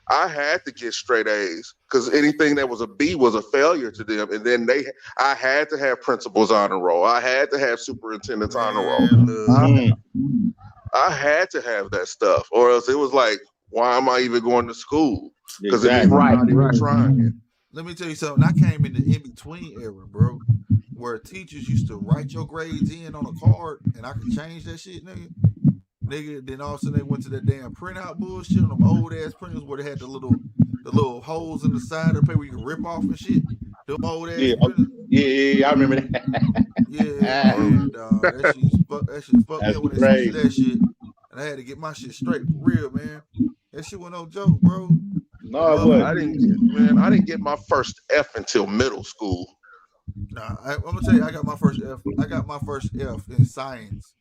I had to get straight A's because anything that was a B was a failure to them. And then I had to have principal's honor roll. I had to have superintendent's honor roll. I had to have that stuff, or else it was like, why am I even going to school? Because it's not even trying. Let me tell you something. I came in the in-between era, bro, where teachers used to write your grades in on a card, and I could change that shit, nigga. Then all of a sudden they went to that damn printout bullshit on them old ass printers where they had the little holes in the side of the paper where you can rip off and shit. Them old ass printers. Yeah, I remember that. That shit fucked me up when they switched that shit, and I had to get my shit straight for real, man. That shit wasn't no joke, bro. No, I didn't get my first F until middle school. Nah, I'm gonna tell you, I got my first F. I got my first F in science,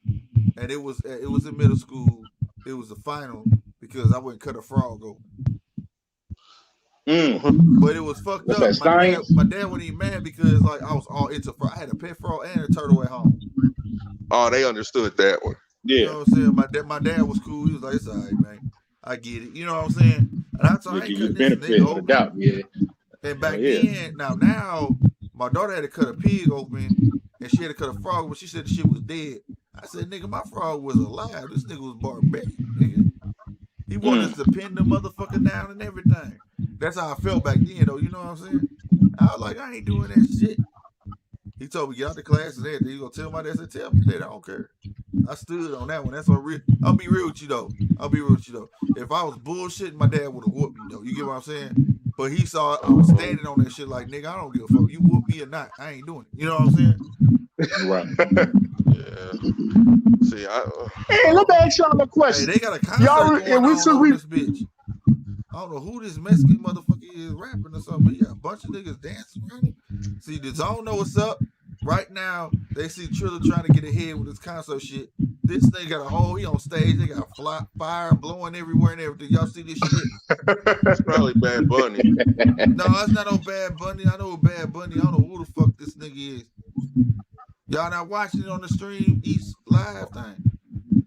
and it was in middle school. It was the final because I wouldn't cut a frog open. But it was fucked What's up. that, My dad wasn't even mad because like I was all into frog. I had a pet frog and a turtle at home. Oh, they understood that one. Yeah. You know what I'm saying? My dad was cool. He was like, "It's all right, man. I get it." You know what I'm saying? And I told him, I ain't cutting this nigga open. Doubt, yeah. And back then, now, my daughter had to cut a pig open, and she had to cut a frog, but she said the shit was dead. I said, "Nigga, my frog was alive. This nigga was barbaric, nigga. He wanted us to pin the motherfucker down and everything." That's how I felt back then, though. You know what I'm saying? I was like, I ain't doing that shit. He told me get out the class and everything. He gonna tell my dad. I said, tell me that. I don't care. I stood on that one. That's what real. I'll be real with you though. If I was bullshitting, my dad would have whooped me though. You get what I'm saying? But he saw I was standing on that shit like, nigga, I don't give a fuck. You whoop me or not, I ain't doing it. You know what I'm saying? Right. Yeah. See, hey, let me ask y'all a question. Hey, they got a concert going on this bitch. I don't know who this Mexican motherfucker is rapping or something, but yeah, a bunch of niggas dancing around him. See, the zone know what's up. Right now, they see Triller trying to get ahead with his concert shit. This nigga got a hole. He on stage. They got fire blowing everywhere and everything. Y'all see this shit? It's probably Bad Bunny. No, that's not no Bad Bunny. I know Bad Bunny. I don't know who the fuck this nigga is. Y'all not watching it on the stream East live thing?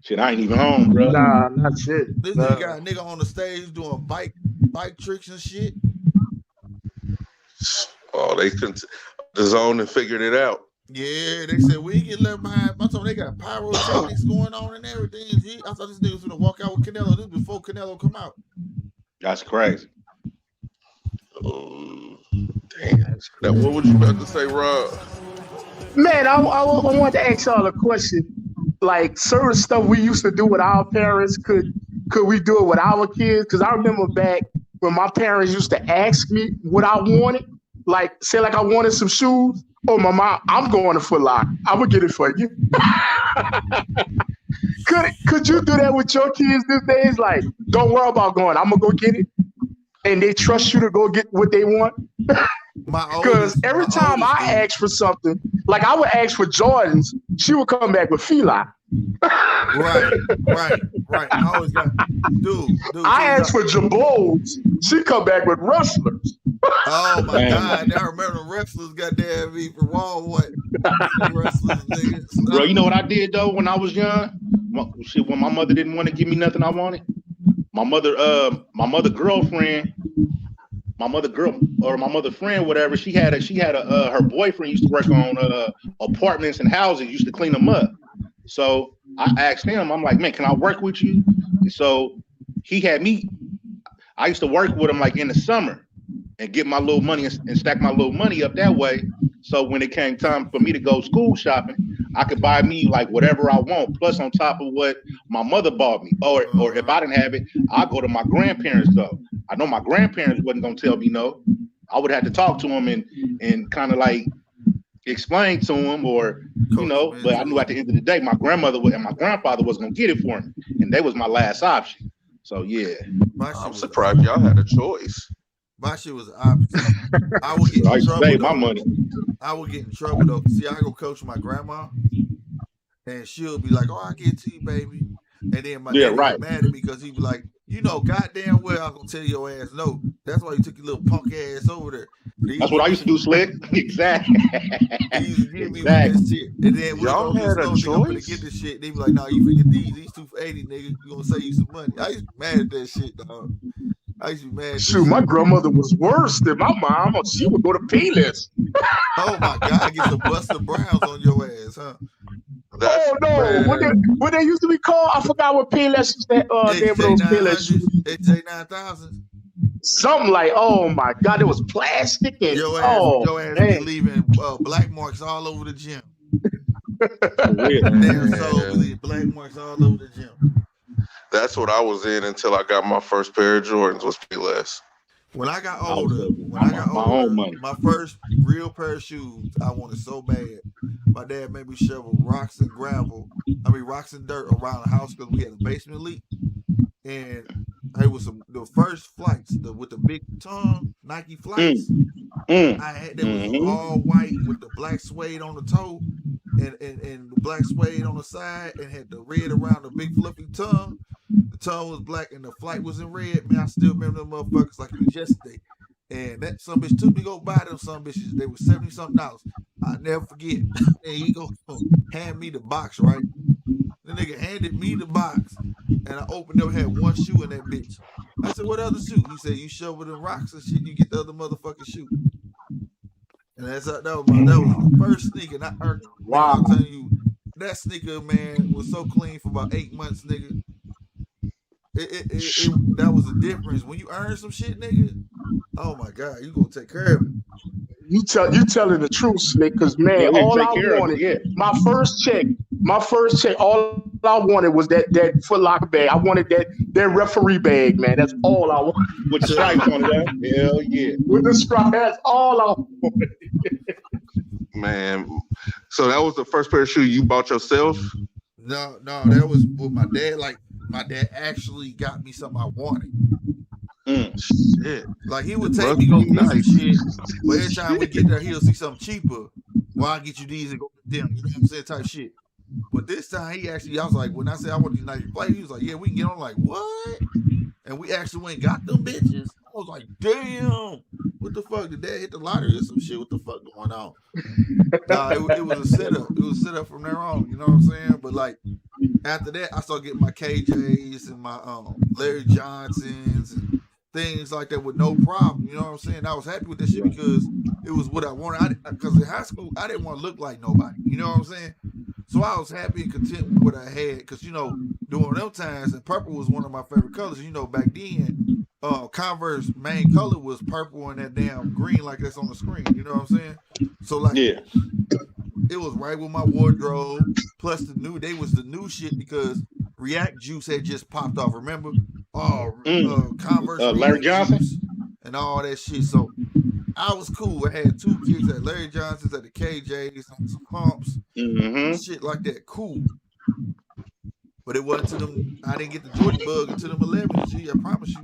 Shit, I ain't even home, bro. Nah, not shit. This nigga got a nigga on the stage doing bike tricks and shit. Oh, the zone and figured it out. Yeah, they said we get left behind. I told them they got pyrotechnics going on and everything. I thought this nigga was gonna walk out with Canelo. This before Canelo come out. That's crazy. Damn. Now, what was you about to say, Rob? Man, I wanted to ask y'all a question. Like certain stuff we used to do with our parents, could we do it with our kids? Because I remember back when my parents used to ask me what I wanted. Like, say like I wanted some shoes. Oh, my mom, I'm going to Foot Locker. I'm going to get it for you. Could you do that with your kids these days? Like, don't worry about going. I'm going to go get it. And they trust you to go get what they want? Because every time I ask for something, like I would ask for Jordans, she would come back with Fila. Right. I always got, dude. I asked for Jabos, she come back with Rustlers. Oh my God! I remember the Rustlers goddamn me from Walmart. Rustlers, niggas. Bro, you know what I did though when I was young? When my mother didn't want to give me nothing I wanted, my mother friend, whatever, she had her boyfriend used to work on apartments and houses, used to clean them up. So I asked him, I'm like, man, can I work with you? So he had me. I used to work with him like in the summer and get my little money and stack my little money up that way. So when it came time for me to go school shopping, I could buy me like whatever I want, plus on top of what my mother bought me. Or if I didn't have it, I'd go to my grandparents though. I know my grandparents wasn't gonna tell me no. I would have to talk to them and kind of like explain to them, or but I knew at the end of the day my grandmother and my grandfather was gonna get it for me, and they was my last option. So yeah, I'm surprised y'all had a choice. My shit was the opposite. I would get in trouble. Save my money. I would get in trouble though. See, I go coach my grandma, and she'll be like, "Oh, I get to you, baby," and then my dad get mad at me because he be like, "You know, goddamn well I'm gonna tell your ass no. That's why you took your little punk ass over there." That's what I used to do, Slick. Exactly. He used to give me that shit, and then y'all had a choice. I'm gonna get this shit. They be like, "No, you forget these 2 for $80, nigga. You gonna save you some money." I used to be mad at that shit, dog. I used to be mad. Shoot, my grandmother was worse than my mom. She would go to Payless. Oh my God, get some Buster Browns on your ass, huh? Oh no! What they used to be called? I forgot what Payless is. That those Payless HJ9000. Something like, oh my God, it was plastic and your ass be leaving black marks all over the gym. Damn soul leaving black marks all over the gym. That's what I was in until I got my first pair of Jordans. Was Payless. When I got older, my first real pair of shoes, I wanted so bad. My dad made me shovel rocks and dirt around the house because we had a basement leak. And it was the first flights with the big tongue Nike flights. I had that was all white with the black suede on the toe and the black suede on the side and had the red around the big fluffy tongue. The tongue was black and the flight was in red. Man, I still remember them motherfuckers like it was yesterday. And that some bitch took me to go buy them some bitches. They were $70-something. I never forget. And he go hand me the box, right? The nigga handed me the box and I opened up, had one shoe in that bitch. I said, what other shoe? He said, you shovel them rocks and shit, you get the other motherfucking shoe. And that was the first sneaker. And I earned it. Wow. I'm telling you, that sneaker, man, was so clean for about 8 months, nigga. That was the difference. When you earn some shit, nigga, oh my God, you gonna take care of it. You telling the truth, Slick, because man, all I wanted, my first check, all I wanted was that Foot Locker bag. I wanted that referee bag, man. That's all I wanted. With the stripes on it, hell yeah. With the stripes, that's all I wanted. Man, so that was the first pair of shoes you bought yourself? No, that was with my dad. Like my dad actually got me something I wanted. Shit. Like he would take me go get some shit, but every time we get there, he'll see something cheaper. Well, I'll get you these and go to them. You know what I'm saying? Type shit. But this time I was like, when I said I want these nice plates, he was like, yeah, we can get on. Like, what? And we actually went and got them bitches. I was like, damn, what the fuck? Did dad hit the lottery or some shit? What the fuck going on? Nah, it was a setup. It was a setup from there on. You know what I'm saying? But like after that, I started getting my KJs and my Larry Johnsons and things like that with no problem. You know what I'm saying? I was happy with that shit because it was what I wanted. Because in high school, I didn't want to look like nobody. You know what I'm saying? So I was happy and content with what I had. Because, you know, during them times, and purple was one of my favorite colors. You know, back then, Converse main color was purple and that damn green like that's on the screen. You know what I'm saying? So, like, it was right with my wardrobe. Plus, they was the new shit because React Juice had just popped off. Remember? Converse, Larry Johnson, and all that shit. So I was cool. I had 2 kids at Larry Johnson's, at the KJ's, some pumps, shit like that. Cool. But it wasn't to them. I didn't get the Jordan bug until them 11s. G, I promise you.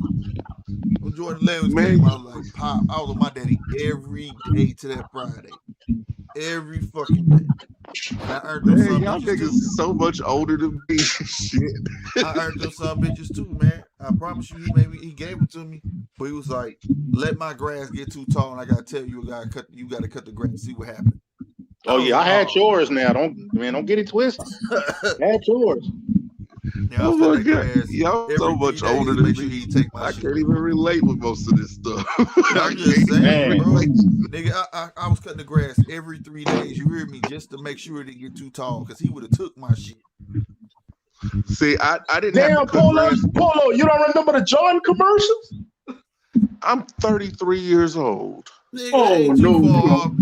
When Jordan 11s came, I was like, pop. I was with my daddy every day to that Friday. Every fucking day. And I earned them some y'all bitches niggas too. So much older than me. Shit. I earned them some bitches too, man. I promise you, he gave them to me, but he was like, "Let my grass get too tall, and I gotta tell you, you gotta cut the grass, see what happens." Oh yeah, I had yours now. Don't get it twisted. I had yours. Yeah, oh my God, y'all so much older than me. I can't even relate with most of this stuff. I'm just saying, bro. Nigga, I was cutting the grass every 3 days. You hear me? Just to make sure it didn't get too tall, because he would have took my shit. See, I didn't. Damn, Polo, you don't remember the Jordan commercials? I'm 33 years old. Nigga, no.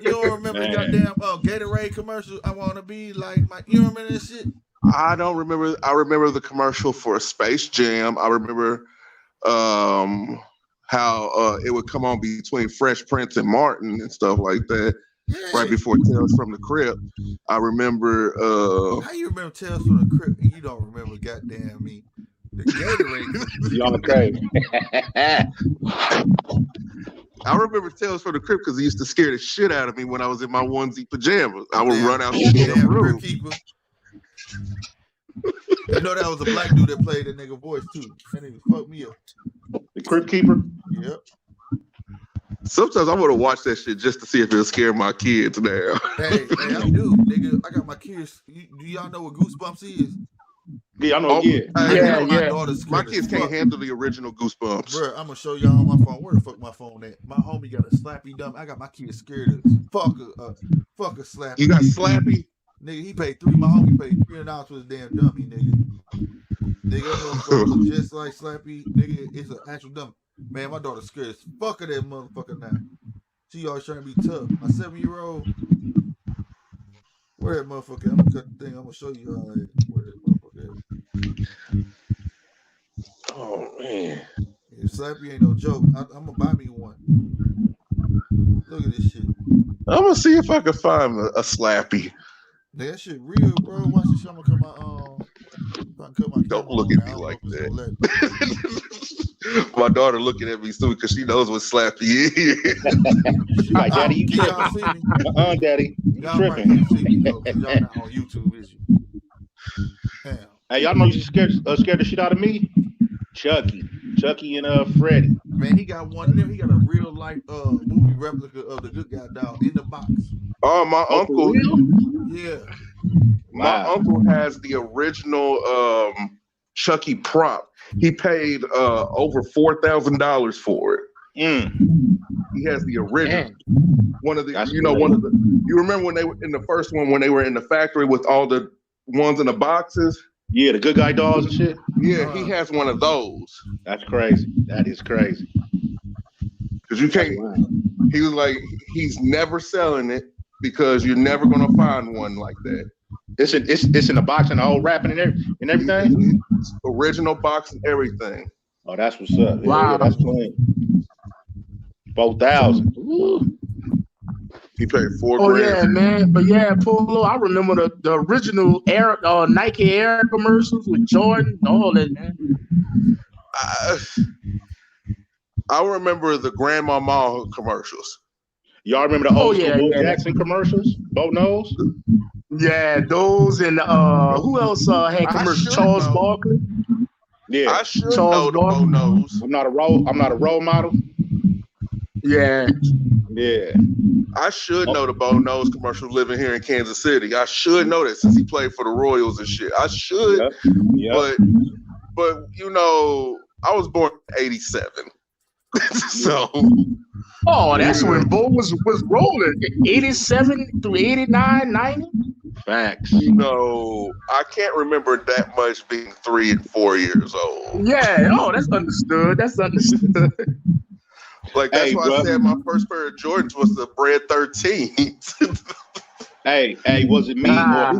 You don't remember the goddamn Gatorade commercial? I want to be like my. You don't remember that shit? I don't remember. I remember the commercial for Space Jam. I remember how it would come on between Fresh Prince and Martin and stuff like that. Yeah. Right before Tales from the Crypt. I remember. How you remember Tales from the Crypt and you don't remember goddamn me? The Gatorade. Y'all crazy. I remember Tales from the Crypt because he used to scare the shit out of me when I was in my onesie pajamas. I would run out the room. You know that was a black dude that played that nigga voice too. That nigga fucked me up. The Crypt Keeper? Yep. Sometimes I want to watch that shit just to see if it'll scare my kids now. Hey, I do, nigga. I got my kids. Do y'all know what Goosebumps is? Yeah, I know. My kids can't handle the original Goosebumps. Bro, I'm gonna show y'all on my phone. Where the fuck my phone at? My homie got a Slappy dumb. I got my kids scared of fuck a Slappy. You got Slappy? Nigga, he paid $3. My homie paid $300 for his damn dummy, nigga. Nigga, motherfucker just like Slappy. Nigga, it's an actual dummy. Man, my daughter's scared as fuck of that motherfucker now. She always trying to be tough. My 7-year-old, where that motherfucker? I'm gonna cut the thing. I'm gonna show you how where that motherfucker is. Oh man, yeah, Slappy ain't no joke. I'm gonna buy me one. Look at this shit. I'm gonna see if I can find a Slappy. That shit real, bro. Watch this shit. I'm gonna cut my Don't look at me like that. My daughter looking at me soon because she knows what Slappy is. She's like, Daddy, you tripping? Daddy, you tripping? Y'all not on YouTube, is you? Damn. Hey, y'all know you scared the shit out of me? Chucky and Freddy. Man, he got one of them. He got a real life movie replica of the Good Guy doll in the box. Oh, my uncle. Yeah. My uncle has the original Chucky prop. He paid over $4,000 for it. He has the original. One of the, you remember when they were in the first one when they were in the factory with all the ones in the boxes? Yeah, the Good Guy dolls and shit. Yeah, he has one of those. That's crazy. That is crazy. Because you can't. He was like, he's never selling it because you're never gonna find one like that. It's in the box and the whole wrapping and everything. It's original box and everything. Oh, that's what's up. Wow, yeah, that's clean. 4,000. He paid $4,000. Oh yeah, man. But yeah, Polo, I remember the original Air Nike Air commercials with Jordan, all that, man. I remember the Grandmama commercials. Y'all remember the old school Jackson commercials? Bo knows? Yeah, those and who else had commercials? Charles Barkley. Yeah, I should know the Bo knows. I'm not a role model. Yeah. Yeah. I should know the Bo Knows commercial living here in Kansas City. I should know that since he played for the Royals and shit. I should. Yep. But you know, I was born in 87. So that's when Bo was rolling. 87 through 89, 90. Facts. You know, I can't remember that much being 3 and 4 years old. Yeah, that's understood. That's understood. Like that's why I said my first pair of Jordans was the Bread 13s. hey, was it me or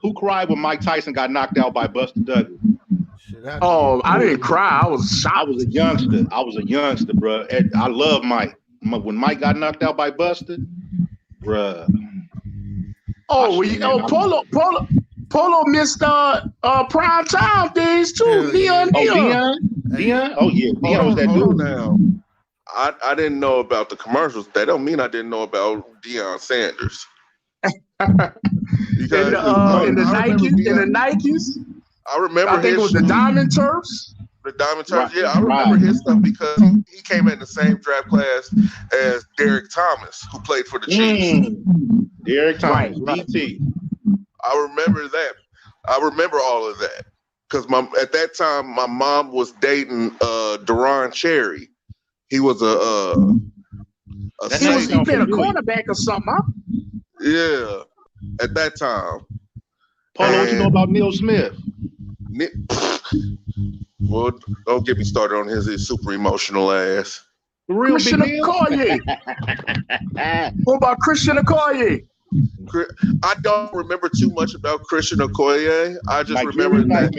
who cried when Mike Tyson got knocked out by Buster Douglas? I didn't cry. I was shocked. I was a youngster, bro. And I love Mike. When Mike got knocked out by Buster, bro. Polo missed prime time days too. Dion. Oh yeah, Dion was that dude. Now, I didn't know about the commercials. That don't mean I didn't know about Deion Sanders. In the Nikes. I remember. I think it was the Diamond Turfs. The Diamond Turfs. Yeah, I remember his stuff because he came in the same draft class as Derek Thomas, who played for the Chiefs. Derek Thomas, DT. I remember that. I remember all of that because at that time my mom was dating Deron Cherry. He was a he played a cornerback or something, huh? Yeah, at that time. Polo, what you know about Neil Smith? Well, don't get me started on his super emotional ass. The real Christian Okoye. What about Christian Okoye? I don't remember too much about Christian Okoye. I just remember that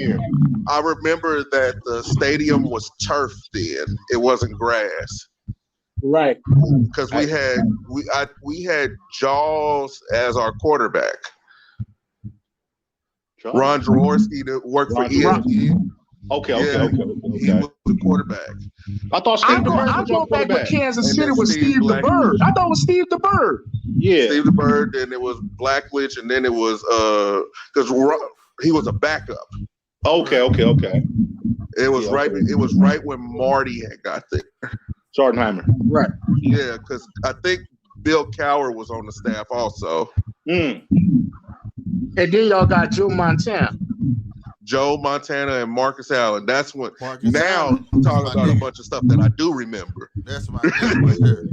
the stadium was turf then. It wasn't grass. Right. Because we had Jaws as our quarterback. Ron Jaworski that worked for ESPN. Okay. He was the quarterback. I thought Steve I go back with Kansas City with Steve the Bird. I thought it was Steve the Bird. Yeah. Steve the Bird, then it was Blackledge, and then it was because he was a backup. Okay. It was It was right when Marty had got there. Schottenheimer. Right. Yeah, because I think Bill Cowher was on the staff also. And then y'all got Joe Montana. Joe Montana and Marcus Allen. That's what. Now I'm talking about a bunch of stuff that I do remember. That's my name right there.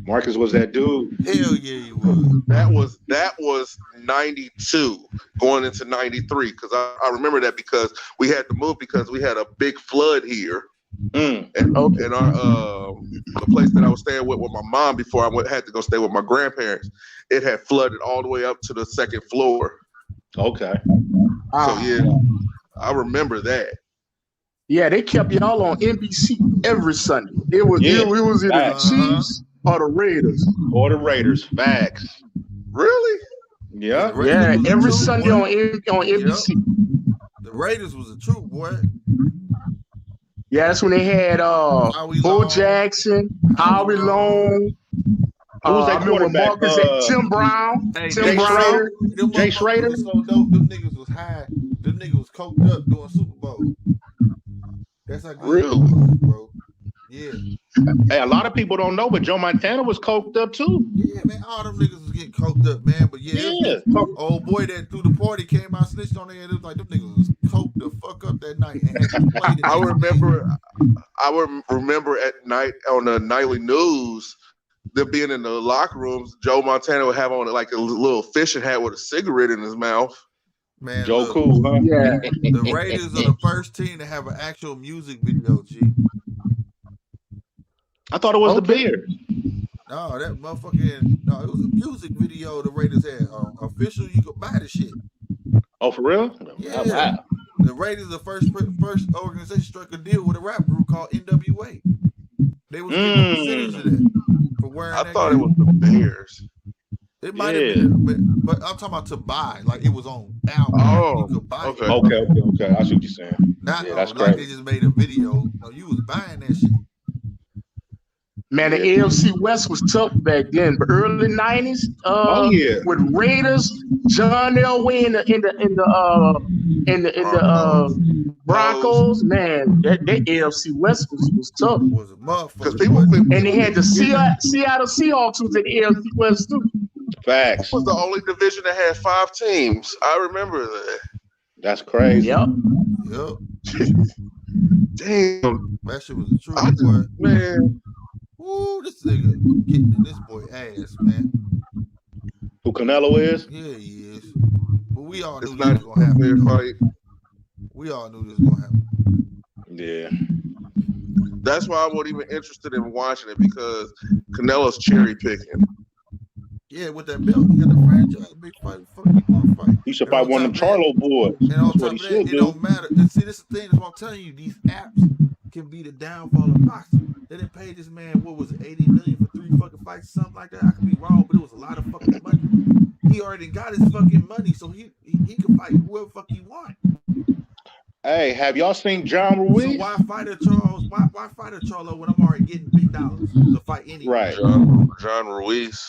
Marcus was that dude. Hell yeah, he was. That was 92 going into 93 because I remember that because we had to move because we had a big flood here. And our the place that I was staying with my mom before I had to go stay with my grandparents, it had flooded all the way up to the second floor. Okay. So yeah, I remember that. Yeah, they kept y'all on NBC every Sunday. It was either the Chiefs or the Raiders. Facts. Really? Yeah. Yeah, every Sunday on NBC. The Raiders was a truth, boy. Yeah, that's when they had Bo Jackson, Howie Long. Who was that quarterback? Tim Brown. Hey, Tim Brown. Jay Schrader. Was so dope. Them niggas was high. Them niggas was coked up doing Super Bowl. That's how good it was, bro. Yeah. Hey, a lot of people don't know, but Joe Montana was coked up too. Yeah, man. All them niggas was getting coked up, man. But yeah. Old boy that through the party came out, snitched on there. It was like them niggas was coked the fuck up that night. And I remember at night on the nightly news, them being in the locker rooms. Joe Montana would have on like a little fishing hat with a cigarette in his mouth. Man, Joe Cool, huh? Yeah. The Raiders are the first team to have an actual music video, G. I thought it was the Bears. No, that motherfucking it was a music video the Raiders had. Official, you could buy the shit. Oh, for real? Yeah. Wow. The Raiders the first organization struck a deal with a rap group called NWA. They was getting a percentage of that for wearing I thought it was the Bears. It might have been, but I'm talking about to buy. Like it was on album. Oh, you could buy okay. I see what you're saying. Not that's like crazy. they just made a video. No, you was buying that shit. Man, the AFC West was tough back then, but early '90s. With Raiders, John Elway in the Broncos. Man, that AFC West was tough. Was a motherfucker. And they had the Seattle Seahawks was in the AFC West too. Facts. It was the only division that had 5 teams. I remember that. That's crazy. Yep. Damn. That shit was the truth, boy. Man. Ooh, this nigga getting in this boy ass, man. Who Canelo is? Yeah, he is. But we all knew this was gonna happen. We all knew this was gonna happen. Yeah. That's why I wasn't even interested in watching it, because Canelo's cherry picking. Yeah, with that belt, he got the franchise big fight. Fuck, he wanna fight. He should fight one of them Charlo boys. And on That's top what of he that, should it do. don't matter. And see, this is the thing. That's what I'm telling you. These apps can be the downfall of boxing. They didn't pay this man, what was it, $80 million for 3 fucking fights, something like that. I could be wrong, but it was a lot of fucking money. He already got his fucking money, so he can fight whoever fuck he want. Hey, have y'all seen John Ruiz? So why fight a Charles? Why fight a Charlo when I'm already getting big dollars to fight anyway? Right. John Ruiz.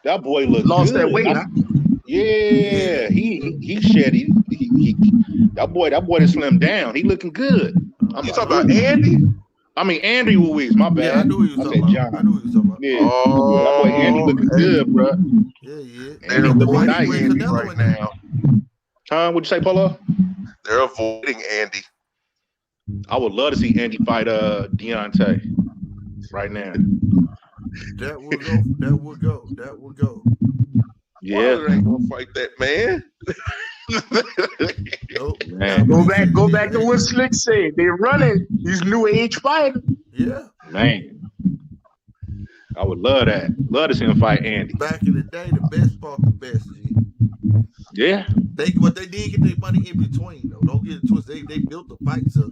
That boy looked lost good. that weight, huh? Yeah, he shed he that boy that slimmed down. He looking good. You talking about Andy? I mean Andy Ruiz, my bad. Yeah, I knew he was talking about. John. I knew he was talking about. Yeah. That boy Andy looking good, bro. Yeah. They're avoiding Andy right now. Huh? What'd you say, Polo? They're avoiding Andy. I would love to see Andy fight Deontay right now. That would go. Yeah. Wilder ain't gonna fight that man. Nope. Man. Go back to what Slick said. They're running these new age fighters. Yeah. Man. I would love that. Love to see him fight Andy. Back in the day, the best fought the best. G. Yeah. But they did get their money in between though. Don't get it twisted. They built the fights up.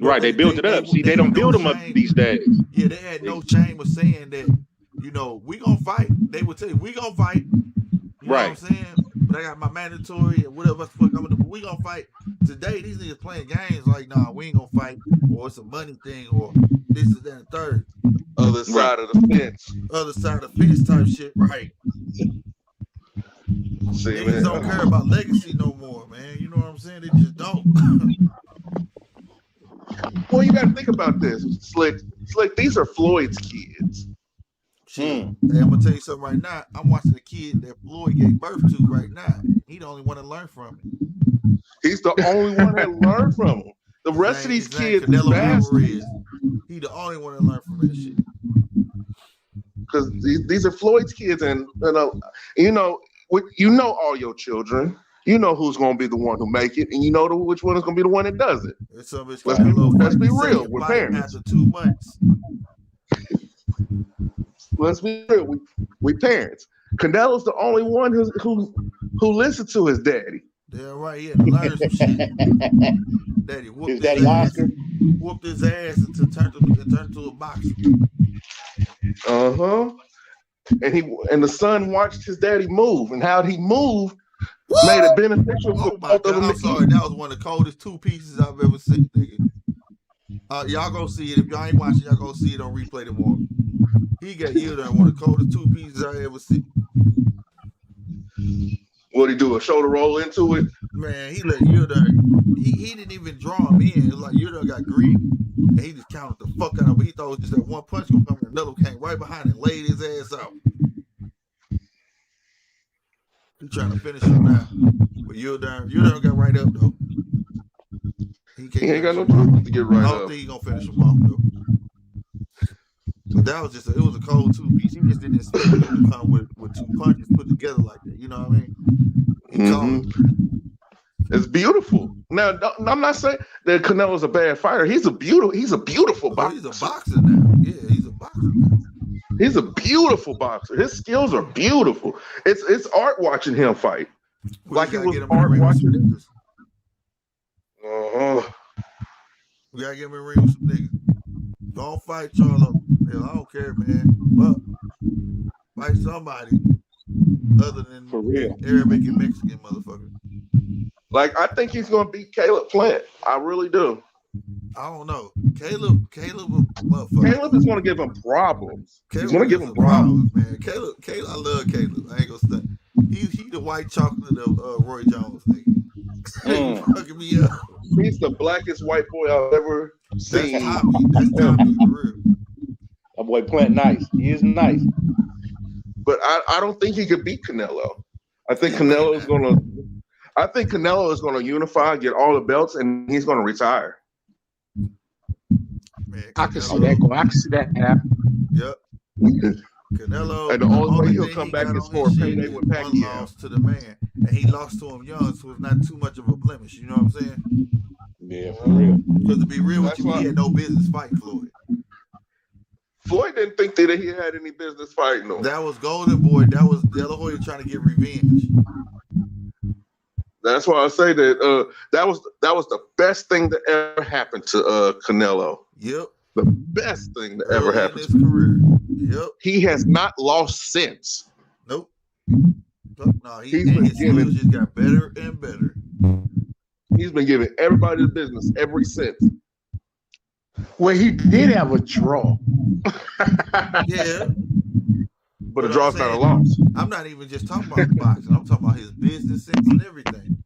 Right, they built it up. See, they don't build them up these days. Yeah, they had no shame of saying that, we gonna fight. They would tell you, we gonna fight. You know what I'm saying? But I got my mandatory and whatever the fuck I'm gonna do. But we gonna fight. Today, these niggas playing games like, nah, we ain't gonna fight, or it's a money thing, or this is that and third. Other side of the fence. Other side of the fence type shit, right. See, Niggas don't care about legacy no more, man. You know what I'm saying? They just don't. Well, you gotta think about this. Slick, these are Floyd's kids. Shit. Hey, I'm gonna tell you something right now. I'm watching the kid that Floyd gave birth to right now. He the only one to learn from it. He's the only one that learned from him. The rest of these kids Canelo is Alvarez. He the only one that learned from that shit. Because these are Floyd's kids, and all your children. You know who's going to be the one who make it, and you know which one is going to be the one that does it. Let's be real. We're parents. After 2 months. Let's be real. We parents. Canelo's the only one who listened to his daddy. Damn right, he had to learn some shit. Daddy whooped his daddy ass. Oscar? Whooped his ass and turned to a boxer. And the son watched his daddy move, and how he moved made it beneficial for both of them. I'm sorry, that was one of the coldest 2 pieces I've ever seen, nigga. Y'all go see it. If y'all ain't watching, y'all go see it on replay tomorrow. He got Yildirim one of the coldest two pieces I ever seen. What'd he do? A shoulder roll into it? Man, he let Yildirim. He didn't even draw him in. It was like Yildirim got greedy, and he just counted the fuck out of him. He thought it was just that one punch gonna come, and another came right behind and laid his ass out. He trying to finish him now, but Yildirim got right up though. He ain't got no time to get right up. I don't think he gonna finish him off though. But that was just it was a cold two piece. He just didn't expect him to come with two punches put together like that. You know what I mean? It's beautiful. Now, I'm not saying that Canelo's a bad fighter. He's a beautiful boxer. He's a boxer now. Yeah, he's a boxer now. He's a beautiful boxer. His skills are beautiful. It's art watching him fight. Like it was art watching. We gotta get him in the ring with some niggas. Don't fight Charlo. Hell, I don't care, man. But fight somebody other than for real Arabic and Mexican motherfucker. Like I think he's gonna beat Caleb Plant. I really do. I don't know. Caleb, motherfucker. Caleb is gonna give him problems. He's gonna give him problems, man. Caleb, I love Caleb. I ain't gonna stunt. He the white chocolate of Roy Jones, nigga. Fucking me up. He's the blackest white boy I've ever seen. That's Tommy for real. That boy Plant nice. He is nice. But I don't think he could beat Canelo. I think Canelo is gonna unify, get all the belts, and he's gonna retire. Man, I can see that go. I can see that happen. Yep. Canelo, and the only way he'll come back is for a payday with Pacquiao. Lost to the man, and he lost to him young, so it's not too much of a blemish. You know what I'm saying? Yeah, for real. Because to be real with you, he had no business fighting Floyd. Floyd didn't think that he had any business fighting him. That was Golden Boy. That was De La Hoya trying to get revenge. That's why I say that that was the best thing that ever happened to Canelo. Yep. The best thing that ever happened in his career. Yep. He has not lost since. Nope. No, his skills just got better and better. He's been giving everybody the business ever since. Well, he did have a draw. Yeah. But a draw's not a loss. I'm not even just talking about the boxing. I'm talking about his business sense and everything.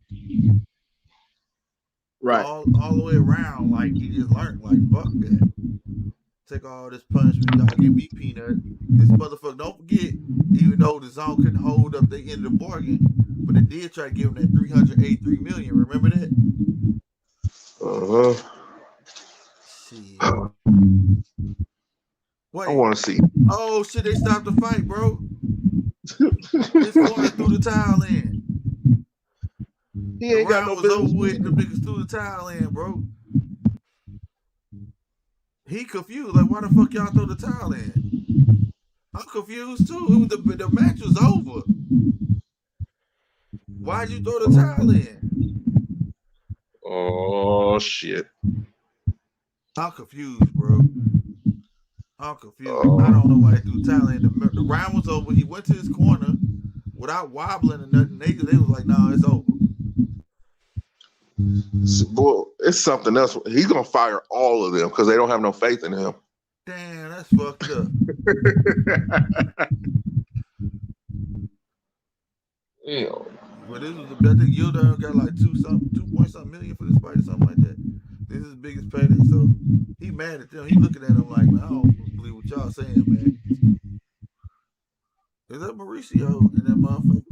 Right. All the way around, like he just learned, like, fuck that. Take all this punishment, y'all give me peanut. This motherfucker, don't forget, even though the zone couldn't hold up the end of the bargain, but it did try to give him that $383 million. Remember that? Shit. Wait. I want to see. Oh shit! They stopped the fight, bro. This corner threw the towel in. He ain't got no business. Over with. The niggas threw the towel in, bro. He confused. Like, why the fuck y'all throw the towel in? I'm confused too. It was the match was over. Why'd you throw the towel in? Oh shit! I'm confused, bro. I'm confused. I don't know why they threw the towel in. The round was over. He went to his corner without wobbling or nothing. They was like, "No, it's over." Boy, it's something else. He's gonna fire all of them because they don't have no faith in him. Damn, that's fucked up. Yeah. But this was I think Yildirim got like 2 million for this fight or something like that. This is his biggest payday, so he mad at them. He looking at them like, man, I don't believe what y'all saying, man. Is that Mauricio and that motherfucker?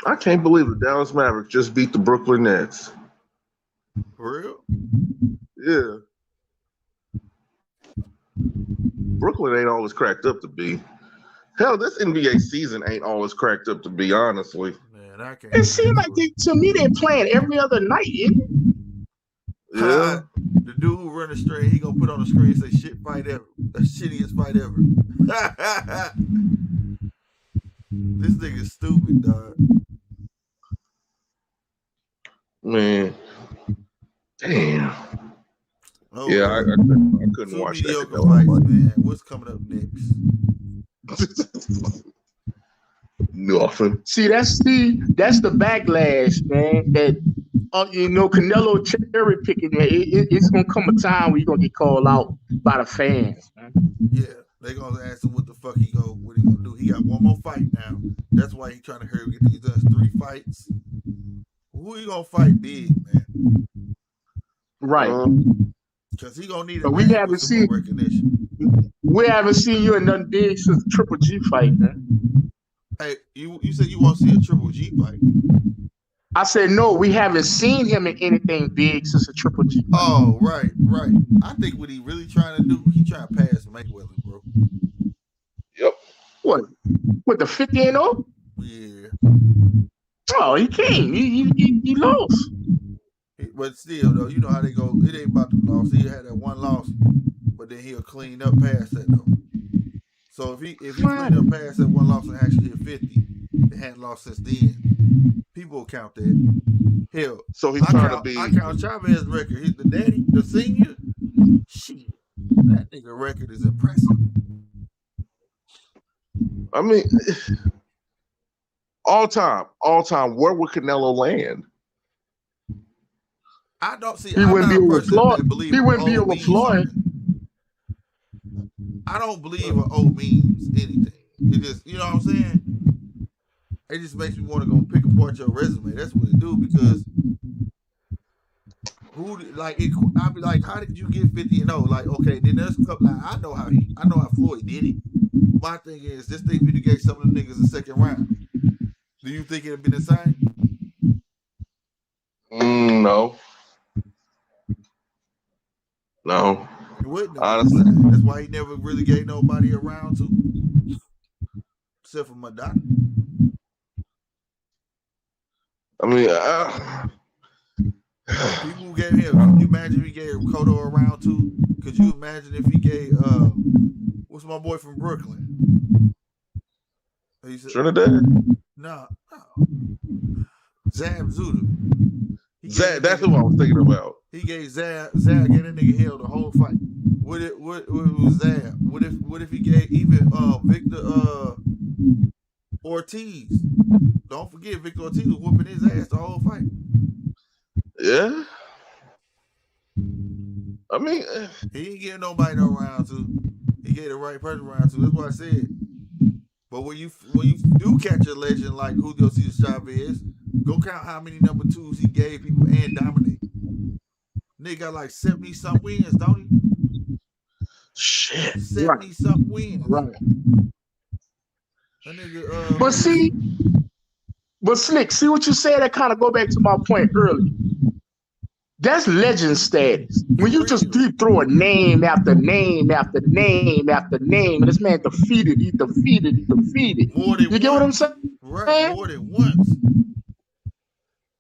I can't believe the Dallas Mavericks just beat the Brooklyn Nets. For real? Yeah. Brooklyn ain't always cracked up to be. Hell, this NBA season ain't always cracked up to be, honestly. Man, I can't. It seems like to me they're playing every other night, isn't it? Yeah. The dude who run the screen, he gonna put on the screen and say shit fight ever. The shittiest fight ever. This nigga's stupid, dog. Man. Damn. Oh, yeah, I couldn't watch that. Mediocre fights, man. What's coming up next? Nothing. See, that's the backlash, man. That Canelo cherry picking. It's gonna come a time where you're gonna get called out by the fans, man. Yeah, they gonna ask him what he gonna do. He got one more fight now. That's why he trying to hurry get these done. 3 fights. Who he gonna fight big, man? Right. Because he gonna need we haven't seen recognition. We haven't seen you in nothing big since the Triple G fight, man. Hey, you said you want to see a Triple G fight? I said no. We haven't seen him in anything big since the Triple G fight. Oh, right. I think what he really trying to do, he trying to pass Mayweather, bro. Yep. What? With the 50-0? Yeah. Oh, he can't. He lost. But still, though, you know how they go. It ain't about the loss. He had that one loss, but then he'll clean up past that, though. So if he clean up past that one loss and actually hit 50, they hadn't lost since then. People will count that. Hell, so he's trying to be. I count Chavez's record. He's the daddy, the senior. Shit, that nigga record is impressive. I mean, all time. Where would Canelo land? I don't see. He wouldn't be with Floyd. He wouldn't be with Floyd. I don't believe an O means anything. It just, you know what I'm saying? It just makes me want to go pick apart your resume. That's what it do, because I'd be like, how did you get 50-0? Like, okay, then there's a couple. Like, I know how Floyd did it. My thing is, this thing we gave some of them niggas a second round. Do you think it'd be the same? No. No. It wouldn't. Honestly, that's why he never really gave nobody a round two, except for Madonna. I mean, people who gave him. Can you imagine if he gave Cotto a round two? Could you imagine if he gave what's my boy from Brooklyn? Trinidad? No. Zab Zuda. Zab, that's who I was thinking about. He gave Zab get that nigga hell the whole fight. What was Zab? What if he gave even Victor Ortiz? Don't forget Victor Ortiz was whooping his ass the whole fight. Yeah. I mean, he ain't getting nobody no round two. He gave the right person round two. That's what I said. But when you do catch a legend like Julio Cesar Chavez, go count how many number twos he gave people and dominate. Nigga got like 70-something wins, don't he? Shit. 70-something wins. Right. That nigga, but Slick, see what you said? That kind of go back to my point earlier. That's legend status. When you just deep throw a name after name after name after name, and this man defeated. More than you get what I'm saying? Right, more than once.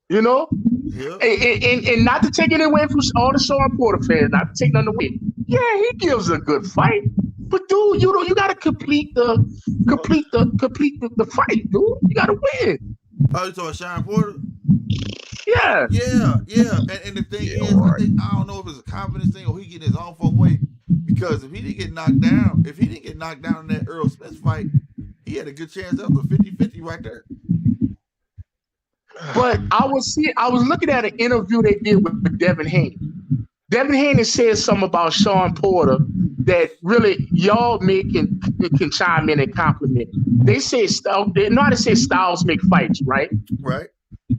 You know? Yeah. And not to take it away from all the Sean Porter fans, not to take nothing away. Yeah, he gives a good fight. But dude, you gotta complete the fight, dude. You gotta win. Oh, you talking Sean Porter? Yeah. And the thing is, I don't know if it's a confidence thing or he getting his own fucking way. Because if he didn't get knocked down in that Earl Smith fight, he had a good chance. That was a 50-50 right there. But I was looking at an interview they did with Devin Haney. Devin Haney said something about Sean Porter that really y'all can chime in and compliment. They say styles make fights, right? Right.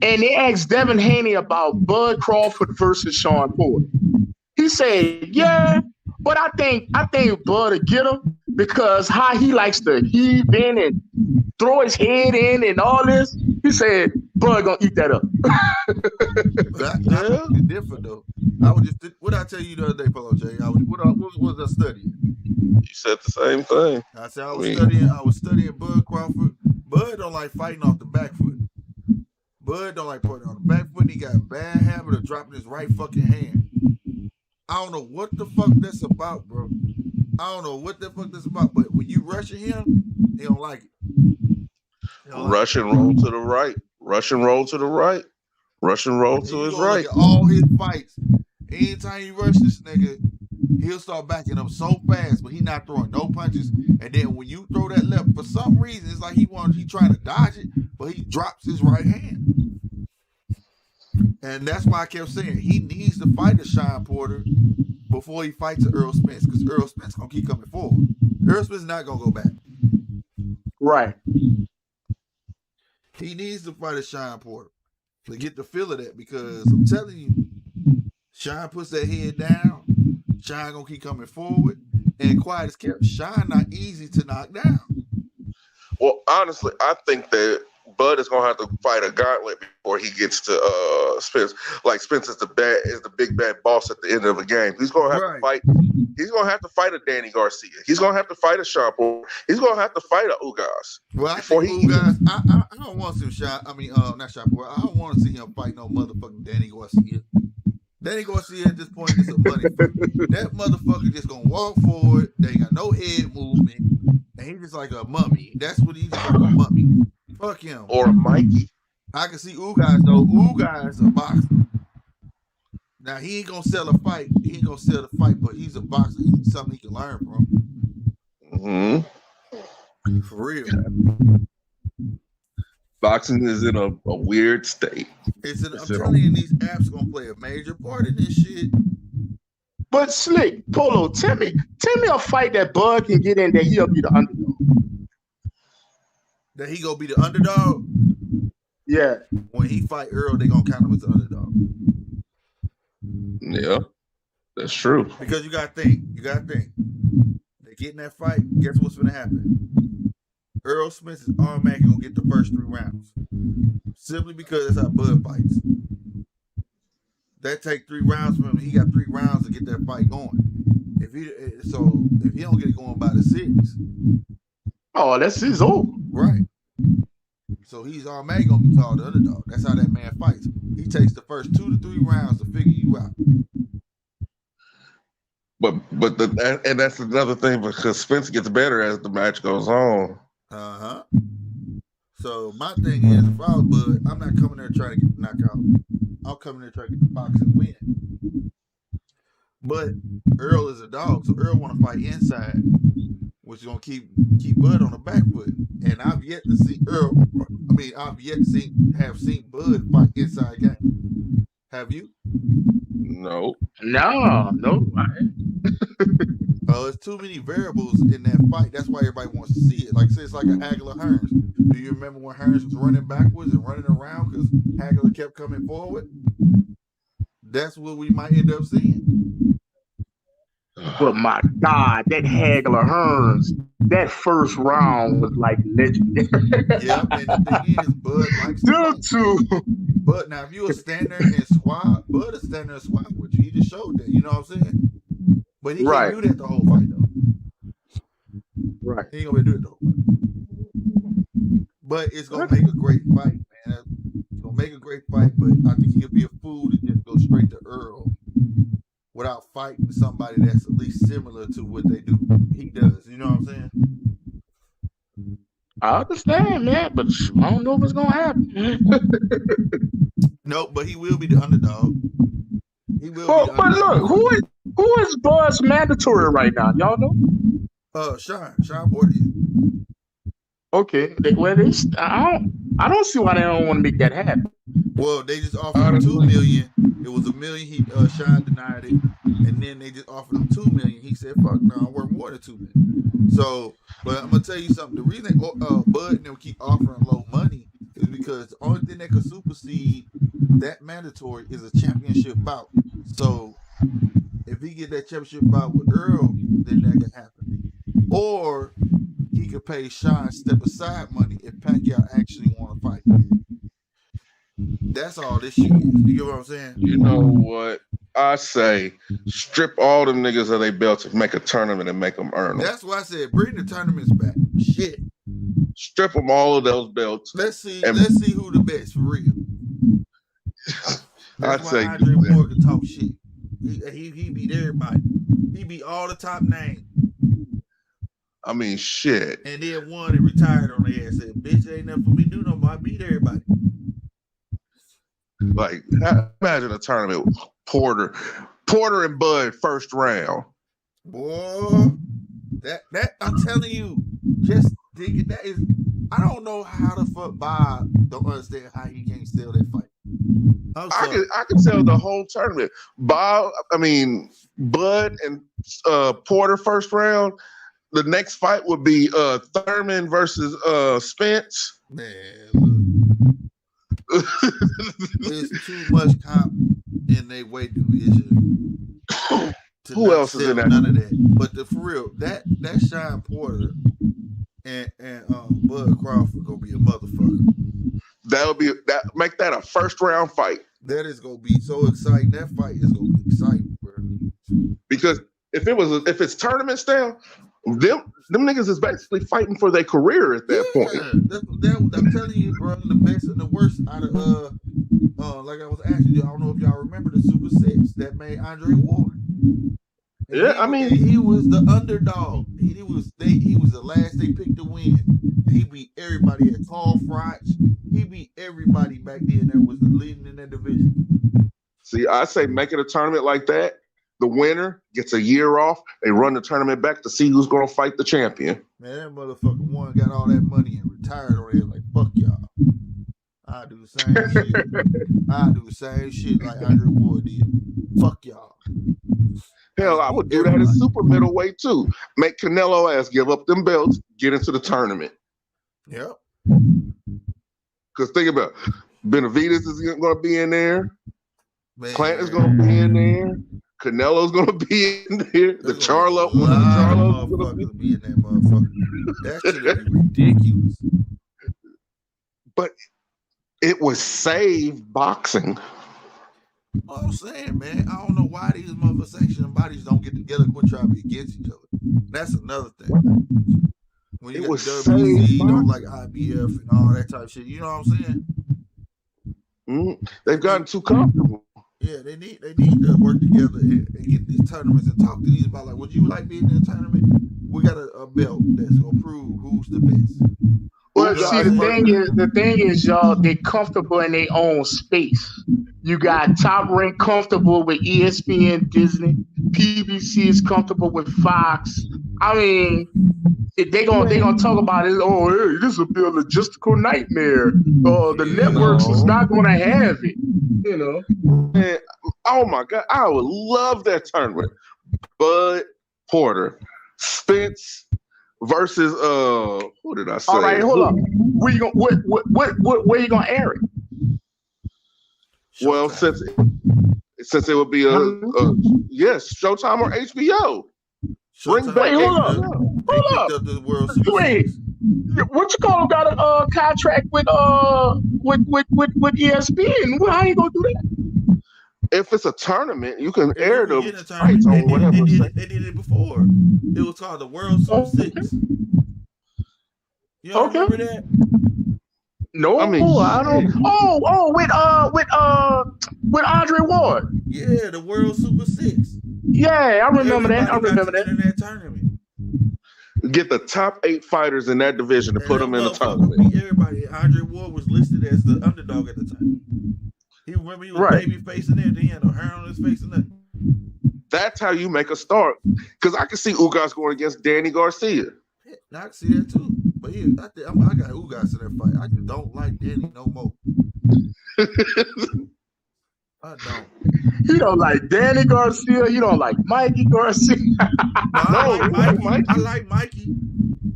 And they asked Devin Haney about Bud Crawford versus Sean Porter. He said, yeah, but I think Bud will get him because how he likes to heave in and throw his head in and all this. He said, Bud gonna eat that up. That's different though. What I tell you the other day, Polo J? What was I studying? You said the same thing. I said I was studying Bud Crawford. Bud don't like fighting off the back foot. Bud don't like putting on the back foot. He got a bad habit of dropping his right fucking hand. I don't know what the fuck that's about, bro. I don't know what the fuck that's about. But when you rushing him, he don't like it. Rush and roll to the right. Rush and roll to the right. Rush and roll to his right. All his fights, anytime he rush this nigga, he'll start backing up so fast, but he not throwing no punches. And then when you throw that left, for some reason, it's like he trying to dodge it, but he drops his right hand. And that's why I kept saying he needs to fight a Sean Porter before he fights a Earl Spence, because Earl Spence gonna keep coming forward. Earl Spence not gonna go back. Right. He needs to fight a Sean Porter to get the feel of that, because I'm telling you, Sean puts that head down, Sean gonna keep coming forward, and quiet as kept, Sean not easy to knock down. Well, honestly, I think that Bud is gonna have to fight a gauntlet before he gets to Spence. Like Spence is the big bad boss at the end of the game. He's gonna have to fight. He's gonna have to fight a Danny Garcia. He's gonna have to fight a Sean Porter. He's gonna have to fight a Ugas. Well, I think Ugas. I don't want to see Sean. I mean, not Sean Porter. I don't want to see him fight no motherfucking Danny Garcia. Danny Garcia at this point is a money fucker. That motherfucker just gonna walk forward. They ain't got no head movement, and he's just like a mummy. That's what he's like, a mummy. Fuck him. Or a Mikey. I can see Ugas though. Ugas a boxer. Now he ain't gonna sell a fight. He ain't gonna sell the fight, but he's a boxer. He's something he can learn from. For real. Boxing is in a weird state. I'm telling you, these apps gonna play a major part in this shit. But Slick, Polo, tell me a fight that Bud can get in that he'll be the underdog. That he gonna be the underdog? Yeah. When he fight Earl, they gonna count him as the underdog. Yeah, that's true. Because you gotta think. They get in that fight, guess what's gonna happen? Earl Smith is automatically gonna get the first 3 rounds. Simply because that's how Bud fights. That take 3 rounds from him. He got 3 rounds to get that fight going. If he don't get it going by the 6th. Oh, that's his over. Right. So he's automatically gonna be called the underdog. That's how that man fights. He takes the first 2 to 3 rounds to figure you out. But that's another thing, because Spence gets better as the match goes on. So my thing is, if I was Bud, I'm not coming there trying to get the knockout. I'm coming there trying to get the boxing win. But Earl is a dog, so Earl want to fight inside, which is gonna keep Bud on the back foot. And I've yet to see have seen Bud fight inside game. Have you? No. There's too many variables in that fight. That's why everybody wants to see it. Like, say it's like a Hagler Hearns. Do you remember when Hearns was running backwards and running around because Hagler kept coming forward? That's what we might end up seeing. But my God, that Hagler Hearns, that first round was like legendary. Yeah, and the thing is, Bud likes them too. But now, if you were standing there and swab, Bud is standing there and swab with you. He just showed that. You know what I'm saying? But he can't do that the whole fight, though. Right. He ain't gonna be able to do it the whole fight. But it's gonna make a great fight, man. It's gonna make a great fight, but I think he'll be a fool to just go straight to Earl without fighting somebody that's at least similar to what he does. You know what I'm saying? I understand, man, but I don't know if it's gonna happen. No, but he will be the underdog. He will. But look, who is Bud's mandatory right now? Y'all know? Sean Porter. Okay. I don't see why they don't want to make that happen. Well, they just offered him $2 million. It was $1 million. Sean denied it, and then they just offered him $2 million. He said, "Fuck no, I'm worth more than $2 million." So, but I'm gonna tell you something. The reason Bud and them keep offering low money is because the only thing that could supersede that mandatory is a championship bout. So, if he get that championship bout with Earl, then that can happen. Or he could pay Sean step aside money if Pacquiao actually want to fight. That's all this shit is. You get what I'm saying? You know what? I say strip all them niggas of their belts and make a tournament and make them earn them. That's why I said bring the tournaments back. Shit. Strip them all of those belts. Let's see who the best for real. That's why Andre Moore can talk shit. He beat everybody. He beat all the top names. I mean, shit. And then won and retired on their ass. Said, "Bitch, ain't nothing for me to do no more. I beat everybody." Like, imagine a tournament with Porter and Bud first round. Boy, that I'm telling you, just dig it. That is, I don't know how the fuck Bob don't understand how he can't sell that fight. I could tell the whole tournament. Bud and Porter first round. The next fight would be Thurman versus Spence. Man, look. There's too much comp in their weight division. Who else is in that? None of that. But for real, that Sean Porter and Bud Crawford gonna be a motherfucker. Make that a first round fight. That is gonna be so exciting. That fight is gonna be exciting, bro. Because if it's tournament style, them niggas is basically fighting for their career at that point. I'm telling you, bro, the best and the worst out of like I was asking you, I don't know if y'all remember the Super Six that made Andre Ward. He was the underdog. He was the last they picked to win. He beat everybody at Tall Froch. He beat everybody back then that was leading in that division. See, I say make it a tournament like that. The winner gets a year off. They run the tournament back to see who's going to fight the champion. Man, that motherfucker one got all that money and retired on it. Like, fuck y'all. I do the same shit. I do the same shit like Andre Ward did. Fuck y'all. Hell, I would do that in super middleweight too. Make Canelo ass give up them belts, get into the tournament. Yep. Because think about it. Benavidez is going to be in there. Man. Plant is going to be in there. Canelo's going to be in there. The Charlo's going to be in that motherfucker. That shit would be ridiculous. But it was saved boxing. All I'm saying, man, I don't know why these motherfucking section bodies don't get together and quit trying to be against each other. That's another thing. When you got WBC, you don't like IBF and all that type of shit. You know what I'm saying? They've gotten too comfortable. Yeah, they need to work together and get these tournaments and talk to these about, like, would you like being in a tournament? We got a belt that's gonna prove who's the best. Well, see, the thing is, y'all, they comfortable in their own space. You got Top Rank comfortable with ESPN, Disney. PBC is comfortable with Fox. I mean, they gonna talk about it. Oh, hey, this will be a logistical nightmare. The networks is not gonna have it. You know. Man, oh my God, I would love that tournament. Bud Porter, Spence versus who did I say? All right, hold up. Where you gonna air it? Well, since it would be Showtime or HBO. Bring back. Hold up. Wait, what you call got a contract with ESPN? How you gonna do that? If it's a tournament, you can air the fights on whatever. They did it before. It was called the World Super Six. You don't remember that? No, I don't. With Andre Ward. Yeah, the World Super Six. Yeah, I remember that. In that tournament. Get the top 8 fighters in that division to put them in the tournament. Everybody. Andre Ward was listed as the underdog at the time. He was baby facing there. He had no hair on his face and nothing. That's how you make a start. Because I can see Ugas going against Danny Garcia. I can see that too. But I got Ugas in that fight. I just don't like Danny no more. I don't. He don't like Danny Garcia. He don't like Mikey Garcia. I like Mikey.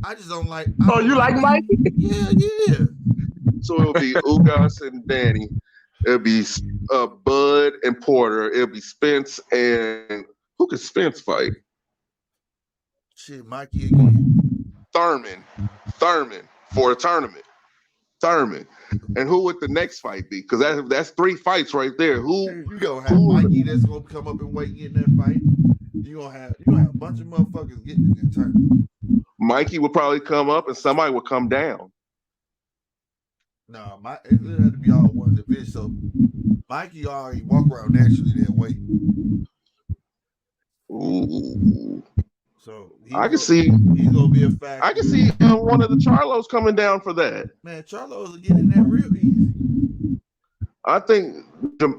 I just don't like. You like Mikey? Yeah. So it'll be Ugas and Danny. It'll be Bud and Porter. It'll be Spence and who could Spence fight? Shit, Mikey again. Thurman for a tournament. Thurman. And who would the next fight be? Because that's 3 fights right there. You gonna have Mikey that's gonna come up and wait in that fight. You gonna have a bunch of motherfuckers getting in that tournament. Mikey would probably come up and somebody would come down. No, it had to be all one division. So Mikey already walk around naturally that way. Ooh. So I can see he's gonna be a factor. I can see one of the Charlos coming down for that. Man, Charlos will get in there real easy. I think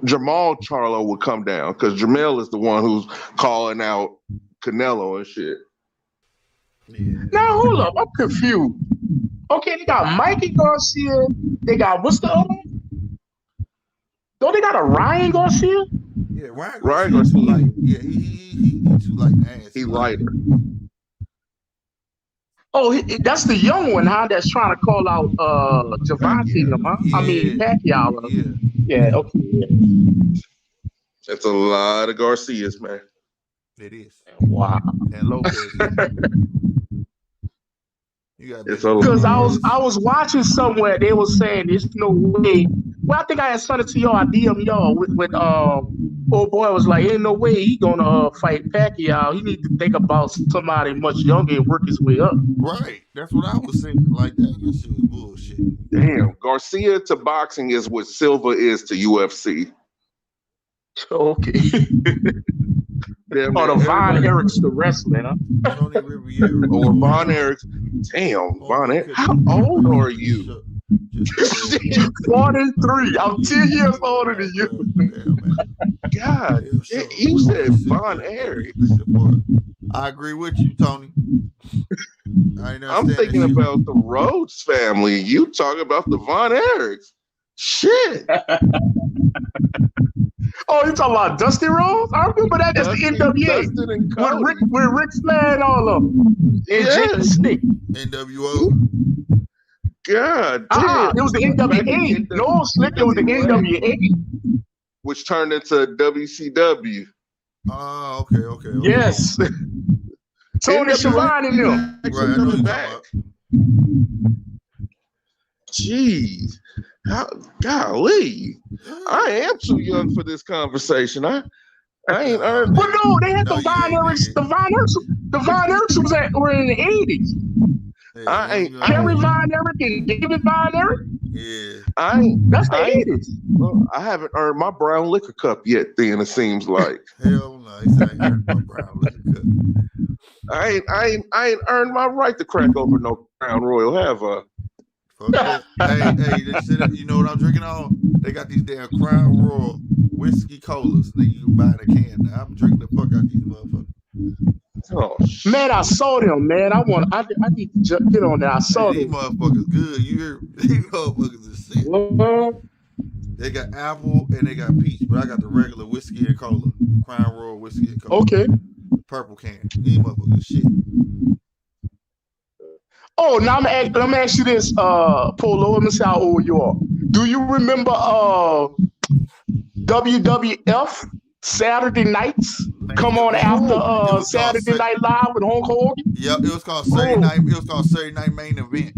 Jamal Charlo would come down because Jamel is the one who's calling out Canelo and shit. Yeah. Now hold up, I'm confused. Okay, they got Mikey Garcia. They got what's the other one? Don't they got a Ryan Garcia? Yeah, Ryan Garcia. Light. Yeah, he too light in ass. He lighter. Oh, that's the young one, huh? That's trying to call out Javante, huh? Yeah. I mean Pacquiao. Yeah. Okay. Yeah. That's a lot of Garcias, man. It is. Wow. And Lopez. Because I was watching somewhere, they were saying there's no way. Well, I think I had sent it to y'all. I DM y'all with old boy was like, ain't no way he gonna fight Pacquiao. He need to think about somebody much younger and work his way up. Right. That's what I was saying. Like that shit was bullshit. Damn. Garcia to boxing is what Silva is to UFC. Okay. Or the Von Erichs to wrestling, huh? Tony Riviera. Or Von Erichs. Damn, Von Erichs. How old are you? 43. I'm 10 years older than you. God, you said Von Erichs. I agree with you, Tony. I'm thinking about the Rhodes family. You talking about the Von Erichs. Shit. Oh, you talking about Dusty Rhodes? I remember that. That's the NWA. With Rick Flair and all of them. And Jake the Snake. NWO. God damn. It was the NWA. No, Slick, it was the NWA. Which turned into WCW. Oh, okay. Yes. Tony Schiavone and them. Right, I know back. Jeez. Golly. I am too young for this conversation. I ain't earned. But no, they had the Von Erichs. The Von Erichs were in the 80s. Kerry Von Erich and David Von Erich. Yeah. That's the 80s. Well, I haven't earned my brown liquor cup yet, then it seems like. Hell no, I ain't earned my brown liquor cup. I ain't earned my right to crack over no Crown Royal, have I? Hey, you know what I'm drinking on? They got these damn Crown Royal whiskey colas. Nigga, you can buy in a can now. I'm drinking the fuck out these motherfuckers. Oh, man, I saw them, man. I need to get on there. I saw these them. motherfuckers good. You hear? These motherfuckers is sick. They got apple and they got peach, but I got the regular whiskey and cola. Crown Royal whiskey and cola. Okay. Purple can. These motherfuckers shit. Oh, now let me ask you this, Polo. Let me see how old you are. Do you remember WWF Saturday nights? Come on after Saturday Night Live with Hulk Hogan? Yep, it was called Saturday Night. It was called Saturday Night Main Event.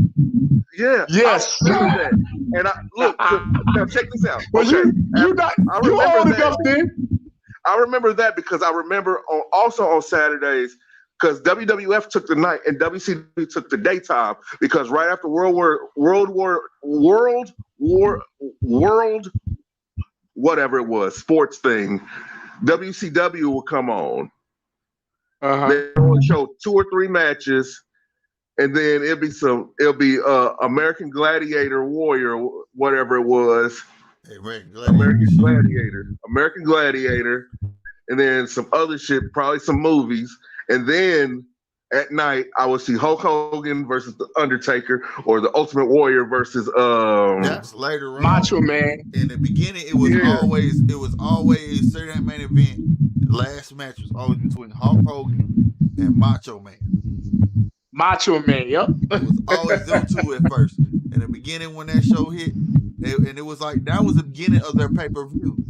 Yeah. Yes. I remember that. And look, now check this out. Well, okay. you old enough then. I remember that because I remember also on Saturdays. Because WWF took the night and WCW took the daytime because right after World whatever it was, sports thing, WCW would come on. They would show 2 or 3 matches, and then it'll be American Gladiator Warrior, whatever it was. Hey, American Gladiator, and then some other shit, probably some movies. And then at night, I would see Hulk Hogan versus The Undertaker or The Ultimate Warrior versus that's later on. Macho Man. In the beginning, it was always Saturday Night Main Event. The last match was always between Hulk Hogan and Macho Man. Macho Man, yep. It was always them two at first. In the beginning, when that show hit, and it was like that was the beginning of their pay-per-view.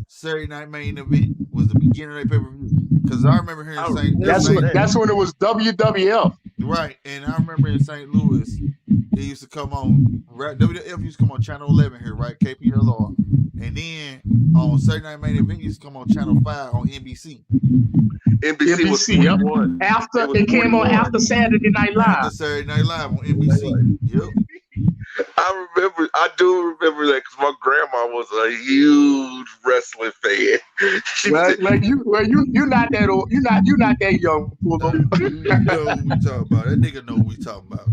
Saturday Night Main Event was the beginning of their pay-per-view. Because I remember here in St. Louis. That's when it was WWF. Right. And I remember in St. Louis, it used to come on, WWF used to come on Channel 11 here, right? KPLR. And then on Saturday Night Main Event, it used to come on Channel 5 on NBC. NBC was 41. After it came on after Saturday Night Live. After Saturday Night Live on NBC. Yep. I do remember that because my grandma was a huge wrestling fan. You're not that old. You're not that young. You know what we talking about. That nigga know what we talking about.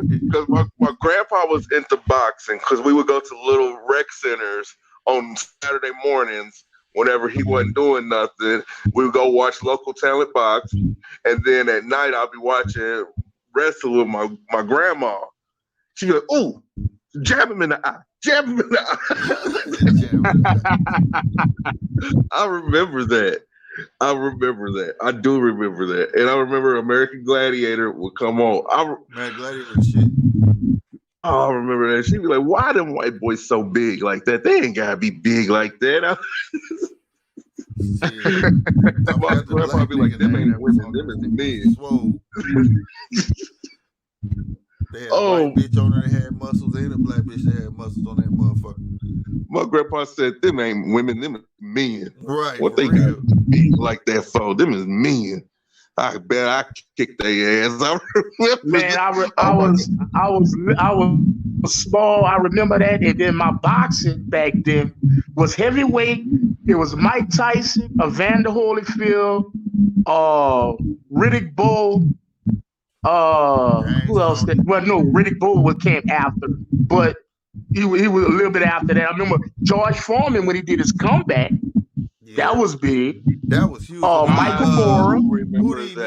Because my grandpa was into boxing because we would go to little rec centers on Saturday mornings. Whenever he wasn't doing nothing, we would go watch local talent box, and then at night I'll be watching wrestle with my grandma. She'd be like, "Ooh, Jab him in the eye. Jab him in the eye. I remember that. I do remember that. And I remember American Gladiator would come on. American Gladiator shit. Oh, I remember that. She'd be like, why them white boys so big like that? They ain't gotta be big like that. My grandpa be like, them ain't women, them is men. They had a white bitch on there that had muscles and a black bitch that had muscles on that motherfucker. My grandpa said, them ain't women, them is men. Right. What they got be like that for? Them is men. I bet I kicked their ass. I remember. Man, I was small. I remember that. And then my boxing back then was heavyweight. It was Mike Tyson, Evander Holyfield, Riddick Bowe. Who else? Riddick Bowe came after, but he was a little bit after that. I remember George Foreman when he did his comeback. Yeah. That was big. That was huge. Michael Moore.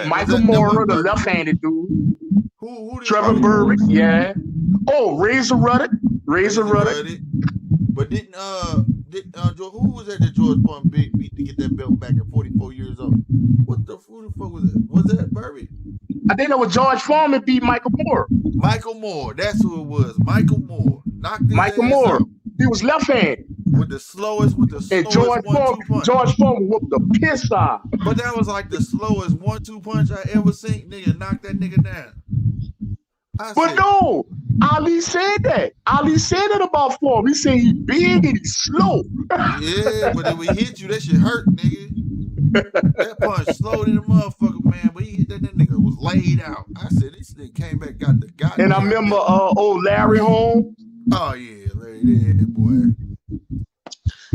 Michael Moore, the left-handed dude. Who Trevor Burbick, yeah. Oh, Razor Ruddock. But didn't who was that George Foreman beat to get that belt back at 44 years old? Who the fuck was that? Was that Burbick? I think that was George Foreman beat Michael Moore. Michael Moore, that's who it was. Michael Moore knocked his Michael ass Moore. out. He was left-handed. With the slowest and George Foreman whooped the piss off. But that was like the slowest 1-2 punch I ever seen. Nigga knock that nigga down. No, Ali said that. Ali said it about Foreman. He said he's big and he's slow. Yeah, but if we hit you, that shit hurt, nigga. That punch slowed in the motherfucker, man. But he hit that nigga was laid out. I said this nigga came back, got the goddamn. And I remember old Larry Holmes. Oh yeah, Larry, yeah, boy.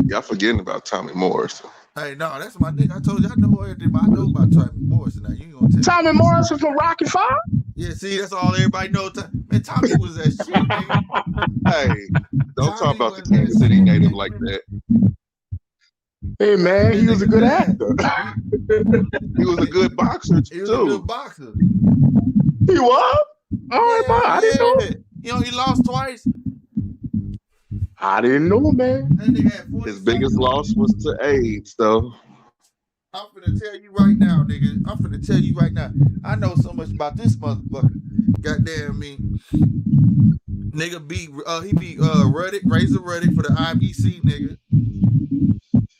Y'all forgetting about Tommy Morrison. Hey, no, that's my nigga. I told you I know everything. I know about Tommy Morrison. Now you ain't gonna tell Tommy Morrison from Rocky V? Yeah, see, that's all everybody knows. Man, Tommy was that shit, nigga. Hey, don't talk about the Kansas City native like that. Hey man, he was a good actor. He was a good boxer too. He was a good boxer. He was? All right, man. I didn't know. You know, he lost twice. I didn't know, man. His biggest loss was to AIDS, though. I'm finna tell you right now, nigga. I know so much about this motherfucker. Goddamn me. Nigga beat Razor Ruddock for the IBC, nigga.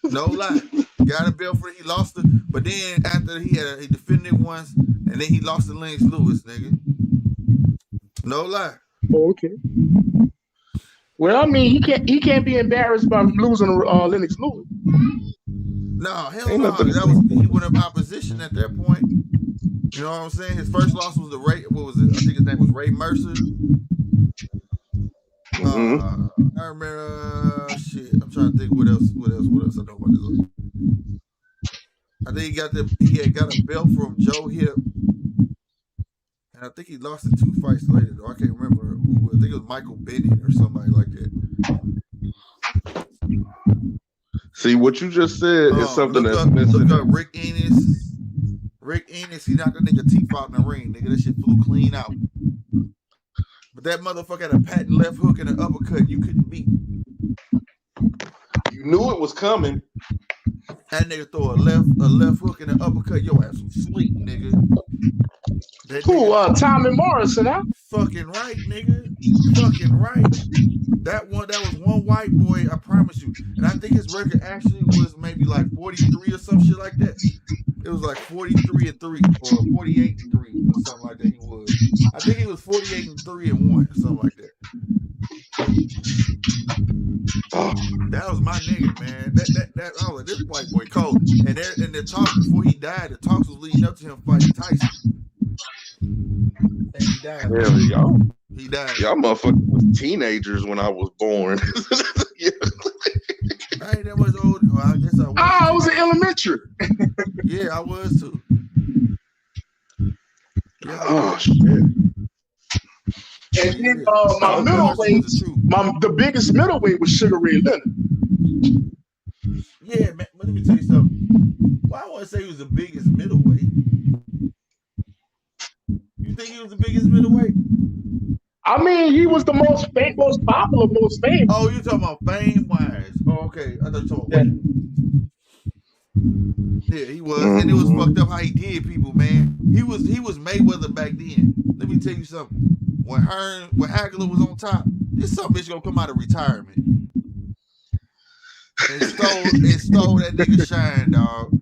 No lie. Got a belt for it. He lost it. But then after he defended it once, and then he lost to Lennox Lewis, nigga. No lie. Okay. Well, I mean, he can't be embarrassed by losing Lennox Lewis. No, hell no. He went up opposition at that point. You know what I'm saying? His first loss was I think his name was Ray Mercer. Mm-hmm. I remember I'm trying to think what else I know about this. I think he had got a belt from Joe Hip. And I think he lost it 2 fights later, though. I can't remember who. I think it was Michael Bennett or somebody like that. See, what you just said is something that's missing. Look up Rick Ennis. Rick Ennis, he knocked that nigga teeth out in the ring. Nigga, that shit flew clean out. But that motherfucker had a patent left hook and an uppercut you couldn't beat. You knew it was coming. That nigga throw a left hook and an uppercut. Your ass was sleep, nigga. Who? Tommy Morrison, huh? Fucking right, nigga. Fucking right. That was one white boy, I promise you. And I think his record actually was maybe like 43 or some shit like that. It was like 43-3 or 48-3 or something like that. He was. I think he was 48-3-1 or something like that. That was my nigga, man. That I was like, this white boy cold. And the talk before he died, the talks was leading up to him fighting Tyson. And he died. Really, y'all? He died. Y'all motherfuckers was teenagers when I was born. Yeah. I ain't that much old. Well, I guess I was. I was in elementary. Yeah, I was too. Yeah, oh shit. And then my middleweight, the biggest middleweight was Sugar Ray Leonard. Yeah, man. Let me tell you something. Well, I want to say he was the biggest middleweight. You think he was the biggest middleweight? I mean, he was the most popular, most famous. Oh, you talking about fame wise? Oh, okay. I thought you talking about weight. Yeah, he was, and it was fucked up how he did people, man. He was Mayweather back then. Let me tell you something. When Hagler was on top, this some bitch gonna come out of retirement and stole that nigga shine, dog.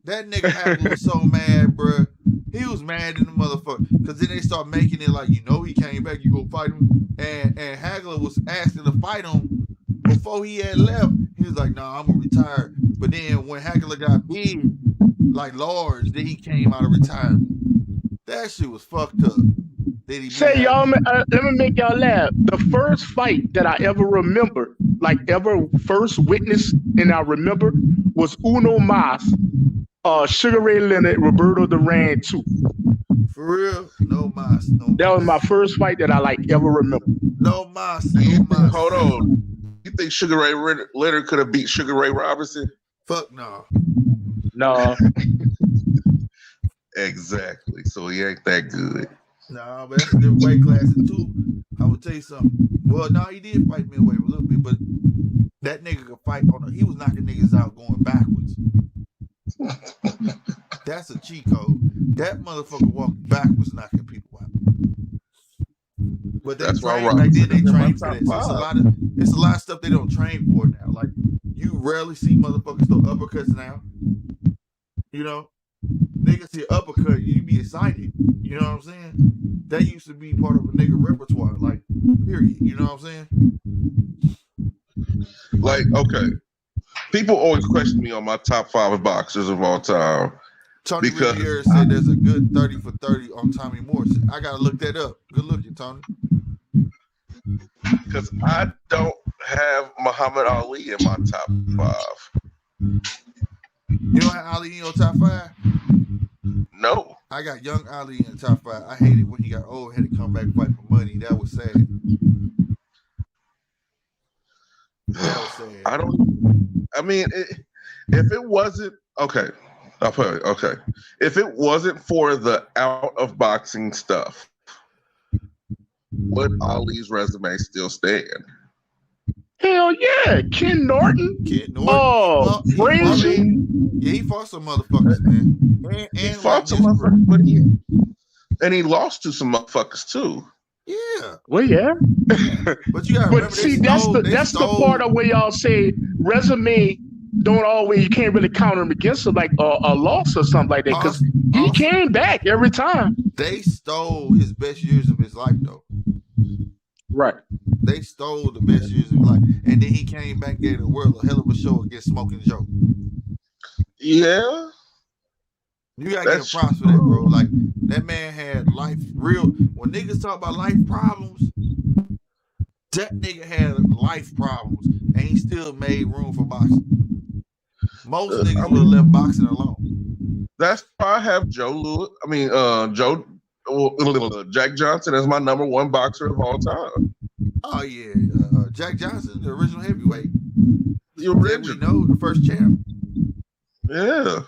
That nigga Hagler was so mad, bruh. He was mad in the motherfucker. Cause then they start making it like, he came back, you go fight him. And Hagler was asking to fight him before he had left. He was like, nah, I'm gonna retire. But then when Hagler got big, like large, then he came out of retirement. That shit was fucked up. Say y'all, let me make y'all laugh. The first fight that I ever remember, first witness, and I remember was Uno Mas, Sugar Ray Leonard, Roberto Duran 2. For real? No Mas. That was my first fight that I ever remember. No Mas. Hold on. You think Sugar Ray Leonard could have beat Sugar Ray Robinson? Fuck no. No. Exactly. So he ain't that good. No, but that's a different weight class too. I will tell you something. Well, no, he did fight midway a little bit, but that nigga could fight he was knocking niggas out going backwards. That's a cheat code. That motherfucker walking backwards knocking people out. But that's why back then they trained for that. So it's a lot of stuff they don't train for now. Like you rarely see motherfuckers throw uppercuts now. Niggas see uppercut, you be excited. You know what I'm saying? That used to be part of a nigga repertoire, like, period. You know what I'm saying? Like, okay. People always question me on my top 5 boxers of all time. Tony Riviera said there's a good 30 for 30 on Tommy Morrison. I gotta look that up. Good looking, Tony. Because I don't have Muhammad Ali in my top 5. You don't have Ali in your top 5? No. I got young Ali in the top 5. I hated when he got old, had to come back and fight for money. That was sad. If it wasn't, okay. I'll put it, okay. If it wasn't for the out of boxing stuff, would Ali's resume still stand? Hell yeah, Ken Norton. Oh, Frazier. Yeah, he fought some motherfuckers, man. He fought some motherfuckers, but he lost to some motherfuckers too. Yeah. Well, yeah. But you gotta remember, see, that's the part of where y'all say resume don't always, you can't really count him against like a loss or something like that, because he came back every time. They stole his best years of his life, though. Right. They stole the best years of his life, and then he came back and gave the world a hell of a show against Smoking Joe. Yeah. You gotta give him props for that, bro. Like, that man had life real. When niggas talk about life problems, that nigga had life problems, and he still made room for boxing. Most niggas would have left boxing alone. That's why I have Jack Johnson as my number 1 boxer of all time. Oh yeah, Jack Johnson, the original heavyweight. The original, the first champ. Yeah,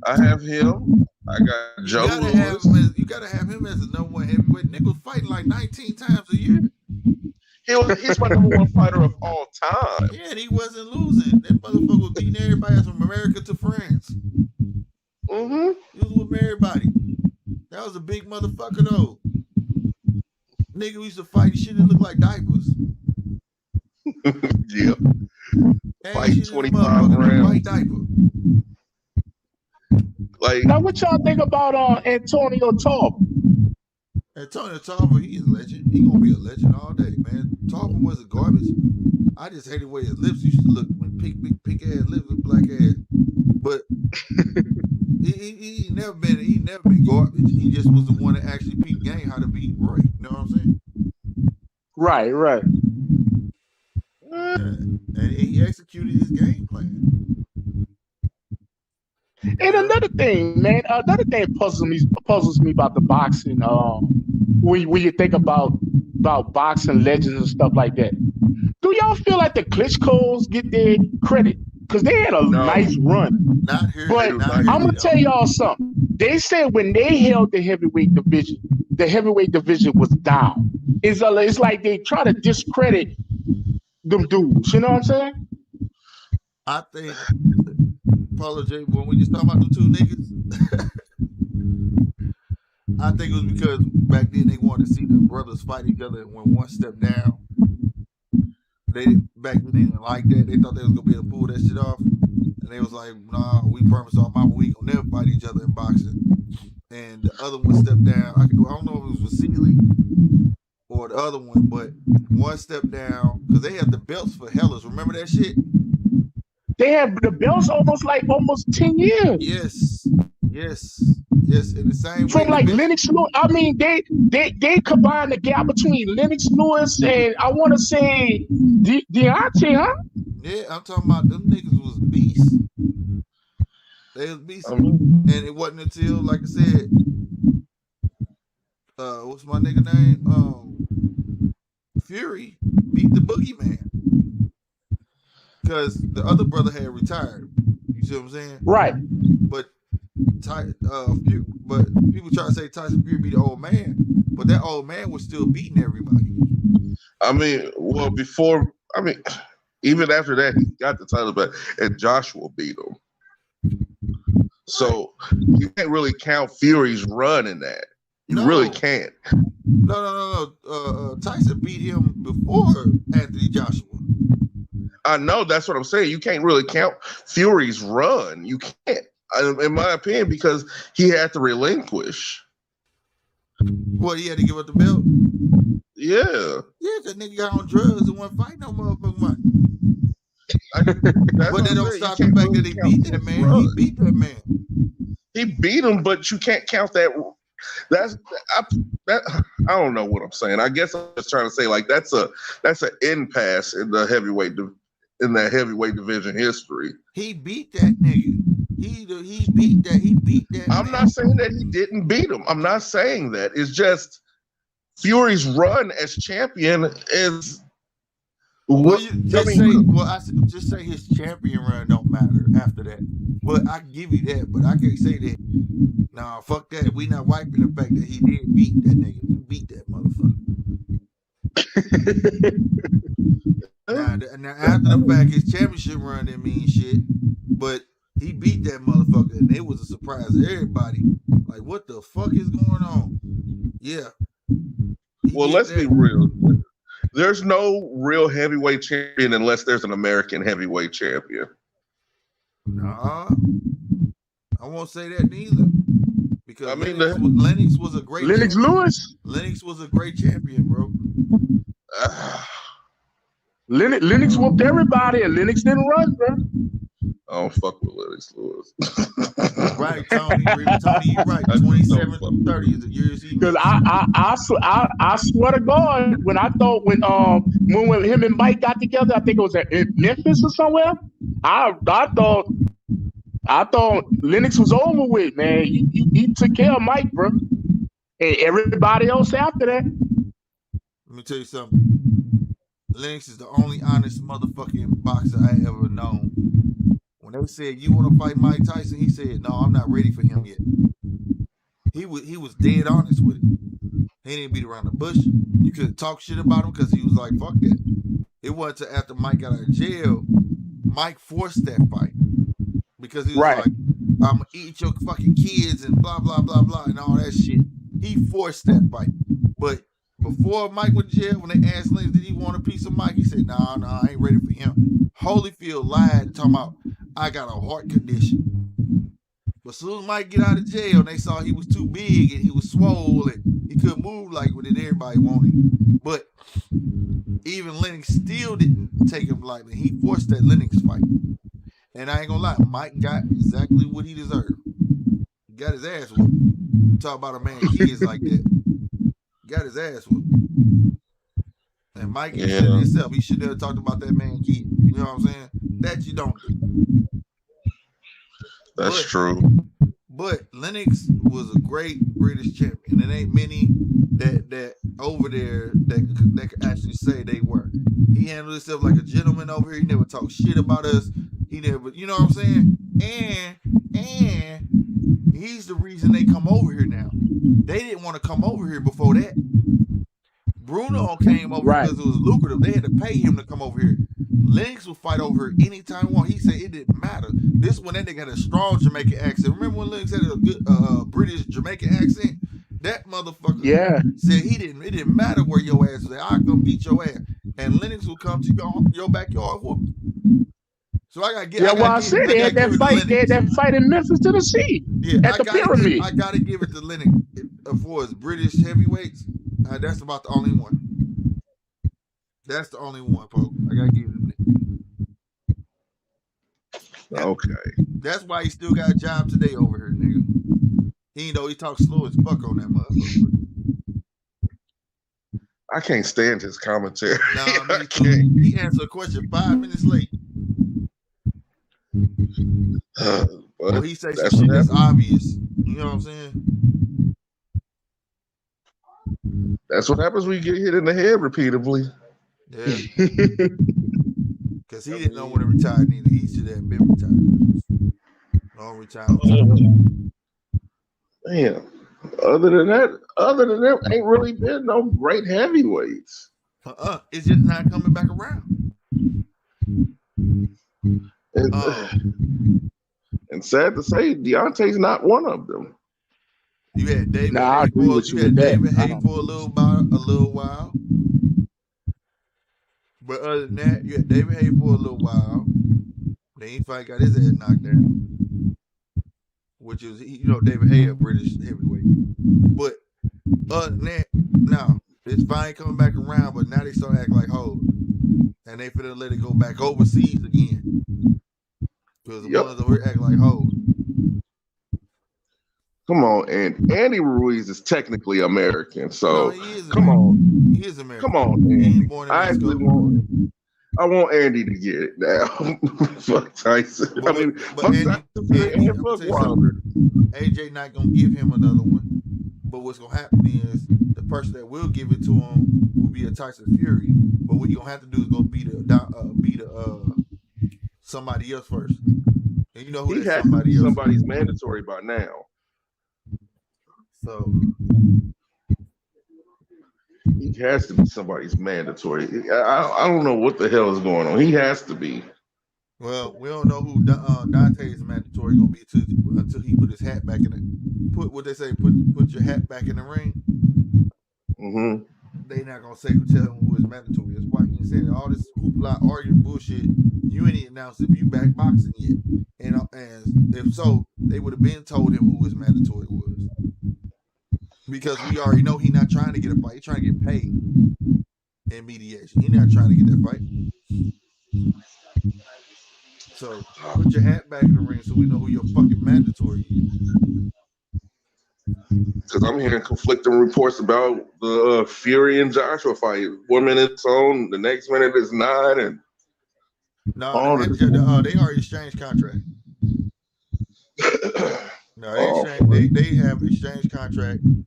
I have him. I got Joe Louis. You gotta have him as the number 1 heavyweight. Nick was fighting like 19 times a year. He's my number 1 fighter of all time. Yeah, and he wasn't losing. That motherfucker was beating everybody from America to France. Mm-hmm. He was with everybody. That was a big motherfucker though. Nigga used to fight shit that looked like diapers. Yeah. Fight 25 rounds. White diaper. Like, now, what y'all think about Antonio Tarver? Antonio Tarver, he is a legend. He gonna be a legend all day, man. Tarver was a garbage. I just hated the way his lips used to look when pink ass lips with black ass. But he never been garbage. He just was the one that actually peaked game how to beat Roy. You know what I'm saying? Right. And he executed his game plan. And another thing puzzles me about the boxing. When you think about boxing legends and stuff like that, do y'all feel like the Klitschko's get their credit? Because they had a nice run. Not here. But I'm gonna tell y'all something. They said when they held the heavyweight division, the heavyweight division was down. It's like they try to discredit them dudes. You know what I'm saying? I think, Paulo J, when we just talking about the two niggas, I think it was because back then they wanted to see the brothers fight each other and when one step down. Back then they didn't like that. They thought they was gonna be able to pull that shit off. And they was like, nah, we promised our mama we gonna never fight each other in boxing. And the other one stepped down. I don't know if it was Vasily or the other one, but one stepped down because they had the belts for Hellas. Remember that shit? They had the belts almost 10 years. Yes. In the same from way. Like Lennox Lewis. I mean, they combined the gap between Lennox Lewis and I want to say Deontay, huh? Yeah, I'm talking about them niggas was beasts. They was beasts. And it wasn't until, like I said, what's my nigga name? Fury beat the Boogeyman. Because the other brother had retired. You see what I'm saying? Right. But people try to say Tyson Fury be the old man, but that old man was still beating everybody. I mean, even after that, he got the title back, and Joshua beat him. So you can't really count Fury's run in that. You really can't. No. Tyson beat him before Anthony Joshua. I know, that's what I'm saying. You can't really count Fury's run. You can't, in my opinion, because he had to relinquish. What, he had to give up the belt? Yeah. Yeah, that nigga got on drugs and wasn't fighting no motherfucking money. But that don't stop the fact that he beat that man. He beat that man. He beat him, but you can't count that. I don't know what I'm saying. I guess I'm just trying to say like that's an impasse in the heavyweight division history. He beat that nigga. He beat that. I'm not saying that he didn't beat him. I'm not saying that. It's just Fury's run as champion is. Just say his champion run don't matter after that. But I give you that. But I can't say that. Nah, fuck that. We not wiping the fact that he did beat that nigga. He beat that motherfucker. now after the fact, his championship run didn't mean shit. But he beat that motherfucker, and it was a surprise to everybody. Like, what the fuck is going on? Yeah. Well, let's be real. There's no real heavyweight champion unless there's an American heavyweight champion. Nah, I won't say that neither. Because Lennox was a great Lennox champion. Lewis. Lennox was a great champion, bro. Lennox whooped everybody, and Lennox didn't run, bro. I don't fuck with Lennox Lewis. Right, Tony, you're right. 27-30 is the years he. Because I swear to God, when him and Mike got together, I think it was in Memphis or somewhere. I thought Lennox was over with, man. He took care of Mike, bro, and everybody else after that. Let me tell you something. Lennox is the only honest motherfucking boxer I ever known. When they said, you want to fight Mike Tyson, he said, no, I'm not ready for him yet. He was dead honest with it. He didn't beat around the bush. You could talk shit about him because he was like, fuck that. It wasn't until after Mike got out of jail, Mike forced that fight. Because he was like, I'm going to eat your fucking kids and blah, blah, blah, blah, and all that shit. He forced that fight. But before Mike went to jail, when they asked Lennox, did he want a piece of Mike? He said, nah, I ain't ready for him. Holyfield lied, talking about, I got a heart condition. But as soon as Mike get out of jail, and they saw he was too big and he was swollen, he couldn't move like what everybody wanted. But even Lennox still didn't take him lightly. He forced that Lennox fight. And I ain't gonna lie, Mike got exactly what he deserved. He got his ass whooped. Talk about a man kids like that. Got his ass whooped. And Mike said it himself. He should never talked about that man kid. You know what I'm saying? That you don't do. That's true. But Lennox was a great British champion. There ain't many that over there that could actually say they were. He handled himself like a gentleman over here. He never talked shit about us. He never, you know what I'm saying? And And he's the reason they come over here now. They didn't want to come over here before that. Bruno came over because it was lucrative. They had to pay him to come over here. Lennox would fight over here anytime he wanted. He said it didn't matter. This one, that nigga had a strong Jamaican accent. Remember when Lennox had a good British Jamaican accent? That motherfucker said it didn't matter where your ass was at. I come beat your ass. And Lennox would come to your backyard whoop. So I gotta get. I said they had that fight. They had that fight in Memphis, Tennessee. Yeah, at the pyramid. I gotta give it to Lennox for his British heavyweights. That's about the only one. That's the only one, folks. I gotta give it to Lennox. Okay. That's why he still got a job today over here, nigga. Even though he talks slow as fuck on that motherfucker. I can't stand his commentary. Nah, me too. He answered a question 5 minutes late. Well, he say some shit that's obvious. You know what I'm saying? That's what happens when you get hit in the head repeatedly. Yeah. Because he didn't know when to retire neither. He should have been retired. Long retirement. Man, other than that, ain't really been no great heavyweights. It's just not coming back around. And sad to say, Deontay's not one of them. You had David. I agree with you. David Haye for a little while. But other than that, you had David Haye for a little while. Then he finally got his ass knocked down. Which is, David Haye, a British heavyweight. But other than that, no, it's finally coming back around. But now they start acting like hoes, and they finna let it go back overseas again. Because the ones over here act like hoes. Come on, and Andy Ruiz is technically American, so come on, he is American. Come on, Andy. I want Andy to get it now. Fuck Tyson. But fuck Wilder. AJ not gonna give him another one. But what's gonna happen is the person that will give it to him will be a Tyson Fury. But what you gonna have to do is go beat somebody else first. And you know who that somebody else? Somebody's mandatory by now. So he has to be somebody's mandatory. I don't know what the hell is going on. He has to be. Well, we don't know who Dante's mandatory gonna be until he put his hat back in it. Put your hat back in the ring. Mm-hmm. They not gonna tell him who his mandatory is. Why you saying all this hoopla arguing bullshit? You ain't even announced if you back boxing yet. And if so, they would have been told him who his mandatory was. Because we already know he's not trying to get a fight. He's trying to get paid in mediation. He's not trying to get that fight. So put your hat back in the ring so we know who your fucking mandatory is. Because I'm hearing conflicting reports about the Fury and Joshua fight. 1 minute it's on, the next minute it's not, and they already exchanged contract. No, they have exchanged contract. And,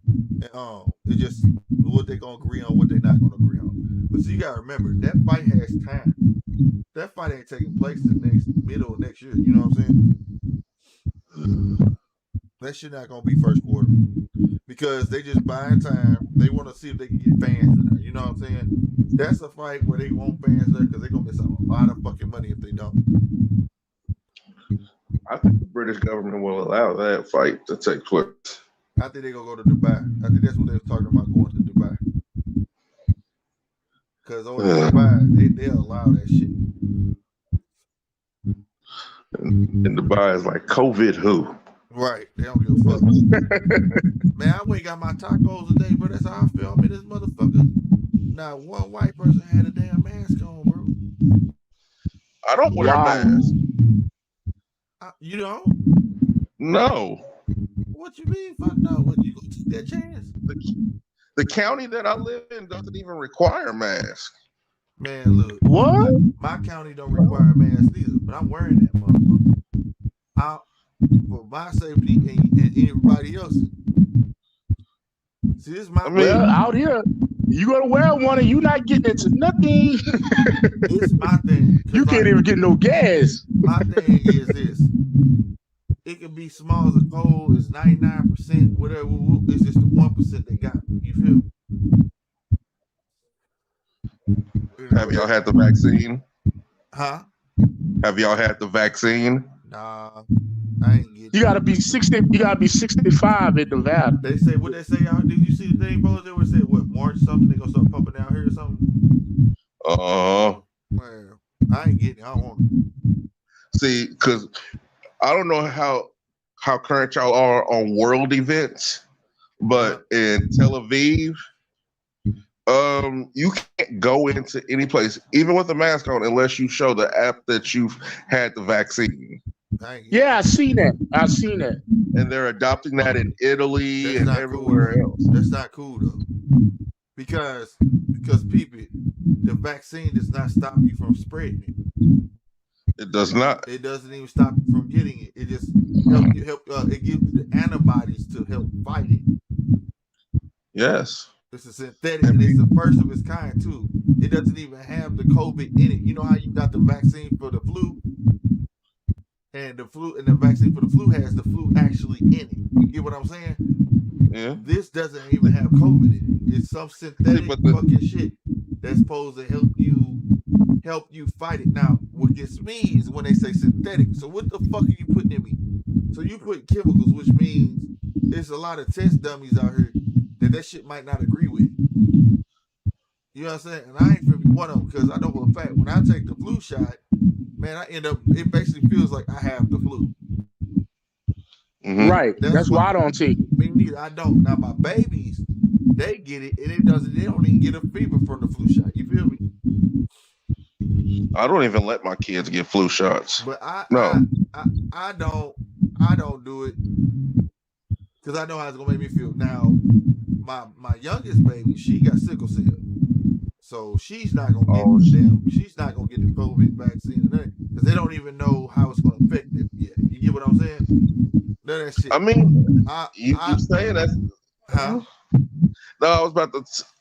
it's just what they're gonna agree on, what they're not gonna agree on. But you gotta remember that fight has time. That fight ain't taking place the middle of next year. You know what I'm saying? That shit not gonna be first quarter because they just buying time. They want to see if they can get fans in there. You know what I'm saying? That's a fight where they want fans there because they're gonna miss out a lot of fucking money if they don't. I think the British government will allow that fight to take place. I think they're gonna go to Dubai. I think that's what they were talking about, going to Dubai. Because over in Dubai, they'll allow that shit. And Dubai is like COVID who? Right. They don't give a fuck. Man, I went and got my tacos today, bro. That's how I feel. I mean, this motherfucker. Not one white person had a damn mask on, bro. I don't wear a mask. You don't? No. What you mean? Fuck no. What, you gonna take that chance? The county that I live in doesn't even require a mask. Man, look. What? My county don't require a mask either, but I'm wearing that motherfucker. For my safety and everybody else. See, this is my out here, you gonna wear one and you not getting into nothing. It's my thing. You can't even get no gas. My thing is this. It could be be small as a cold. It's 99%, whatever. It's just the 1% they got. You feel me? Have y'all had the vaccine? Huh? Have y'all had the vaccine? Nah, I ain't getting. You gotta be 60. You gotta be 65 in Nevada. They say what they say out. Did you see the thing, bro? They would say what March something? They gonna start pumping down here or something. Well, I ain't getting. I don't want it. See, because I don't know how current y'all are on world events, but in Tel Aviv, you can't go into any place, even with a mask on, unless you show the app that you've had the vaccine. Yeah, I seen that. And they're adopting that in Italy and everywhere else. That's not cool though, because people, the vaccine does not stop you from spreading it. It does not. It doesn't even stop you from getting it. It just it gives you the antibodies to help fight it. Yes. It's a synthetic, and it's the first of its kind too. It doesn't even have the COVID in it. You know how you got the vaccine for the flu, and the vaccine for the flu has the flu actually in it. You get what I'm saying? Yeah. This doesn't even have COVID in it. It's some synthetic fucking shit that's supposed to help you fight it. Now, what gets me is when they say synthetic. So what the fuck are you putting in me? So you put chemicals, which means there's a lot of test dummies out here that shit might not agree with. You know what I'm saying? And I ain't finna be one of them, because I know for a fact when I take the flu shot, man, it basically feels like I have the flu. Mm-hmm. Right. That's why I don't take it. Me neither. I don't. Now my babies, they get it, and they don't even get a fever from the flu shot. You feel me? I don't even let my kids get flu shots. But I don't do it because I know how it's gonna make me feel. Now, my youngest baby, she got sickle cell, so she's not gonna get she's not gonna get the COVID vaccine because they don't even know how it's gonna affect them yet. You get what I'm saying? None of that shit. I mean, you saying that? Huh? No, I was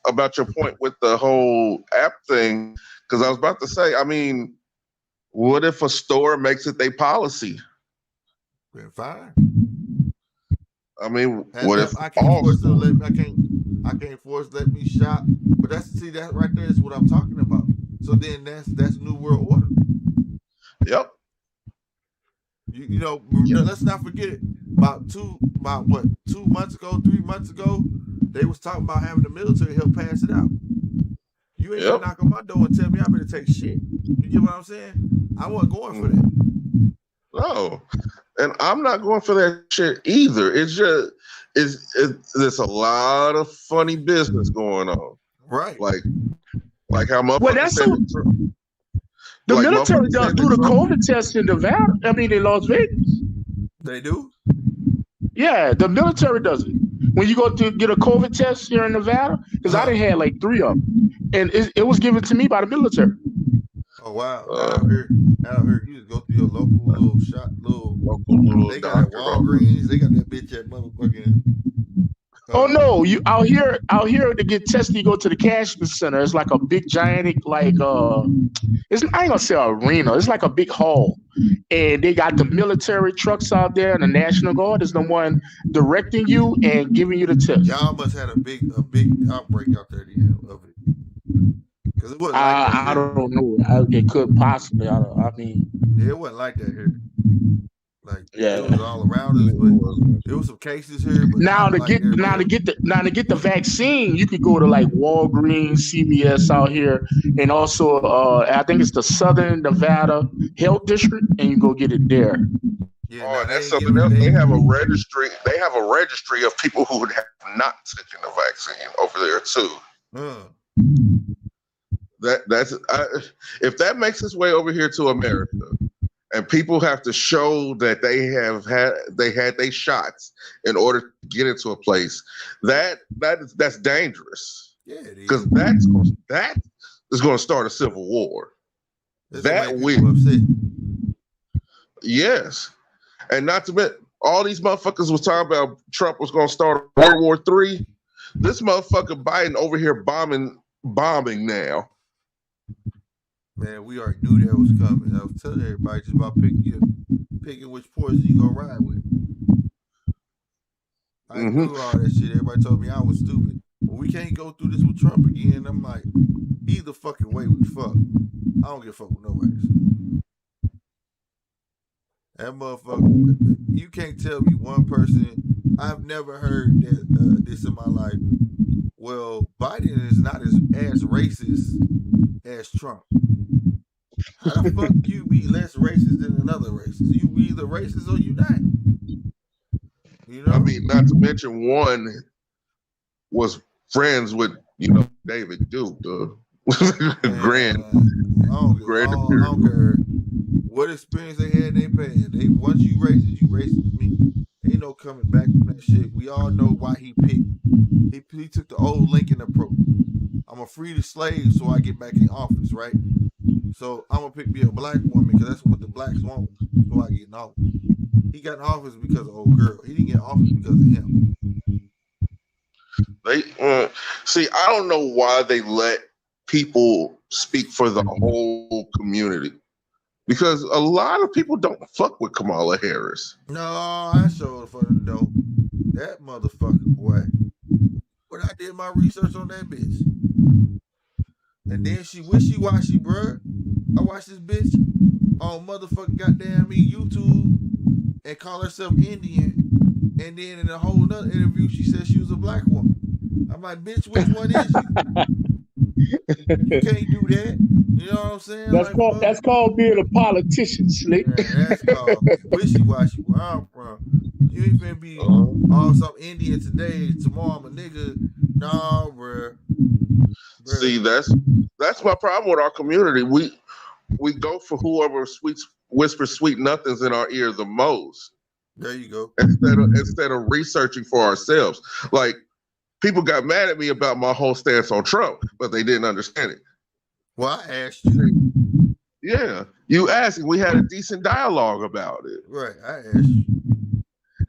about your point with the whole app thing, because I was about to say, I mean, what if a store makes it their policy? Then fine. I mean, what if I can't force them I can't force let me shop, but that right there is what I'm talking about. So then that's New World Order. Yep. You know, let's not forget it. About 2 months ago, 3 months ago, they was talking about having the military help pass it out. You ain't gonna knock on my door and tell me I better take shit. You get what I'm saying? I wasn't going for that. No, and I'm not going for that shit either. It's just there's a lot of funny business going on, right? Like how much. Well, that's the military does do the COVID test in Nevada. I mean, in Las Vegas. They do? Yeah, the military does it. When you go to get a COVID test here in Nevada, because I done had like 3 of them, and it was given to me by the military. Oh wow! Out here, you just go through your local shop, they got that Walgreens, they got that bitch at motherfucking. Oh no! You out here to get tested. You go to the cashman center. It's like a big, gigantic, like I ain't gonna say arena. It's like a big hall, and they got the military trucks out there, and the National Guard is the one directing you and giving you the test. Y'all must have a big outbreak out there of it. Because it wasn't like that I don't know. It could possibly. I mean, it wasn't like that here. Like it was all around us, but there was some cases here. But now to get the vaccine, you could go to like Walgreens, CVS out here, and also I think it's the Southern Nevada Health District, and you go get it there. Yeah, that's something else. They have a registry. They have a registry of people who have not taken the vaccine over there too. That's if that makes its way over here to America, and people have to show that they had their shots in order to get into a place, that's dangerous. Yeah, it is. Because that is going to start a civil war. That will. Yes, and not to mention all these motherfuckers was talking about Trump was going to start World War III. This motherfucker Biden over here bombing now. Man, we already knew that was coming. I was telling everybody just about picking which poison you gonna ride with. I knew all that shit. Everybody told me I was stupid. But we can't go through this with Trump again. I'm like, either fucking way we fuck. I don't give a fuck with nobody. That motherfucker, you can't tell me one person. I've never heard that, this in my life. Well, Biden is not as racist as Trump. How the fuck you be less racist than another racist? You be either racist or you not. You know? I mean, not to mention one was friends with, David Duke, the grand. I don't care what experience they had in their past. Once you racist with me. Ain't no coming back from that shit. We all know why he picked. He took the old Lincoln approach. I'm gonna free the slaves so I get back in office, right? So I'm gonna pick me a black woman because that's what the blacks want. So I get in office. He got in office because of old girl. He didn't get in office because of him. They see. I don't know why they let people speak for the whole community, because a lot of people don't fuck with Kamala Harris. No, I showed for the dope. That motherfucker, boy. But I did my research on that bitch. And then she wishy-washy, bruh. I watched this bitch on motherfucking goddamn YouTube and call herself Indian. And then in a whole nother interview, she said she was a black woman. I'm like, bitch, which one is you? You can't do that. You know what I'm saying? That's called being a politician, Slick. Yeah, that's called wishy-washy. Where I'm from. You ain't finna be some Indian today, tomorrow I'm a nigga. Nah, bruh. See, that's my problem with our community. We go for whoever whispers sweet nothings in our ear the most. There you go. Instead of researching for ourselves. Like, people got mad at me about my whole stance on Trump, but they didn't understand it. Well, I asked you. Yeah, you asked, and we had a decent dialogue about it. Right, I asked you.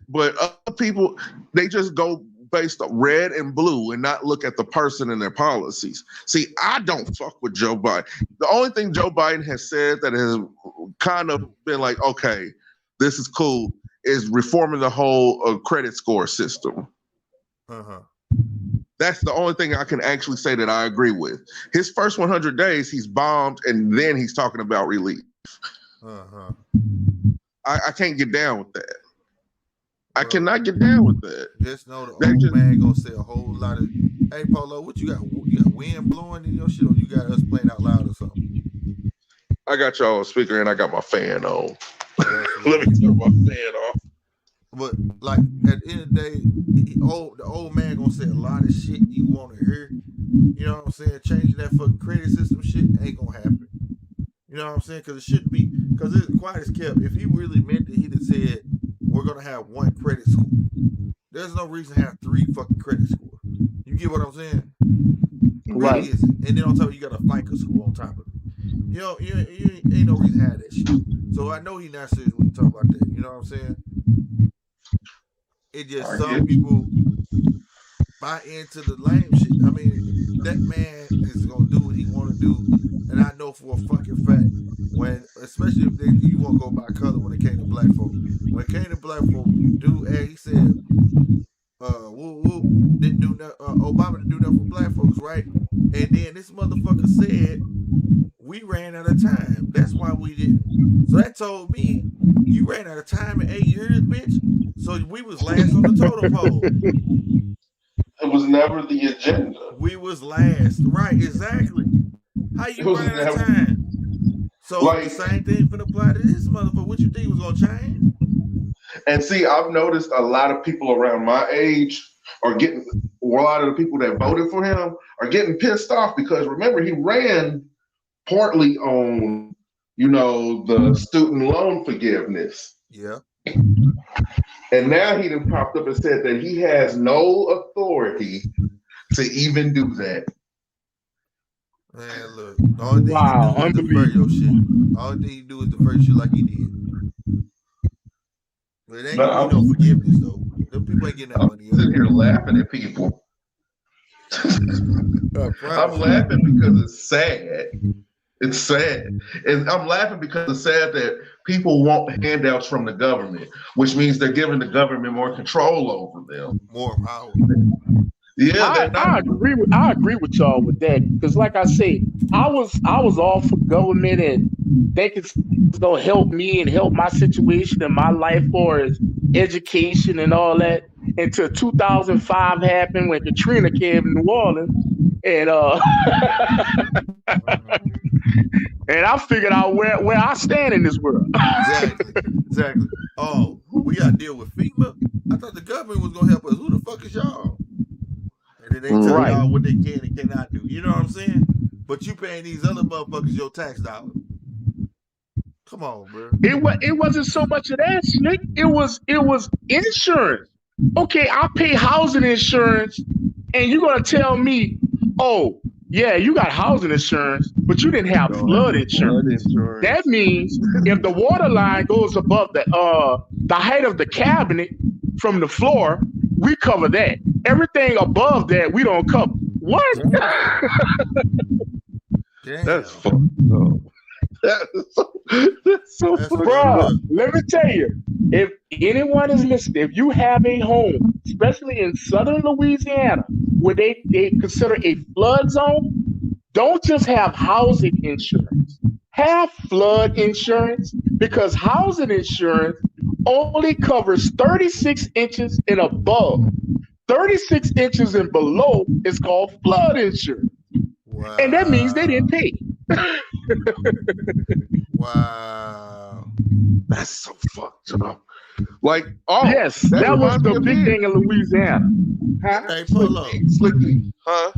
But other people, they just go based on red and blue and not look at the person and their policies. See, I don't fuck with Joe Biden. The only thing Joe Biden has said that has kind of been like, okay, this is cool, is reforming the whole credit score system. That's the only thing I can actually say that I agree with. His first 100 days, he's bombed, and then he's talking about relief. I can't get down with that. I cannot get down with that. Just know the old man gonna say a whole lot of, hey, Polo, what you got? You got wind blowing in your shit, or you got us playing out loud or something? I got y'all on speaker, and I got my fan on. Let me turn my fan off. But like at the end of the day, the old man gonna say a lot of shit you want to hear. You know what I'm saying? Changing that fucking credit system shit ain't gonna happen. You know what I'm saying? Because it shouldn't be. Because it's quiet as kept. If he really meant it, he'd have said we're gonna have one credit score. There's no reason to have 3 fucking credit scores. You get what I'm saying? Right. Really isn't. And then on top of it, you got a FICO score on top of it. You know, you ain't no reason to have that shit. So I know he's not serious when you talk about that. You know what I'm saying? It just some people buy into the lame shit. I mean, that man is gonna do what he want to do, and I know for a fucking fact especially if you want to go by color when it came to black folk. When it came to black folk, dude, he said, didn't do that. Obama didn't do that for black folks, right? And then this motherfucker said we ran out of time. That's why we didn't. So that told me you ran out of time in 8 years, bitch. So we was last on the totem pole. It was never the agenda. We was last. Right, exactly. How you run out of time? So the same thing finna apply to this motherfucker. What you think was gonna change? And see, I've noticed a lot of people around my age are getting, a lot of the people that voted for him are getting pissed off because remember, he ran partly on, the student loan forgiveness. Yeah. And now he done popped up and said that he has no authority to even do that. Man, look. The only thing he do is defer your shit. All thing he do is defer shit like he did. But it ain't gonna be no forgiveness though. Them people ain't getting that money. I'm sitting here laughing at people. I'm laughing because it's sad. It's sad. And I'm laughing because it's sad that people want handouts from the government, which means they're giving the government more control over them. More power. Yeah, I agree with y'all with that, because like I say, I was all for government and thinking it's gonna help me and help my situation and my life for as education and all that, until 2005 happened when Katrina came to New Orleans, and and I figured out where I stand in this world. Exactly. Oh, we got to deal with FEMA. I thought the government was gonna help us. Who the fuck is y'all? And then they tell y'all what they can and cannot do. You know what I'm saying? But you paying these other motherfuckers your tax dollars. Come on, bro. It wasn't so much of that, Slick. It was insurance. Okay, I pay housing insurance, and you're gonna tell me, oh, yeah, you got housing insurance, but you didn't have flood insurance. That means if the water line goes above the height of the cabinet from the floor, we cover that. Everything above that, we don't cover. What? Damn. That's fucked up. That's so bro. Let me tell you, if anyone is listening, if you have a home, especially in southern Louisiana, where they consider a flood zone, don't just have housing insurance. Have flood insurance, because housing insurance only covers 36 inches and above. 36 inches and below is called flood insurance. Wow. And that means they didn't pay. Wow. That's so fucked up. Like, yes, that was the big thing in Louisiana. Huh? Hey, pull up. Slicky. Huh?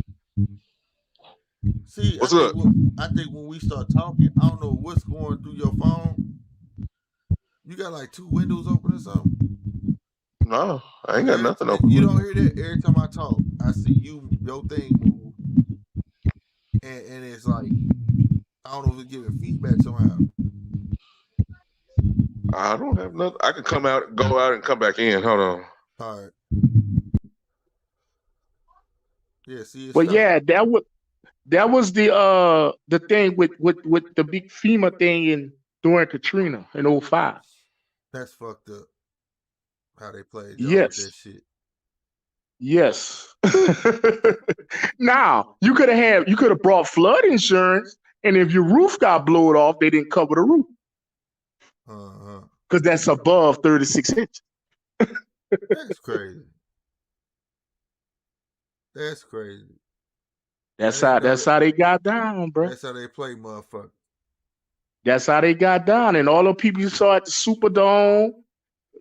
See, what's up? I think when we start talking, I don't know what's going through your phone. You got like 2 windows open or something? No, I ain't got nothing open. You don't hear that? Every time I talk, I see your thing move. And it's like, I don't know if it's giving feedback somehow. I don't have nothing. I can go out and come back in. Hold on. All right. Yeah, see. Well, yeah, that was the thing with the big FEMA thing during Katrina in 2005. That's fucked up. How they played yes. with that shit. Yes. Now you could have brought flood insurance, and if your roof got blown off, they didn't cover the roof. Because that's above 36 inches. That's crazy. That's crazy. That's how they got down, bro. That's how they play, motherfucker. That's how they got down. And all the people you saw at the Superdome,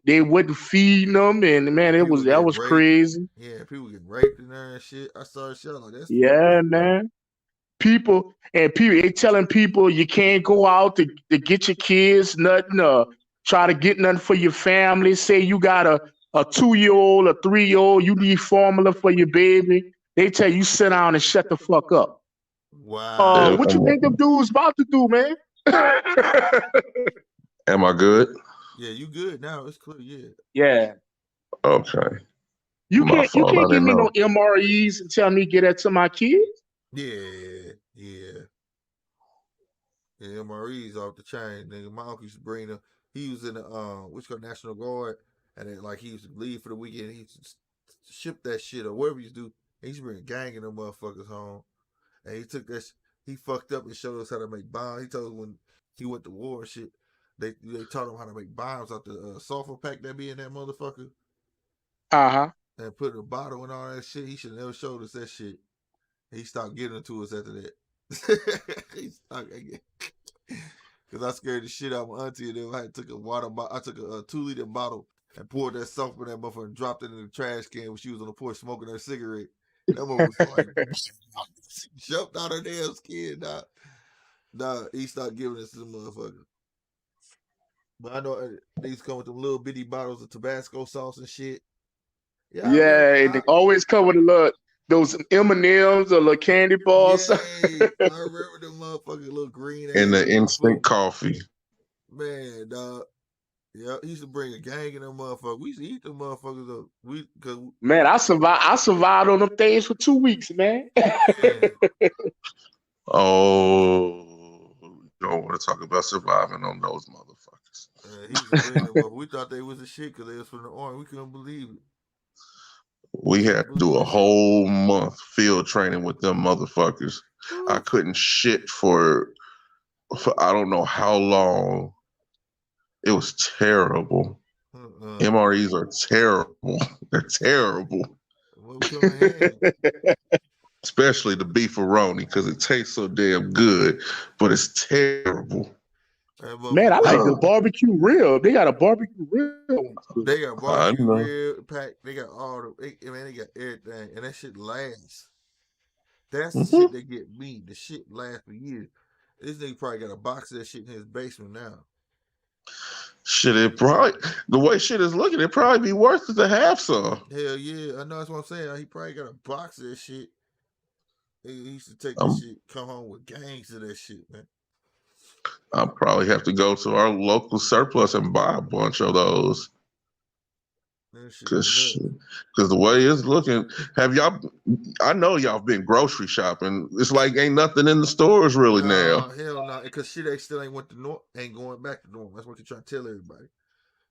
they wasn't feeding them, and man, that was raped. Crazy. Yeah, people get raped in there and shit. I saw a shit like that. Yeah, man. People, they telling people you can't go out to get your kids nothing, try to get nothing for your family. Say you got a 2-year-old, a 3-year-old, you need formula for your baby. They tell you sit down and shut the fuck up. Wow. What you think them dudes about to do, man? Am I good? Yeah, you good now. It's clear. Yeah. Yeah. Okay. You can't give me no MREs and tell me get that to my kids. Yeah. MREs off the chain, nigga. My uncle used to bring them. He was in the National Guard, and then like he used to leave for the weekend. He used to ship that shit or whatever he used to do. He used to bring a gang of them motherfuckers home, and he took that. He fucked up and showed us how to make bombs. He told us when he went to war and shit. They taught him how to make bombs out the sulfur pack that be in that motherfucker. And put a bottle and all that shit. He should have never showed us that shit. He stopped giving it to us after that. He stopped because I scared the shit out of my auntie and then I took a water bottle. I took a 2-liter bottle and poured that sulfur in that motherfucker and dropped it in the trash can when she was on the porch smoking her cigarette. That mother was like jumped out her damn skin. Nah, he stopped giving us to the motherfucker. But I know they used to come with them little bitty bottles of Tabasco sauce and shit. Yeah, and they always come with those M&Ms or little candy bars. Yeah, I remember them motherfucking little green. And the instant coffee. Man, dog. Yeah, he used to bring a gang of them motherfuckers. We used to eat them motherfuckers up. Man, I survived on them things for 2 weeks, man. Oh. don't want to talk about surviving on those motherfuckers. He's a winner. We thought they was a shit because they was from the Army. We couldn't believe it. We had to do a whole month field training with them motherfuckers. I couldn't shit for I don't know how long. It was terrible. MREs are terrible. They're terrible. Especially the beefaroni because it tastes so damn good, but it's terrible. Man, I like the barbecue rib. They got a barbecue rib. They got barbecue rib pack. They got all the they got everything, and that shit lasts. That's the shit that get me. The shit lasts for years. This nigga probably got a box of that shit in his basement now. Shit, it probably the way shit is looking, it probably be worth it to have some. Hell yeah, I know that's what I'm saying. He probably got a box of that shit. He used to take this shit, come home with gangs of that shit, man. I'll probably have to go to our local surplus and buy a bunch of those. Because the way it's looking, I know y'all been grocery shopping. It's like ain't nothing in the stores really now. Hell no, because shit still ain't went to north, ain't going back to normal. That's what you're trying to tell everybody.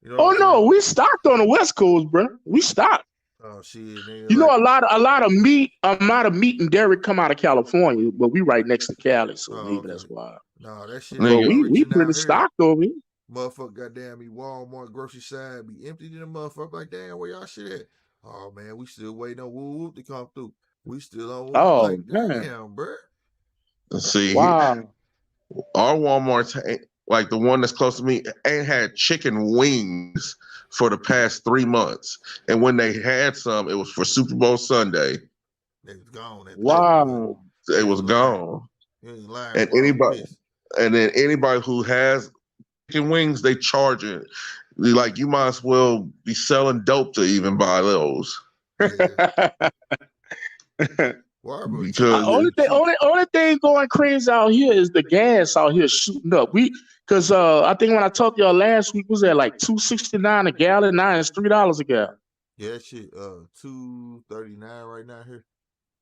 You know no, we stocked on the West Coast, bro. We stocked. Oh shit, nigga, you know a lot of meat and dairy come out of California, but we right next to Cali, so maybe that's why. No, that shit. We pretty stocked over here. Motherfucker, goddamn me, Walmart grocery side be empty in the motherfucker. Like, damn, where y'all shit at? Oh man, we still waiting on whoop to come through. We still on whoop. Oh like, man, damn, bro. See, wow. Our Walmart, like the one that's close to me, ain't had chicken wings for the past 3 months, and when they had some, it was for Super Bowl Sunday. It was gone. Wow, it was gone. Lying, and anybody who has chicken wings, they charge it. Like you might as well be selling dope to even buy those. Yeah. only thing going crazy out here is the gas out here shooting up. Because I think when I talked to y'all last week, was at like $2.69 a gallon. Now it's $3 a gallon. Yeah, that shit $2.39 right now here.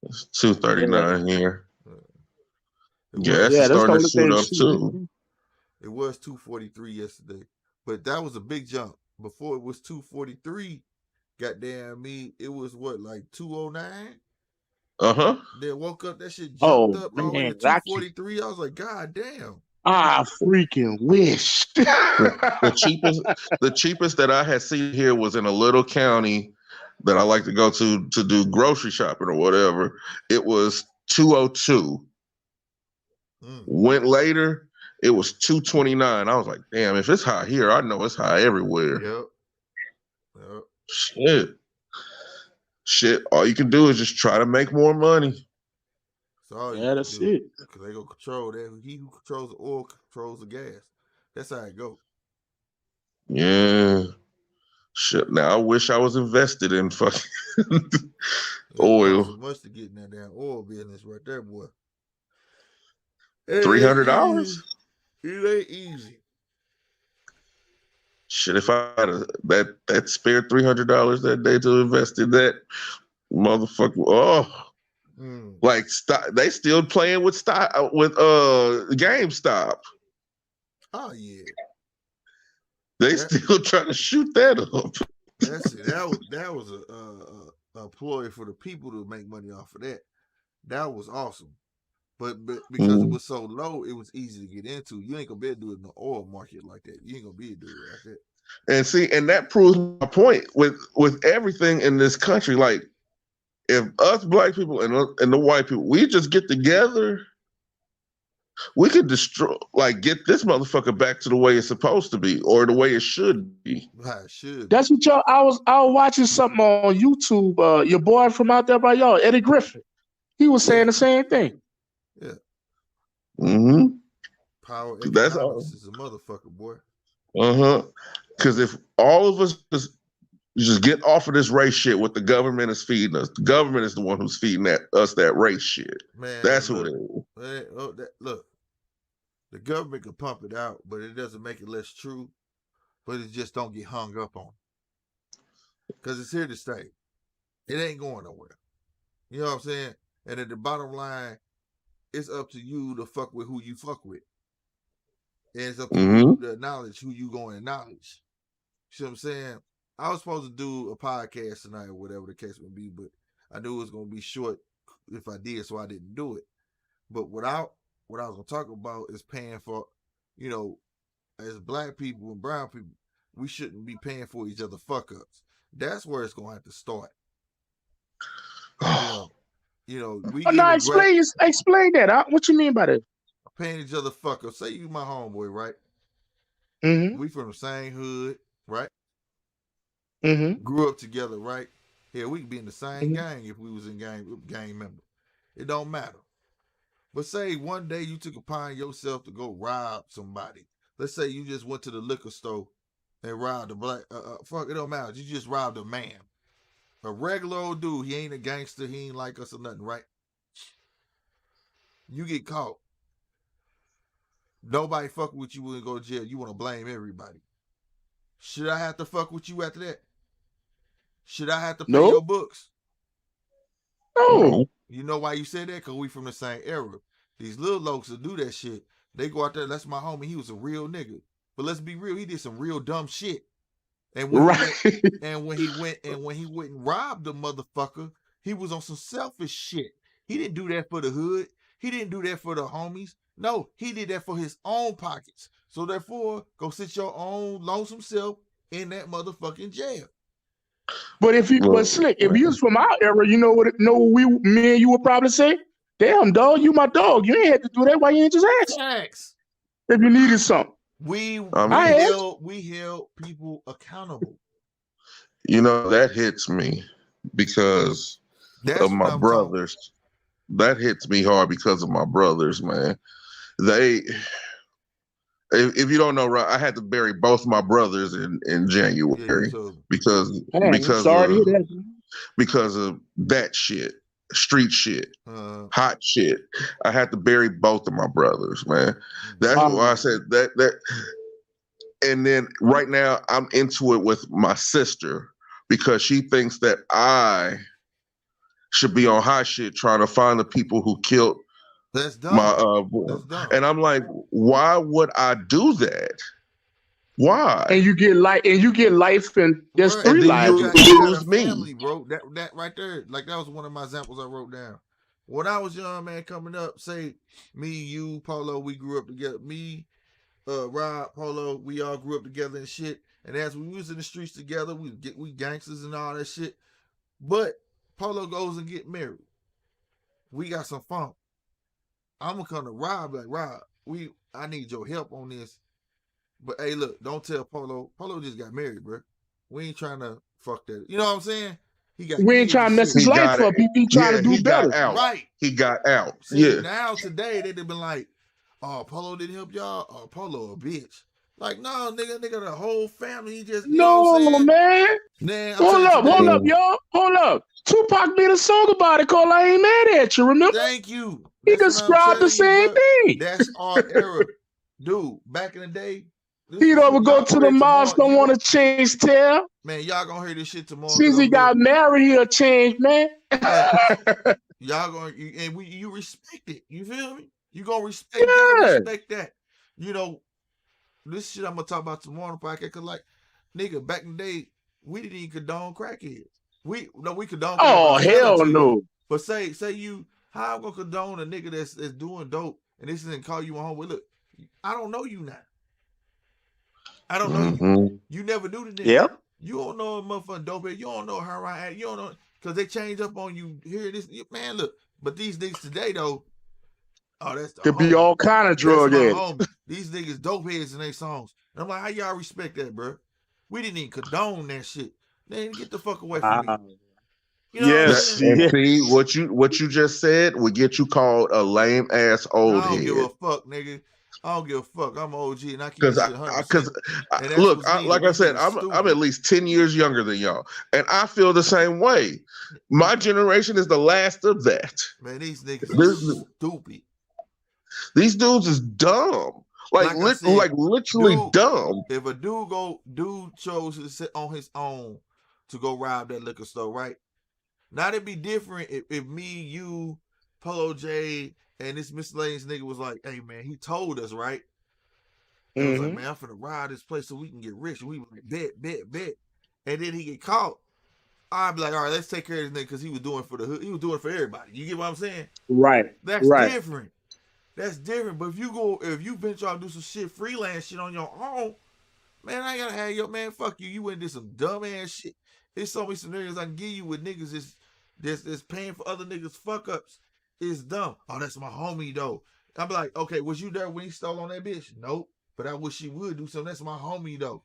It's $2.39 here. Gas is starting to shoot up too. It was $2.43 yesterday, but that was a big jump. Before it was $2.43. Goddamn me, it was what, like $2.09? Then woke up, that shit jumped up all the way to $2.43. I was like, God damn. I freaking wish. the cheapest that I had seen here was in a little county that I like to go to do grocery shopping or whatever. It was $2.02. Went later, it was $2.29. I was like, damn, if it's high here, I know it's high everywhere. Yep. Shit, all you can do is just try to make more money. That's it. Because they gonna control that. He who controls the oil controls the gas. That's how it go. Yeah. Shit. Now I wish I was invested in fucking oil. So much to get in that damn oil business right there, boy. $300? It ain't easy. Shit, if I had that spare $300 that day to invest in that motherfucker, like they still playing with GameStop. Oh yeah, they still trying to shoot that up. That's it. That was a ploy for the people to make money off of that. That was awesome, but because it was so low, it was easy to get into. You ain't gonna be able to do it in the oil market like that. You ain't gonna be able to do it like that. And see, and that proves my point with everything in this country. Like, if us black people and the white people, we just get together, we could destroy, like, get this motherfucker back to the way it's supposed to be or the way it should be. It should. That's what y'all. I was watching something on YouTube. Your boy from out there by y'all, Eddie Griffin, he was saying the same thing. Yeah. Mm-hmm. Power economics is a motherfucker, boy. Because if all of us just get off of this race shit, what the government is feeding us, the government is the one who's feeding us that race shit. Man, that's who it is. Look, the government can pump it out, but it doesn't make it less true. But it just don't get hung up on. Because it's here to stay. It ain't going nowhere. You know what I'm saying? And at the bottom line, it's up to you to fuck with who you fuck with. And it's up to you to acknowledge who you going to acknowledge. You know what I'm saying? I was supposed to do a podcast tonight or whatever the case would be, but I knew it was going to be short if I did, so I didn't do it. But what I was going to talk about is paying for, you know, as black people and brown people, we shouldn't be paying for each other fuck ups. That's where it's going to have to start. You know, we now explain that. What you mean by that? Paying each other fuck ups. Say you my homeboy, right? Mm-hmm. We from the same hood, right? Mm-hmm. Grew up together, right? Yeah, we could be in the same gang if we was in gang member. It don't matter. But say one day you took upon yourself to go rob somebody. Let's say you just went to the liquor store and robbed a black. Fuck, it don't matter. You just robbed a man, a regular old dude. He ain't a gangster. He ain't like us or nothing, right? You get caught. Nobody fuck with you and go to jail. You want to blame everybody. Should I have to fuck with you after that? Should I have to pay your books? No. You know why you said that? Because we from the same era. These little lokes that do that shit, they go out there, that's my homie, he was a real nigga. But let's be real, he did some real dumb shit. And when he went and robbed the motherfucker, he was on some selfish shit. He didn't do that for the hood. He didn't do that for the homies. No, he did that for his own pockets. So therefore, go sit your own lonesome self in that motherfucking jail. But Slick, if you was from our era, you know what me and you would probably say? Damn, dog, you my dog. You ain't had to do that. Why you ain't just ask? If you needed something. We held people accountable. You know, that hits me because of my brothers. That hits me hard because of my brothers, man. If you don't know, right, I had to bury both my brothers in January because of that shit, street shit, hot shit. I had to bury both of my brothers, man. That's why I said that. And then right now I'm into it with my sister because she thinks that I should be on hot shit trying to find the people who killed That's dumb. That's dumb. And I'm like, why would I do that? Why? And you get life, and there's right. 3 lives. You got a family, bro. That right there, like that was one of my examples I wrote down. When I was young, man, coming up, say me, you, Polo, we grew up together. Me, Rob, Polo, we all grew up together and shit. And as we was in the streets together, we gangsters and all that shit. But Polo goes and get married. We got some funk. I'm gonna come to Rob like, Rob, I need your help on this. But hey, look, don't tell Polo. Polo just got married, bro. We ain't trying to fuck that. You know what I'm saying? We ain't trying to mess his life up. He trying to do better. Right. He got out. See, now today they'd have been like, oh, Polo didn't help y'all? Oh, Polo a bitch. Like, no, nigga, the whole family, he just, you know what I'm saying? Man. Hold up, y'all. Hold up. Tupac made a song about it called I Ain't Mad At You, remember? Thank you. He described the same thing. That's our era. Dude, back in the day. He'd over go to the mosque, don't want to change tail. Man, y'all gonna hear this shit tomorrow. Since he got married, he'll change, man. Y'all gonna, and you respect it. You feel me? You gonna respect that. You know, this shit I'm gonna talk about tomorrow on the podcast, cause like, nigga, back in the day, we didn't even condone crackheads. We condone. Oh, hell no. But say you, how I'm gonna condone a nigga that's doing dope and this isn't call you a homeboy? Look, I don't know you now. I don't know you. You never knew the nigga. Yep. You don't know a motherfucking dope head. You don't know how I act. You don't know because they change up on you. Hear this, man. Look, but these niggas today though, oh, that's the could be all kind of drug addicts. These niggas dope heads in their songs. And I'm like, how y'all respect that, bro? We didn't even condone that shit. Man, get the fuck away from me. You know yes. See, what you just said would get you called a lame ass old head. I don't give a fuck, nigga. I don't give a fuck. I'm an OG and I keep this shit 100%. Because look, like I said, I'm at least 10 years younger than y'all, and I feel the same way. My generation is the last of that. Man, these niggas are stupid. These dudes is dumb. Like literally dumb. If a dude chose to sit on his own to go rob that liquor store, right? Now it'd be different if me, you, Polo J, and this miscellaneous nigga was like, hey man, he told us, right? And was like, man, I'm finna ride this place so we can get rich. And we was like, bet. And then he get caught. I'd be like, all right, let's take care of this nigga because he was doing for the hood. He was doing it for everybody. You get what I'm saying? Right. That's different. That's different. But if you venture out and do some shit, freelance shit on your own, man, I ain't gotta have your man. Fuck you. You went and did some dumb ass shit. There's so many scenarios I can give you with niggas that's paying for other niggas fuck ups. It's dumb. Oh, that's my homie though. I'm like, okay, was you there when he stole on that bitch? Nope. But I wish he would do something. That's my homie though.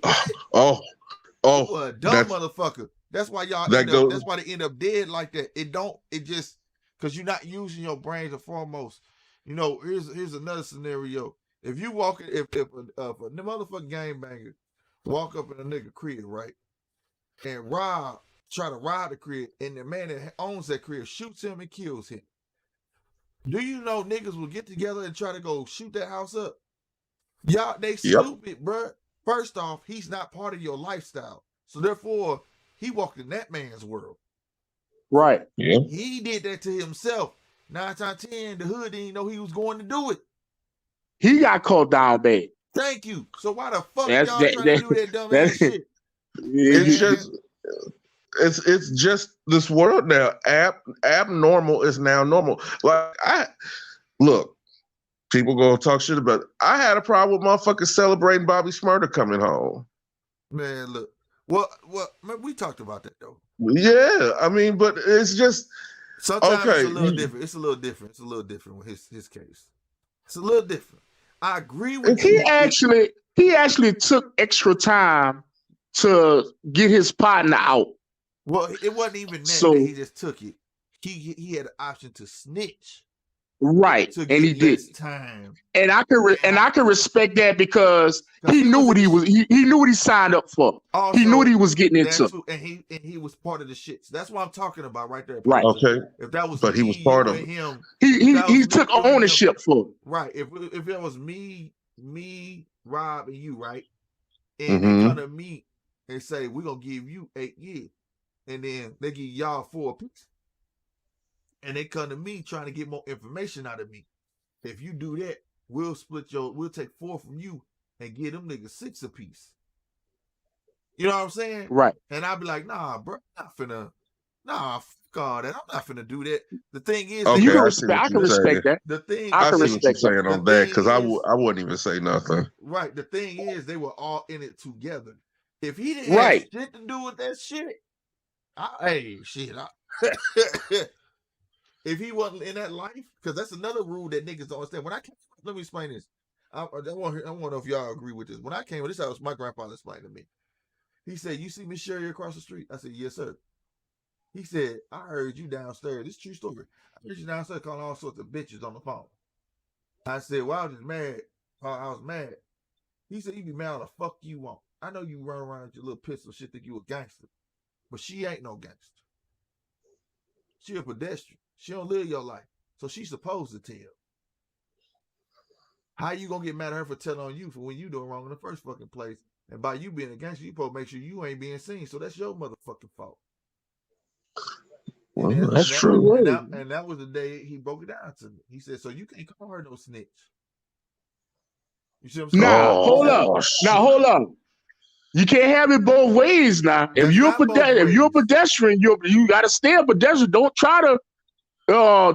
You a dumb motherfucker. That's why that's why they end up dead like that. It just because you're not using your brain to foremost. You know, here's another scenario. If you walk if a motherfucking gangbanger walk up in a nigga crib, right? And try to rob the crib, and the man that owns that crib shoots him and kills him. Do you know niggas will get together and try to go shoot that house up? Y'all, they stupid, bruh. First off, he's not part of your lifestyle. So therefore, he walked in that man's world. Right. Yeah. He did that to himself. 9 times out of 10, the hood didn't know he was going to do it. He got called down bad. Thank you. So why the fuck y'all trying to do that dumb ass shit? It's just this world now. Abnormal is now normal. Like look, people gonna talk shit about it. I had a problem with motherfuckers celebrating Bobby Shmurda coming home. Man, look. Well, man, we talked about that though. Yeah, I mean, but it's just sometimes it's a little different. It's a little different with his case. It's a little different. I agree with you. He actually took extra time to get his partner out. Well, it wasn't even that he just took it. He had the option to snitch. Right, and he did time. And I can respect that because he knew what he was. He knew what he signed up for. Also, he knew what he was getting into, and he was part of the shit. So that's what I'm talking about right there. Right. Okay. If that was, he was part of him. He took ownership for it. Right. If that was me, Rob, and you, right, and they come to me and say we're gonna give you 8 years, and then they give y'all 4 apiece. And they come to me trying to get more information out of me. If you do that, we'll take 4 from you and give them niggas 6 apiece. You know what I'm saying? Right. And I'll be like, nah, bro, fuck all that. I'm not finna do that. The thing is, okay, I can respect that. The thing I see what you're saying on that because I wouldn't even say nothing. Right. The thing is, they were all in it together. If he didn't have shit to do with that shit, if he wasn't in that life, because that's another rule that niggas don't understand. When I came, let me explain this. I want to know if y'all agree with this. When I came, this was my grandfather explained to me. He said, "You see Miss Sherry across the street?" I said, "Yes, sir." He said, "I heard you downstairs. This is a true story. I heard you downstairs calling all sorts of bitches on the phone." I said, "Well, I was just mad. I was mad." He said, "You be mad on the fuck you want. I know you run around with your little pistol shit, think you a gangster, but she ain't no gangster. She a pedestrian. She don't live your life. So she's supposed to tell. How you gonna get mad at her for telling on you for when you doing wrong in the first fucking place? And by you being a gangster, you supposed to make sure you ain't being seen. So that's your motherfucking fault." Well, that's true. And that was the day he broke it down to me. He said, "So you can't call her no snitch." You see what I'm saying? Now hold up. You can't have it both ways now. If you're a pedestrian, you gotta stay a pedestrian. Don't try to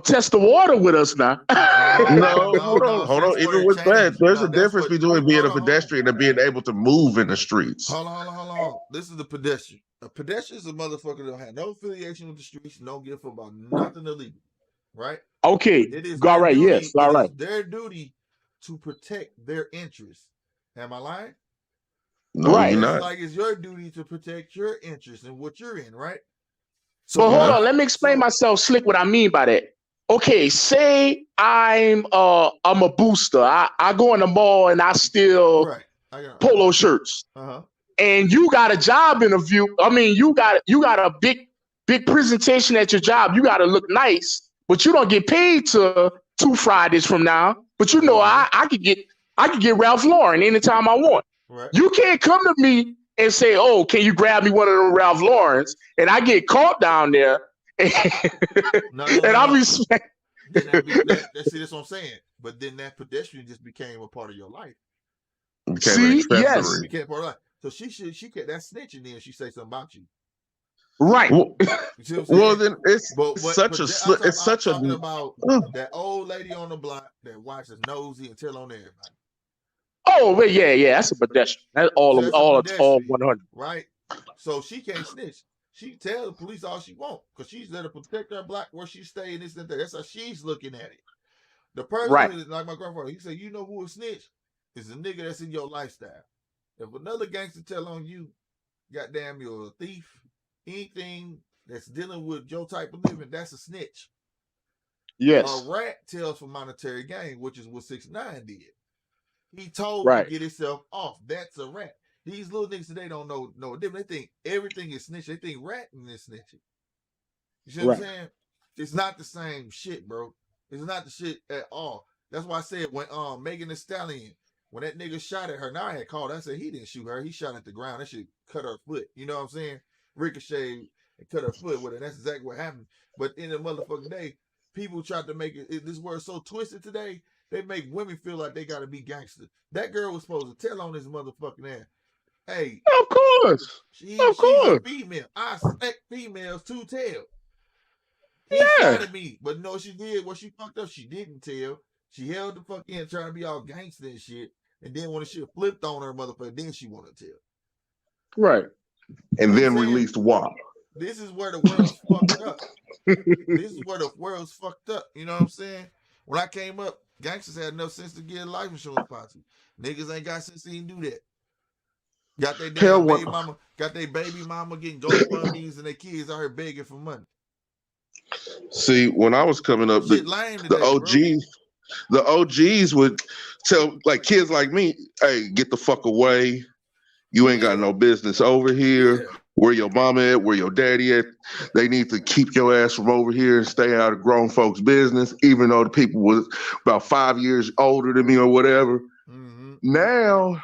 test the water with us now. No, hold on. Even with that, there's a difference between being a pedestrian and being able to move in the streets. Hold on. This is the pedestrian. A pedestrian is a motherfucker that don't have no affiliation with the streets, no give a fuck about nothing illegal. Right? Okay. It is all right, yes. All right. It's their duty to protect their interests. Am I lying? No, right. You're not. Like it's your duty to protect your interests and what you're in, right? So hold on, let me explain myself slick what I mean by that. Okay, say I'm a booster. I go in the mall and I steal polo shirts. And you got a job interview. I mean, you got a big presentation at your job. You got to look nice, but you don't get paid to 2 Fridays from now. But you know, I could get Ralph Lauren anytime I want. Right. You can't come to me and say, "Oh, can you grab me one of them Ralph Laurens?" And I get caught down there, and I'll be. See, that's what I'm saying. but then that pedestrian just became a part of your life. See, yes, became part of life. So she kept that snitching in. She say something about you, right? Well, then it's talking about that old lady on the block that watches nosy and tell on everybody. Oh, well, yeah, that's a pedestrian. That's all 100, right? So she can't snitch. She tell the police all she want because she's there to protect her block where she stay and this and that. That's how she's looking at it. The person is like my grandfather. He said, "You know who a snitch is a nigga that's in your lifestyle. If another gangster tell on you, goddamn, you're a thief, anything that's dealing with your type of living, that's a snitch." Yes. A rat tells for monetary gain, which is what 6ix9ine did. He told to get himself off. That's a rat. These little niggas today don't know no different. They think everything is snitching. They think ratting is snitching. You see what I'm saying? It's not the same shit, bro. It's not the shit at all. That's why I said when Megan Thee Stallion, when that nigga shot at her, now I had called. I said he didn't shoot her. He shot at the ground. That shit cut her foot. You know what I'm saying? Ricochet and cut her foot with it. That's exactly what happened. But in the motherfucking day, people tried to make it this word so twisted today. They make women feel like they gotta be gangster. That girl was supposed to tell on this motherfucking ass. Hey, of course, she's a female. I expect females to tell. He shot at me, but no, she did. What she fucked up, she didn't tell. She held the fuck in, trying to be all gangster and shit. And then when the shit flipped on her, motherfucker, then she wanted to tell. Right. And then released WAP. This is where the world's fucked up. This is where the world's fucked up. You know what I'm saying? When I came up, gangsters had enough sense to get a life insurance policy. Niggas ain't got sense to even do that. Got their damn baby mama, getting GoFundMes and their kids out here begging for money. See, when I was coming up, the OGs would tell like kids like me, "Hey, get the fuck away. You ain't got no business over here. Where your mama at? Where your daddy at? They need to keep your ass from over here and stay out of grown folks' business, even though the people was about 5 years older than me or whatever." Mm-hmm. Now,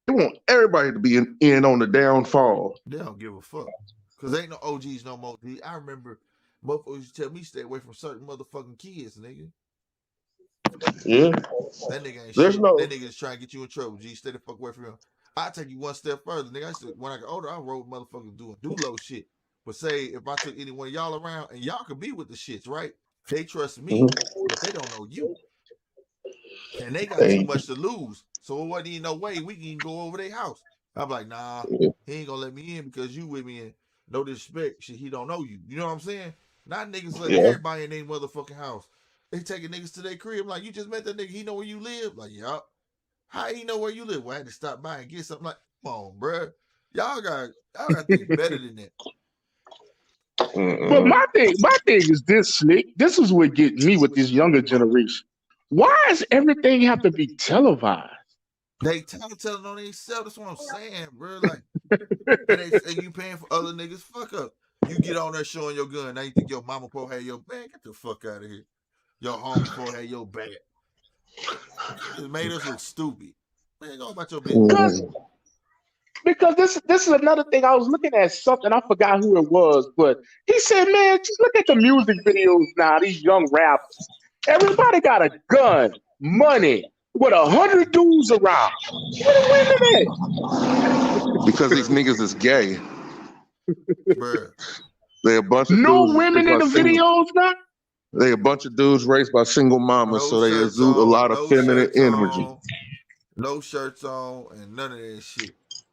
they want everybody to be in on the downfall. They don't give a fuck. Because ain't no OGs no more. I remember motherfuckers used to tell me stay away from certain motherfucking kids, nigga. Yeah. That nigga ain't shit. That nigga's trying to get you in trouble. G, stay the fuck away from him. I take you one step further, nigga. I said when I got older, I rode motherfuckers doing low shit. But say if I took any one of y'all around and y'all could be with the shits, right? They trust me, but they don't know you. And they got too much to lose. So it wasn't even no way we can go over their house. I'm like, nah, he ain't gonna let me in because you with me and no disrespect, shit, he don't know you. You know what I'm saying? Not niggas let everybody in their motherfucking house. They taking niggas to their crib. Like, you just met that nigga, he know where you live? Like, yup. How he know where you live? Well, I had to stop by and get something. Like, come on, bro. Y'all got to be better than that. But my thing is this, Slick. This is what gets me with this younger generation. Why does everything have to be televised? They telling on themselves. That's what I'm saying, bro. Like, and you paying for other niggas. Fuck up. You get on there showing your gun. Now you think your mama po had your back? Get the fuck out of here. Your homie po had your back. It made us look stupid. Man, go about your business. Because this is another thing. I was looking at something. I forgot who it was, but he said, "Man, just look at the music videos now. These young rappers. Everybody got a gun, money, with 100 dudes around. Where the women at?" Because these niggas is gay. Bruh. They a bunch of no dudes women in the videos now. They a bunch of dudes raised by single mamas, so they exude a lot of feminine energy. No shirts on and none of that shit.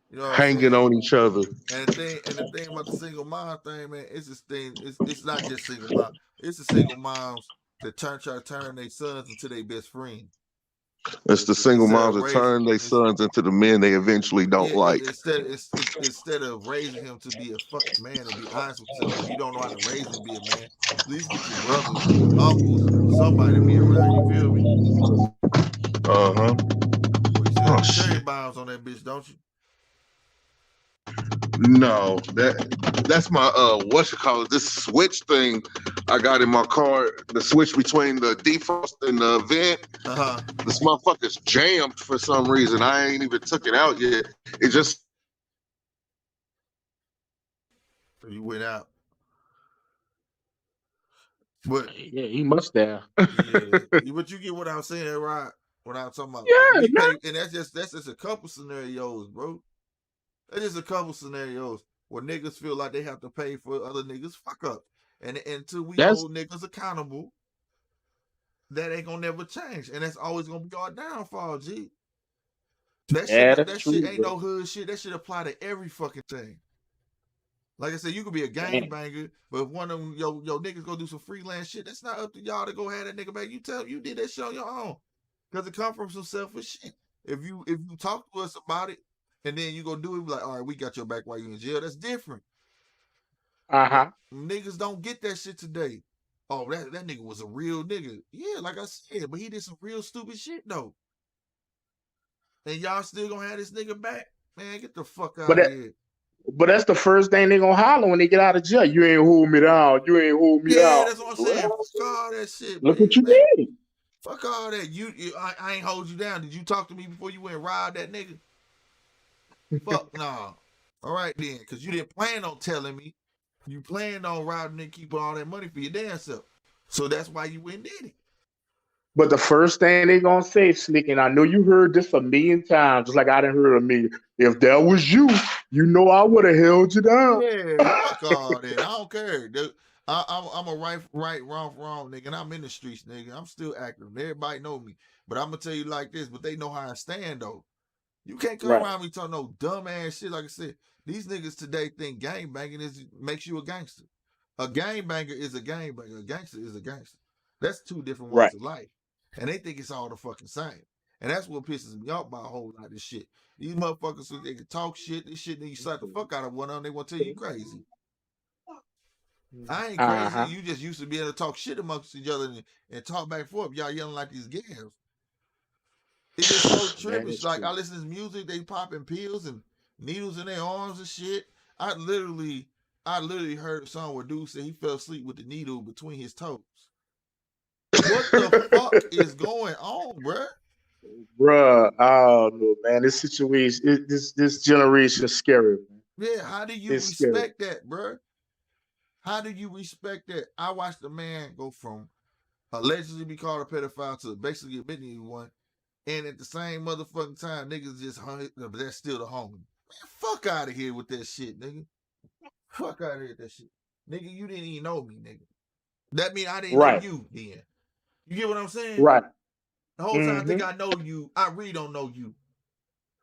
You know, hanging on each other. And the thing about the single mom thing, man, it's this thing. It's not just single mom. It's the single moms that try to turn their sons into their best friend. It's the single moms that turn their sons into the men they eventually don't like. Instead of raising him to be a fucking man and be honest with yourself, if you don't know how to raise him to be a man, at least get your brothers, uncles, somebody to be around. You feel me? Uh-huh. Well, you cherry bombs on that bitch, don't you? No, that's my this switch thing I got in my car, the switch between the defrost and the vent. This motherfucker's jammed for some reason. I ain't even took it out yet. It just you went out. But yeah, he must have. Yeah, but you get what I'm saying, right? What I'm talking about. Yeah, We man. pay, and that's just a couple scenarios, bro. That's just a couple scenarios where niggas feel like they have to pay for other niggas fuck up, and until we hold niggas accountable, that ain't gonna never change, and that's always gonna be our downfall, G. That shit ain't no hood shit. That shit apply to every fucking thing. Like I said, you could be a gang banger, but if one of them your niggas go do some freelance shit, that's not up to y'all to go have that nigga back. You tell him you did that shit on your own, because it come from some selfish shit. If you talk to us about it, and then you go do it, like, all right, we got your back while you in jail. That's different. Niggas don't get that shit today. Oh, that nigga was a real nigga. Yeah, like I said, but he did some real stupid shit though. And y'all still gonna have this nigga back? Man, get the fuck out of here. But that's the first thing they gonna holler when they get out of jail. You ain't hold me down. You ain't hold me down. Yeah, that's what I'm saying. Fuck all that shit. Look what you did. Fuck all that. I ain't hold you down. Did you talk to me before you went and robbed that nigga? Fuck no. All right then, because you didn't plan on telling me. You planned on robbing and keeping all that money for your damn self. So that's why you went and did it. But the first thing they gonna say, Slick, and I know you heard this a million times, just like I didn't hear a million. If that was you, you know I would have held you down. Yeah, fuck all that. I don't care. Dude. I'm a right, wrong, nigga. And I'm in the streets, nigga. I'm still active. Everybody know me. But I'm gonna tell you like this, but they know how I stand though. You can't come around me talking no dumb ass shit. Like I said, these niggas today think gangbanging makes you a gangster. A gangbanger is a gangbanger. A gangster is a gangster. That's two different ways of life. And they think it's all the fucking same. And that's what pisses me off by a whole lot of this shit. These motherfuckers, so they can talk shit, this shit, then you slap the fuck out of one of them, they want to tell you crazy. I ain't crazy. You just used to be able to talk shit amongst each other and talk back and forth. Y'all yelling like these gams. It's just so trippy. Like, I listen to this music, they popping pills and needles in their arms and shit. I literally heard a song where dude said he fell asleep with the needle between his toes. What the fuck is going on, bruh? Bruh, I don't know, man. This situation, this generation is scary, man. Yeah, how do you respect that, bruh? How do you respect that? I watched a man go from allegedly be called a pedophile to basically admitting one, and at the same motherfucking time, niggas just hung, but that's still the homie. Man, fuck out of here with that shit, nigga. Fuck out of here with that shit. Nigga, you didn't even know me, nigga. That mean I didn't know you then. You get what I'm saying? Right. The whole time I think I know you, I really don't know you.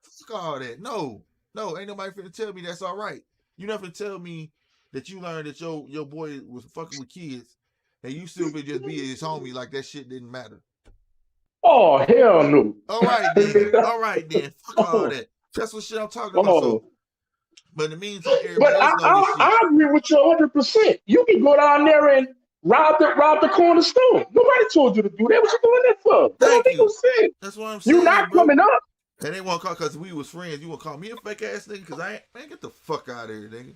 Fuck all that. No, ain't nobody finna tell me that's all right. You never tell me that you learned that your boy was fucking with kids and you still could just be his homie like that shit didn't matter. Oh, hell no. All right then. Fuck all that. That's what shit I'm talking about. So, but in the meantime, everybody else know this shit. I agree with you 100%. You can go down there and rob the corner store. Nobody told you to do that. What you doing that for? Thank you. That's what I'm saying. You're not coming up. And they want to call because we was friends. You want to call me a fake ass nigga? Because man, get the fuck out of here, nigga.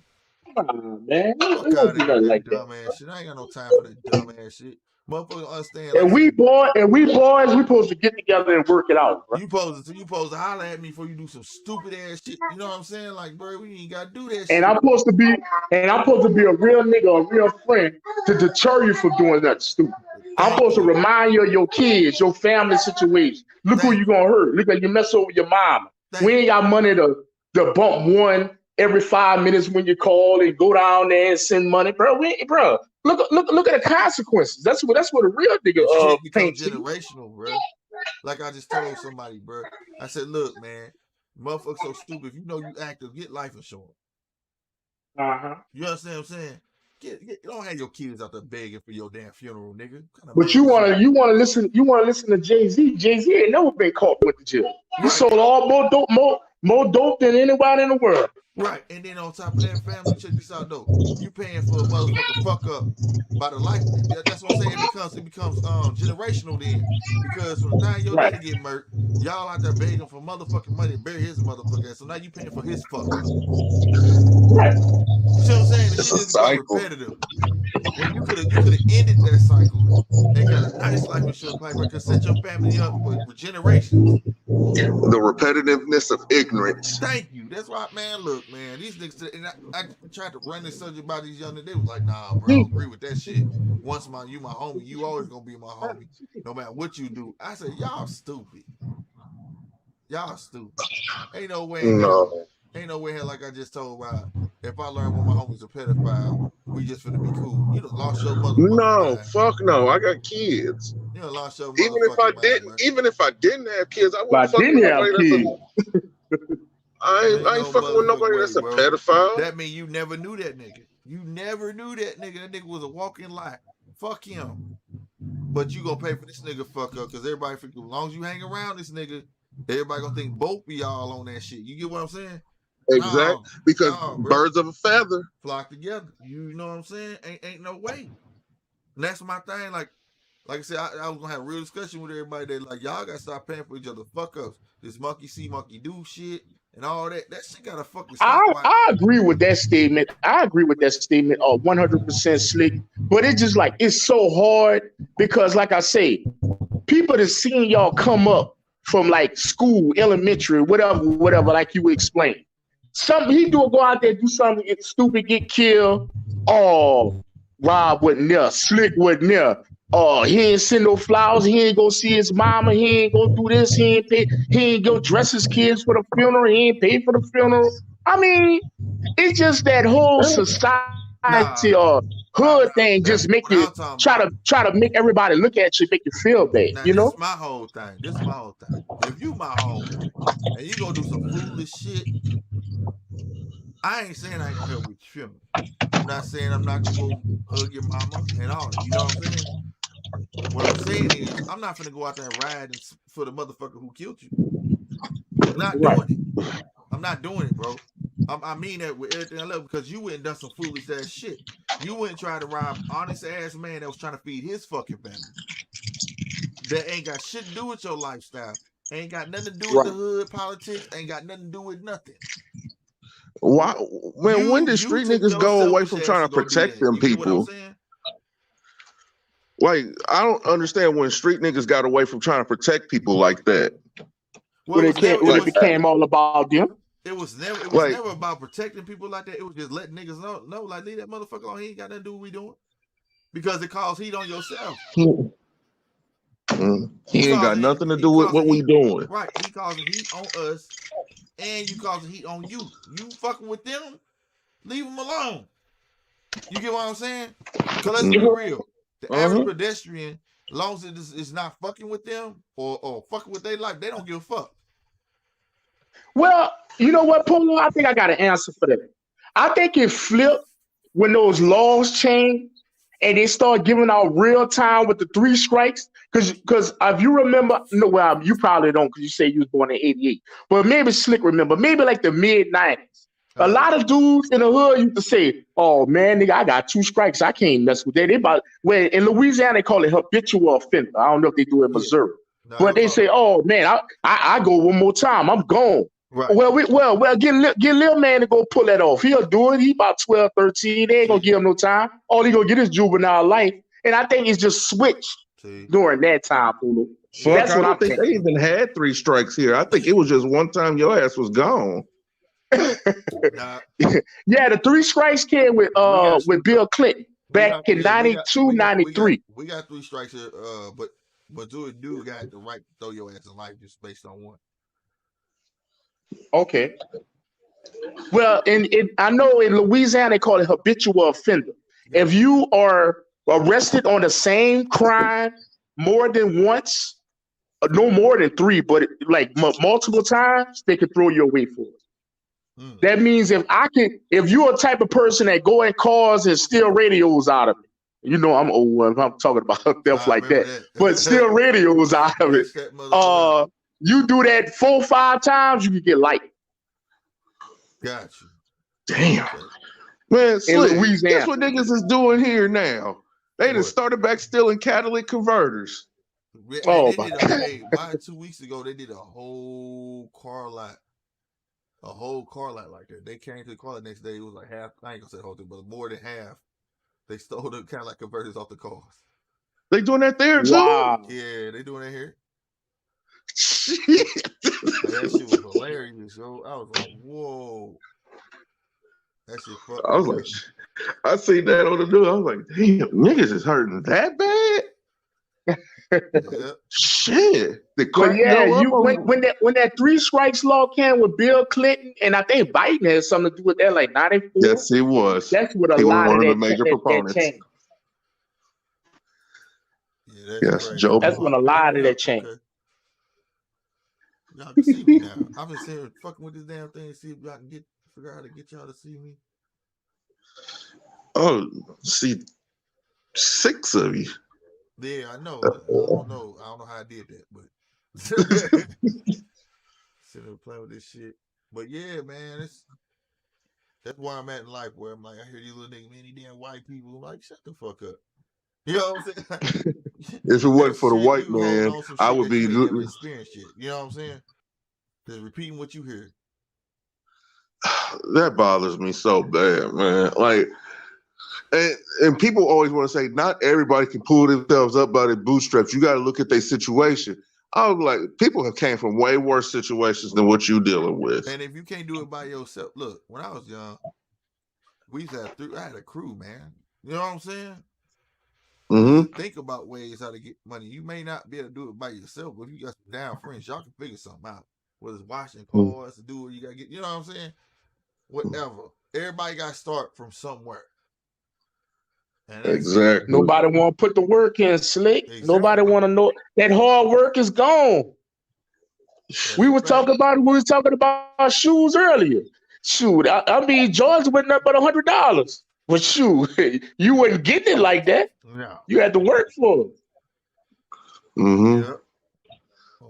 Come on, man. Fuck out of here, like dumb ass shit. I ain't got no time for that dumb ass shit. Motherfuckers understand. And we boys, we supposed to get together and work it out, bro. You supposed to holler at me before you do some stupid ass shit. You know what I'm saying? Like, bro, we ain't gotta do that shit. And I'm supposed to be a real nigga, a real friend to deter you from doing that stupid. I'm supposed to remind you of your kids, your family situation. Look who you gonna hurt. Look like you mess over your mama. We ain't got money to bump one every 5 minutes when you call and go down there and send money, bro. Look at the consequences. That's what a real nigga becomes generational, bro. Like I just told somebody, bro. I said, look, man, motherfuckers so stupid. If you know you active, get life insurance. You understand what I'm saying? Don't have your kids out there begging for your damn funeral, nigga. But you wanna listen to Jay-Z. Jay-Z ain't never been caught with the jail. He sold all more dope than anybody in the world. Right, and then on top of that, family, check this out though. You paying for a motherfucker fuck up by the life. That's what I'm saying. It becomes generational then, because from the time your daddy get murked, y'all out there begging for motherfucking money to bury his motherfucker ass. So now you paying for his fuck up. Right. You see what I'm saying? The shit is repetitive. When you could have ended that cycle and got a nice life insurance plan that could set your family up for generations. The repetitiveness of ignorance. Thank you. That's why, man. Look, man, these niggas. And I tried to run this subject by these young niggas. They was like, "Nah, bro, I don't agree with that shit. Once you my homie, you always gonna be my homie, no matter what you do." I said, "Y'all stupid. Y'all stupid. Ain't no way. No. Ain't no way hell like I just told Rob. If I learn one of my homies a pedophile, we just finna be cool. You done lost your motherfucking No, mind. fuck no. I got kids. You done lost your Even if I didn't have kids, I wouldn't fuck with nobody I ain't fucking with nobody that's a pedophile. That mean you never knew that nigga. You never knew that nigga. That nigga was a walking lie. Fuck him. But you gonna pay for this nigga fuck up because everybody as long as you hang around this nigga, everybody gonna think both of y'all on that shit. You get what I'm saying? Exactly. Because birds of a feather flock together. You know what I'm saying? Ain't no way. And that's my thing. Like I said, I was gonna have a real discussion with everybody that like y'all gotta stop paying for each other fuck ups. This monkey see, monkey do shit and all that. That shit gotta fucking stop. I agree with that statement. I agree with that statement 100% Slick. But it's just like it's so hard because like I say, people that seen y'all come up from like school, elementary, whatever, like you explained. He go out there, do something, get stupid, get killed. Oh, Rob wasn't there. Slick wasn't there. Oh, he ain't send no flowers. He ain't go see his mama. He ain't go do this. He ain't go dress his kids for the funeral. He ain't pay for the funeral. I mean, it's just that whole society or hood thing just make you try to make everybody look at you, make you feel bad. You know? This is my whole thing. If you my homie and you gonna do some foolish shit, I ain't saying I ain't gonna help with your funeral. I'm not saying I'm not gonna go hug your mama and all that. You know what I'm saying? What I'm saying is I'm not gonna go out there and ride for the motherfucker who killed you. I'm not doing it. I'm not doing it, bro. I mean that with everything I love because you went and done some foolish ass shit. You went and tried to rob honest ass man that was trying to feed his fucking family. That ain't got shit to do with your lifestyle. Ain't got nothing to do with the hood politics. Ain't got nothing to do with nothing. Why, man? When did street niggas go away from trying to protect them people? Like, I don't understand when street niggas got away from trying to protect people like that. Well, it became all about them. It was never about protecting people like that. It was just letting niggas know, like, leave that motherfucker alone. He ain't got nothing to do with what we doing. Because it calls heat on yourself. He ain't got nothing to do with what we doing. Right. He causing heat on us, and you causing heat on you. You fucking with them, leave them alone. You get what I'm saying? Because let's be real. The average pedestrian, as long as it is not fucking with them or fucking with their life, they don't give a fuck. Well, you know what, Polo? I think I got an answer for that. I think it flipped when those laws changed and they start giving out real time with the 3 strikes. Because if you remember, no, well, you probably don't because you say you was born in 88. But maybe Slick remember, maybe like the mid-90s. A lot of dudes in the hood used to say, oh, man, nigga, I got 2 strikes. I can't mess with that. In Louisiana, they call it habitual offender. I don't know if they do it in Missouri. No, but they say, oh, man, I go one more time. I'm gone. Right. Well, get little man to go pull that off. He'll do it. He about 12, 13. They ain't going to give him no time. All he going to get is juvenile life. And I think it's just switched during that time, Pulu. That's what I think. They even had 3 strikes here. I think it was just one time your ass was gone. Yeah, the 3 strikes came with Bill Clinton back in 92, 93. We got 3 strikes here, but dude got the right to throw your ass in life just based on one. Okay. Well, I know in Louisiana they call it habitual offender. If you are arrested on the same crime more than once, no more than 3, but like multiple times, they can throw you away for it. That means if you're a type of person that go in cars and steal radios out of it, you know I'm old. I'm talking about stuff like that. But steal radios out of it. You do that 4 or 5 times, you can get light. Got you. Damn. Man, Slick, guess what niggas is doing here now? They just started back stealing catalytic converters. Why 2 weeks ago they did a whole car lot a whole car lot like that. They came to the car lot the next day. It was like half. I ain't gonna say the whole thing, but more than half. They stole the kind of like converters off the cars. They doing that there too? Wow. Yeah, they doing that here. Shit. That shit was hilarious, yo. I was like, whoa. That shit fucked I was me like, I seen that on the news. I was like, damn, niggas is hurting that bad? Yep. Shit. The But crack yeah, go up when that 3 strikes law came with Bill Clinton, and I think Biden had something to do with that, like 94. Yes, he was. That's what a He was lot one of of the major that proponents. changed. Yeah, that's Yes, crazy. Joe. That's when a lot of that changed. Okay. Y'all can see me now. I've been sitting fucking with this damn thing to see if y'all can figure out how to get y'all to see me. Oh, see, 6 of you. Yeah, I know. I don't know how I did that, but sitting there playing with this shit. But yeah, man, that's why I'm at in life, where I'm like, I hear these little niggas, man, these damn white people. I'm like, shut the fuck up. You know what I'm saying? If it wasn't for the shit, white you holding man, on some I shit would that you be. ain't never experienced yet. You know what I'm saying? Just repeating what you hear. That bothers me so bad, man. Like, and people always want to say not everybody can pull themselves up by their bootstraps. You got to look at their situation. I was like, people have came from way worse situations than what you dealing with. And if you can't do it by yourself, look, when I was young, we used to have I had a crew, man. You know what I'm saying? Mm-hmm. Think about ways how to get money. You may not be able to do it by yourself, but if you got some down friends, y'all can figure something out. Whether it's washing cars, to do what you gotta get, you know what I'm saying? Whatever. Everybody got to start from somewhere. And Exactly. Nobody want to put the work in, Slick. Exactly. Nobody want to know that hard work is gone. We were talking about shoes earlier. Shoot, I mean, George wasn't up but $100. But shoot, you wouldn't get it like that. No. You had to work for it. Mm-hmm. Yep.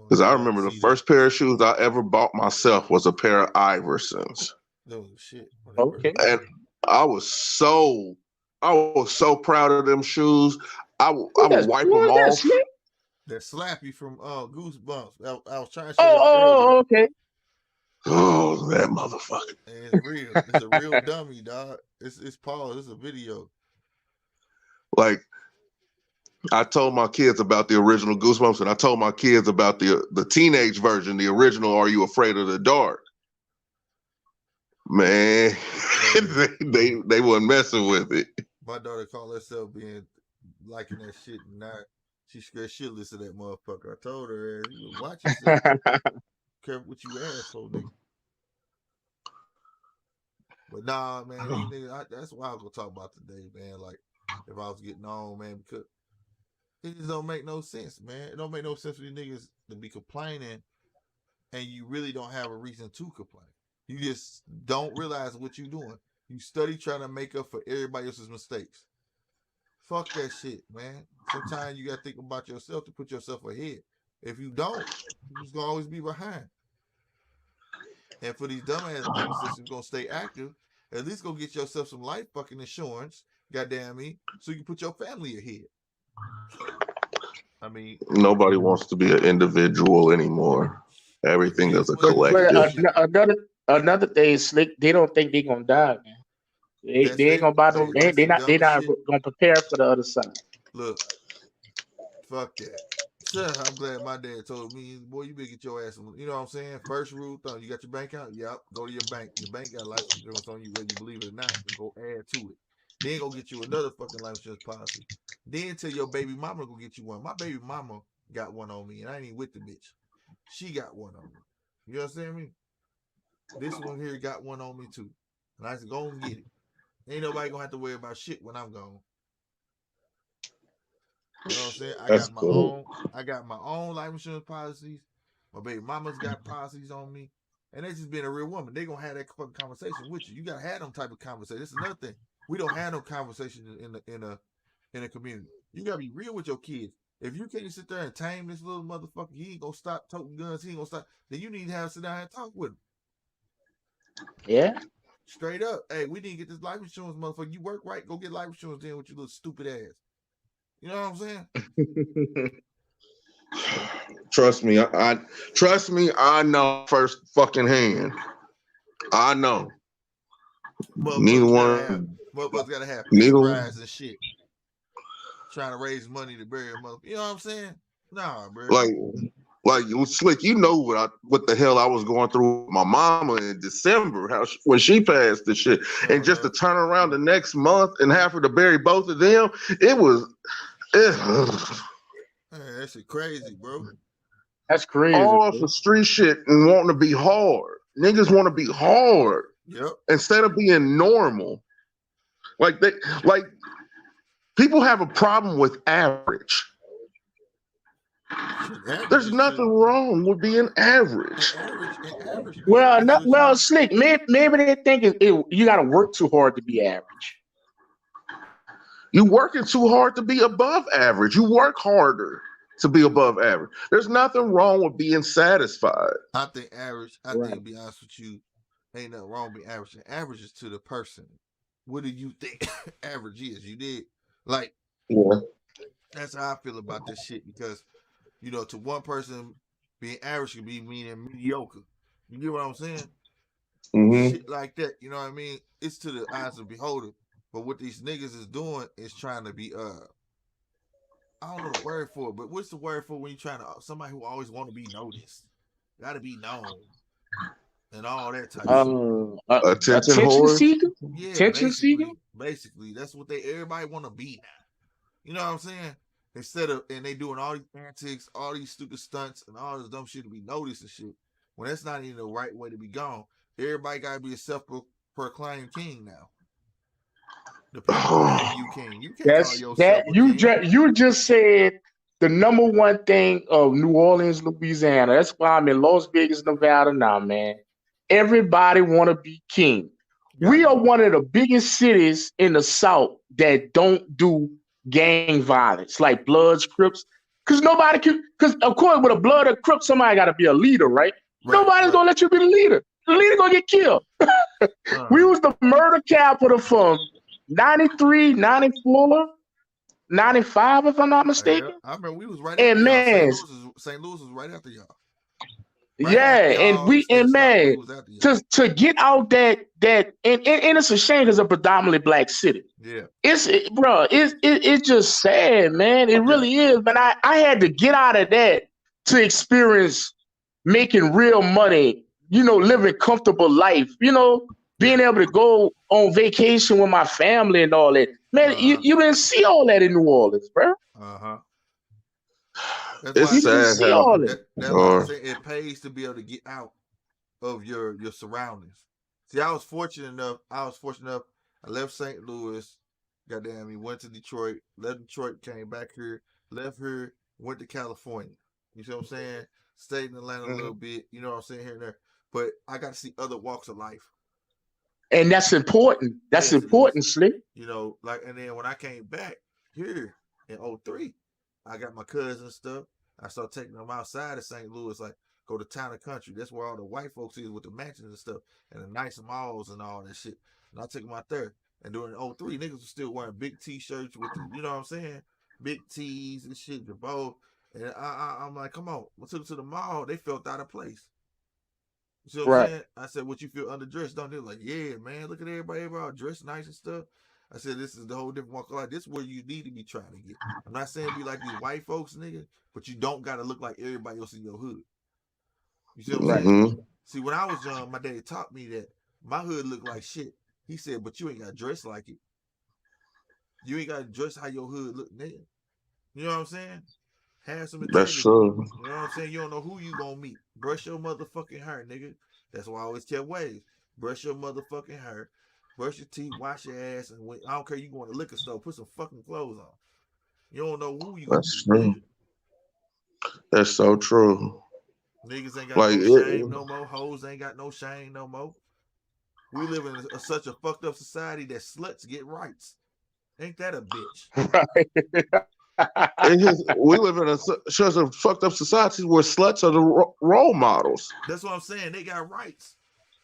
Because I remember the first pair of shoes I ever bought myself was a pair of Iversons. Oh shit. Okay. And I was so proud of them shoes. I would wipe them off. That Slappy from Goosebumps. I was trying to show Oh, okay. Oh, that motherfucker. And it's real. It's a real dummy, dog. It's Paul. It's a video. Like, I told my kids about the original Goosebumps, and I told my kids about the teenage version, the original Are You Afraid of the Dark? Man, they weren't messing with it. My daughter called herself liking that shit, and now she scared shitless of that motherfucker. I told her, watch yourself. Careful what you ask for, nigga. But nah, man, these niggas, that's what I was gonna talk about today, man. Like, if I was getting on, man, because it just don't make no sense, man. It don't make no sense for these niggas to be complaining, and you really don't have a reason to complain. You just don't realize what you're doing. You study trying to make up for everybody else's mistakes. Fuck that shit, man. Sometimes you gotta think about yourself to put yourself ahead. If you don't, you're just gonna always be behind. And for these dumbass niggas that's gonna stay active, at least go get yourself some life fucking insurance, goddamn me, so you can put your family ahead. I mean, nobody wants to be an individual anymore. Everything is a collective. Another thing is, Slick, they don't think they're gonna die, man. They ain't gonna buy them. They're not gonna prepare for the other side. Look, fuck that. I'm glad my dad told me, boy, you better get your ass. You know what I'm saying? First rule, you got your bank account? Yep. Go to your bank. Your bank got life insurance on you, whether you believe it or not. And go add to it. Then go get you another fucking life insurance policy. Then tell your baby mama go get you one. My baby mama got one on me, and I ain't even with the bitch. She got one on me. You understand me? This one here got one on me too. And I said, go and get it. Ain't nobody gonna have to worry about shit when I'm gone. You know what I'm saying? I got my own life insurance policies. My baby mama's got policies on me. And they just being a real woman. They gonna have that fucking conversation with you. You gotta have them type of conversation. This is another thing. We don't have no conversation in a community. You gotta be real with your kids. If you can't sit there and tame this little motherfucker, he ain't gonna stop toting guns, he ain't gonna stop, then you need to sit down and talk with him. Yeah. Straight up. Hey, we need to get this life insurance, motherfucker. You work right, go get life insurance then with your little stupid ass. You know what I'm saying? Trust me, I know first fucking hand. I know. Neither one. Motherfuckers gotta have piggy rides and shit. Trying to raise money to bury a mother. You know what I'm saying? Nah, bro. Like Slick, you know what the hell I was going through with my mama in December, when she passed the shit, and just to turn around the next month and have her to bury both of them, it was. Man, that shit crazy, bro. That's crazy. All for street shit and wanting to be hard. Niggas want to be hard. Yep. Instead of being normal. Like people have a problem with average. There's nothing wrong with being average. Well, Slick, maybe they think you got to work too hard to be average. You working too hard to be above average. You work harder to be above average. There's nothing wrong with being satisfied. I think average, think to be honest with you, ain't nothing wrong with being average. Average is to the person. What do you think average is? You did? Like, that's how I feel about this shit, because you know, to one person, being average could be meaning mediocre. You get what I'm saying? Mm-hmm. Shit like that. You know what I mean? It's to the eyes of the beholder. But what these niggas is doing is trying to be I don't know the word for it, but what's the word for when you're trying to somebody who always want to be noticed? Gotta be known. And all that type of shit. Attention seeker? Yeah, attention seeker? Basically, that's what everybody want to be now. You know what I'm saying? And they doing all these antics, all these stupid stunts, and all this dumb shit to be noticed and shit. When that's not even the right way to be gone. Everybody gotta be a self-proclaimed king now. The people name you king. You can't call yourself you just said the number one thing of New Orleans, Louisiana. That's why I'm in Las Vegas, Nevada now, man. Everybody want to be king. We are one of the biggest cities in the South that don't do gang violence, like Bloods, Crips. Because nobody can, because of course with a Blood or Crip, somebody got to be a leader, right? Nobody's going to let you be the leader. The leader going to get killed. We was the murder capital from 93, 94, 95, if I'm not mistaken. I remember we was right after y'all. St. Louis was right after y'all. To get out that and it's a shame because it's a predominantly black city. Yeah. It's just sad, man. It really is. But I had to get out of that to experience making real money, living comfortable life, being able to go on vacation with my family and all that. Man, you didn't see all that in New Orleans, bro. It's sad how it pays to be able to get out of your surroundings. See, I was fortunate enough. I left St. Louis, goddamn me, went to Detroit, left Detroit, came back here, left here, went to California. You see what I'm saying? Stayed in Atlanta a little bit, you know what I'm saying, here and there. But I got to see other walks of life. And that's important. That's important, Slick. And then when I came back here in 2003, I got my cousins and stuff. I started taking them outside of St. Louis, like go to town and country. That's where all the white folks is with the mansions and stuff and the nice malls and all that shit. And I took them out there. And during 2003, niggas were still wearing big T-shirts with you know what I'm saying? Big tees and shit, the bow. And I'm like, come on. I took them to the mall. They felt out of place. You see what I'm saying? I said, what, you feel underdressed, don't they? Like, yeah, man, look at everybody all dressed nice and stuff. I said, this is the whole different walk of life. This is where you need to be trying to get. I'm not saying be like these white folks, nigga, but you don't got to look like everybody else in your hood. You see what I'm saying? See, when I was young, my daddy taught me that my hood looked like shit. He said, but you ain't got to dress like it. You ain't got to dress how your hood look, nigga. You know what I'm saying? Have some integrity. That's true. You know what I'm saying? You don't know who you gonna meet. Brush your motherfucking hair, nigga. That's why I always tell ways. Brush your motherfucking hair. Brush your teeth, wash your ass, and I don't care, you going to liquor store, put some fucking clothes on. You don't know who you gonna That's true. Nigga. That's so true. Niggas ain't got no shame no more. Hoes ain't got no shame no more. We live in such a fucked up society that sluts get rights. Ain't that a bitch? Right. We live in such a fucked up society where sluts are the role models. That's what I'm saying. They got rights.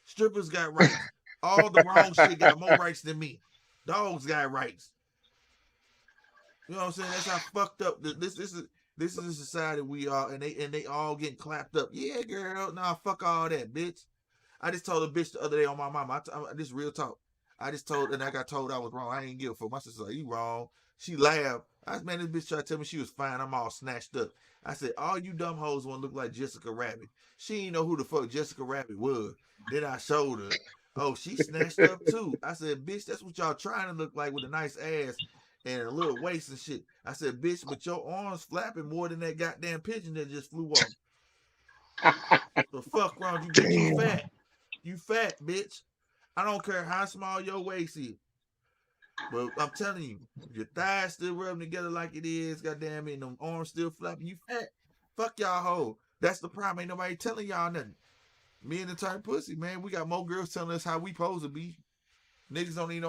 Strippers got rights. All the wrong shit got more rights than me. Dogs got rights. You know what I'm saying? That's how fucked up this is the society we are, and they all getting clapped up. Yeah, girl. Nah, fuck all that, bitch. I just told a bitch the other day on my mama. This real talk. I just told, and I got told I was wrong. I ain't give a fuck. My sister like, you wrong. She laughed. Man, this bitch tried to tell me she was fine. I'm all snatched up. I said, all you dumb hoes want to look like Jessica Rabbit. She didn't know who the fuck Jessica Rabbit was. Then I showed her. Oh, she snatched up too. I said, bitch, that's what y'all trying to look like with a nice ass and a little waist and shit. I said, bitch, but your arms flapping more than that goddamn pigeon that just flew off. The fuck wrong you, bitch? You fat. You fat, bitch. I don't care how small your waist is. But I'm telling you, if your thighs still rubbing together like it is, goddamn it, and them arms still flapping, you fat. Fuck y'all hoe. That's the problem. Ain't nobody telling y'all nothing. Me and the turn pussy, man. We got more girls telling us how we supposed to be. Niggas don't even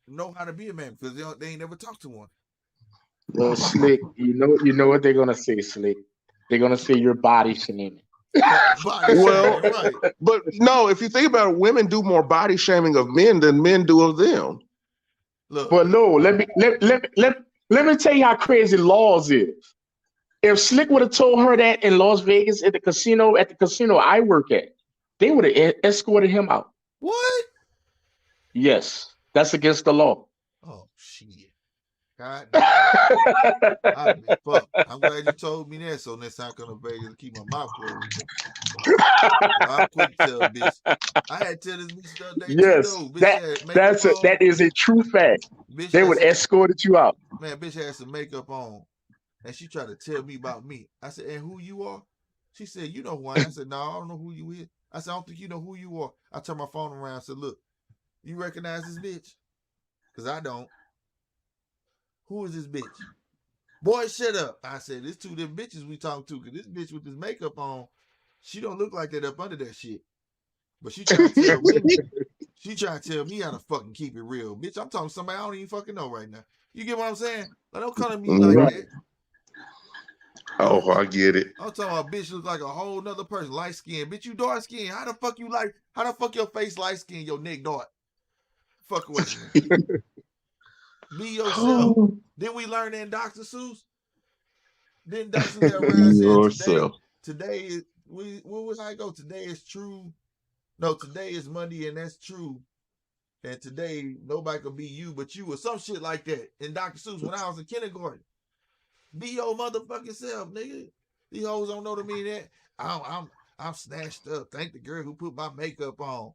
know how to be a man because they ain't never talked to one. Well, Slick, you know what they're gonna say, Slick. They're gonna say you're body shaming. Well, right. But no, if you think about it, women do more body shaming of men than men do of them. Look. But no, let me tell you how crazy Laws is. If Slick would have told her that in Las Vegas at the casino I work at, they would have escorted him out. What? Yes, that's against the law. Oh shit. God damn. Fuck. I'm glad you told me that, so next time I come to Vegas to keep my mouth closed. I'm quick to tell a bitch. I had to tell this bitch the other day too, though. That is a true fact. Bitch, they would escort you out. Man, bitch had some makeup on, and she tried to tell me about me. I said, and who you are? She said, you know who I am. I said, no, I don't know who you is. I said, I don't think you know who you are. I turned my phone around and said, look, you recognize this bitch? Because I don't. Who is this bitch? Boy, shut up. I said, there's two them bitches we talk to, because this bitch with this makeup on, she don't look like that up under that shit. But she trying to tell me, how to fucking keep it real. Bitch, I'm talking to somebody I don't even fucking know right now. You get what I'm saying? Like, don't come to me like that. Oh, I get it. I'm talking about a bitch look like a whole nother person, light skin. Bitch, you dark skin. How the fuck your face light skin, your neck dark? Fuck with me. Be yourself. Didn't we learn that in Dr. Seuss? Didn't Dr. Seuss say today is what was I go? Today is true. No, today is Monday and that's true. And today nobody can be you but you or some shit like that in Dr. Seuss when I was in kindergarten. Be your motherfucking self, nigga. These hoes don't know to mean that. I'm snatched up. Thank the girl who put my makeup on.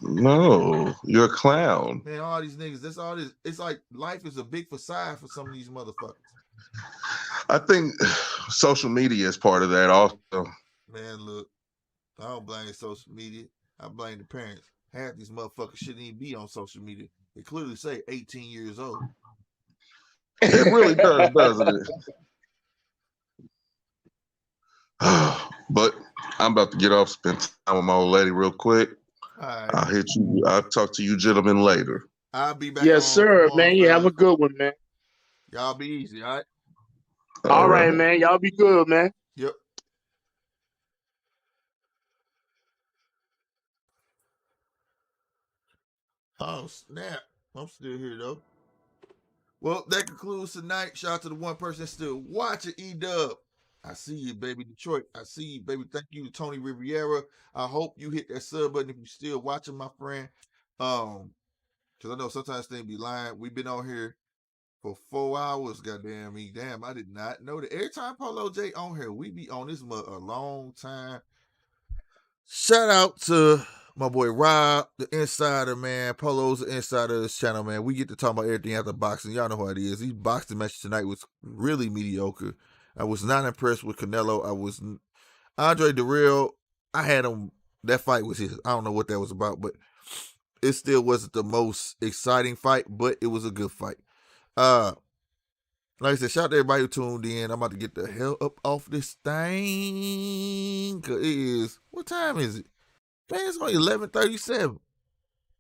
No, you're a clown. Man, all these niggas, that's all this. It's like life is a big facade for some of these motherfuckers. I think social media is part of that also. Man, look, I don't blame social media. I blame the parents. Half these motherfuckers shouldn't even be on social media. They clearly say 18 years old. It really does, doesn't it? But I'm about to get off, spend time with my old lady real quick. All right. I'll talk to you gentlemen later. I'll be back. Yes, sir, man. You have a good one, man. Y'all be easy, all right? All right, man. Y'all be good, man. Yep. Oh, snap. I'm still here, though. Well, that concludes tonight. Shout out to the one person that's still watching, E-Dub. I see you, baby. Detroit. I see you, baby. Thank you to Tony Riviera. I hope you hit that sub button if you're still watching, my friend. Because I know sometimes things be lying. We've been on here for 4 hours, goddamn me. Damn, I did not know that. Every time Polo J on here, we be on this mug a long time. Shout out to my boy Rob, the insider, man. Polo's the insider of this channel, man. We get to talk about everything after boxing. Y'all know how it is. These boxing matches tonight was really mediocre. I was not impressed with Canelo. Andre Dirrell, I had him. That fight was his. I don't know what that was about, but it still wasn't the most exciting fight, but it was a good fight. Like I said, shout out to everybody who tuned in. I'm about to get the hell up off this thing. Cause it is, what time is it? Man, it's only 11:37.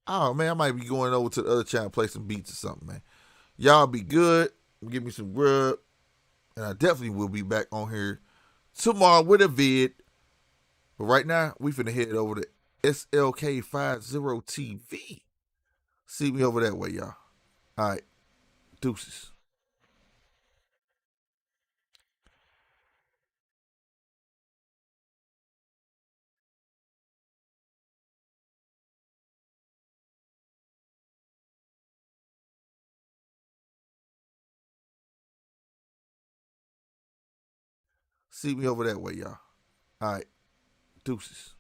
Oh man, I might be going over to the other channel, play some beats or something, man. Y'all be good. Give me some grub. And I definitely will be back on here tomorrow with a vid. But right now, we finna head over to SLK50 TV. See me over that way, y'all. All right. Deuces. See me over that way, y'all. All right. Deuces.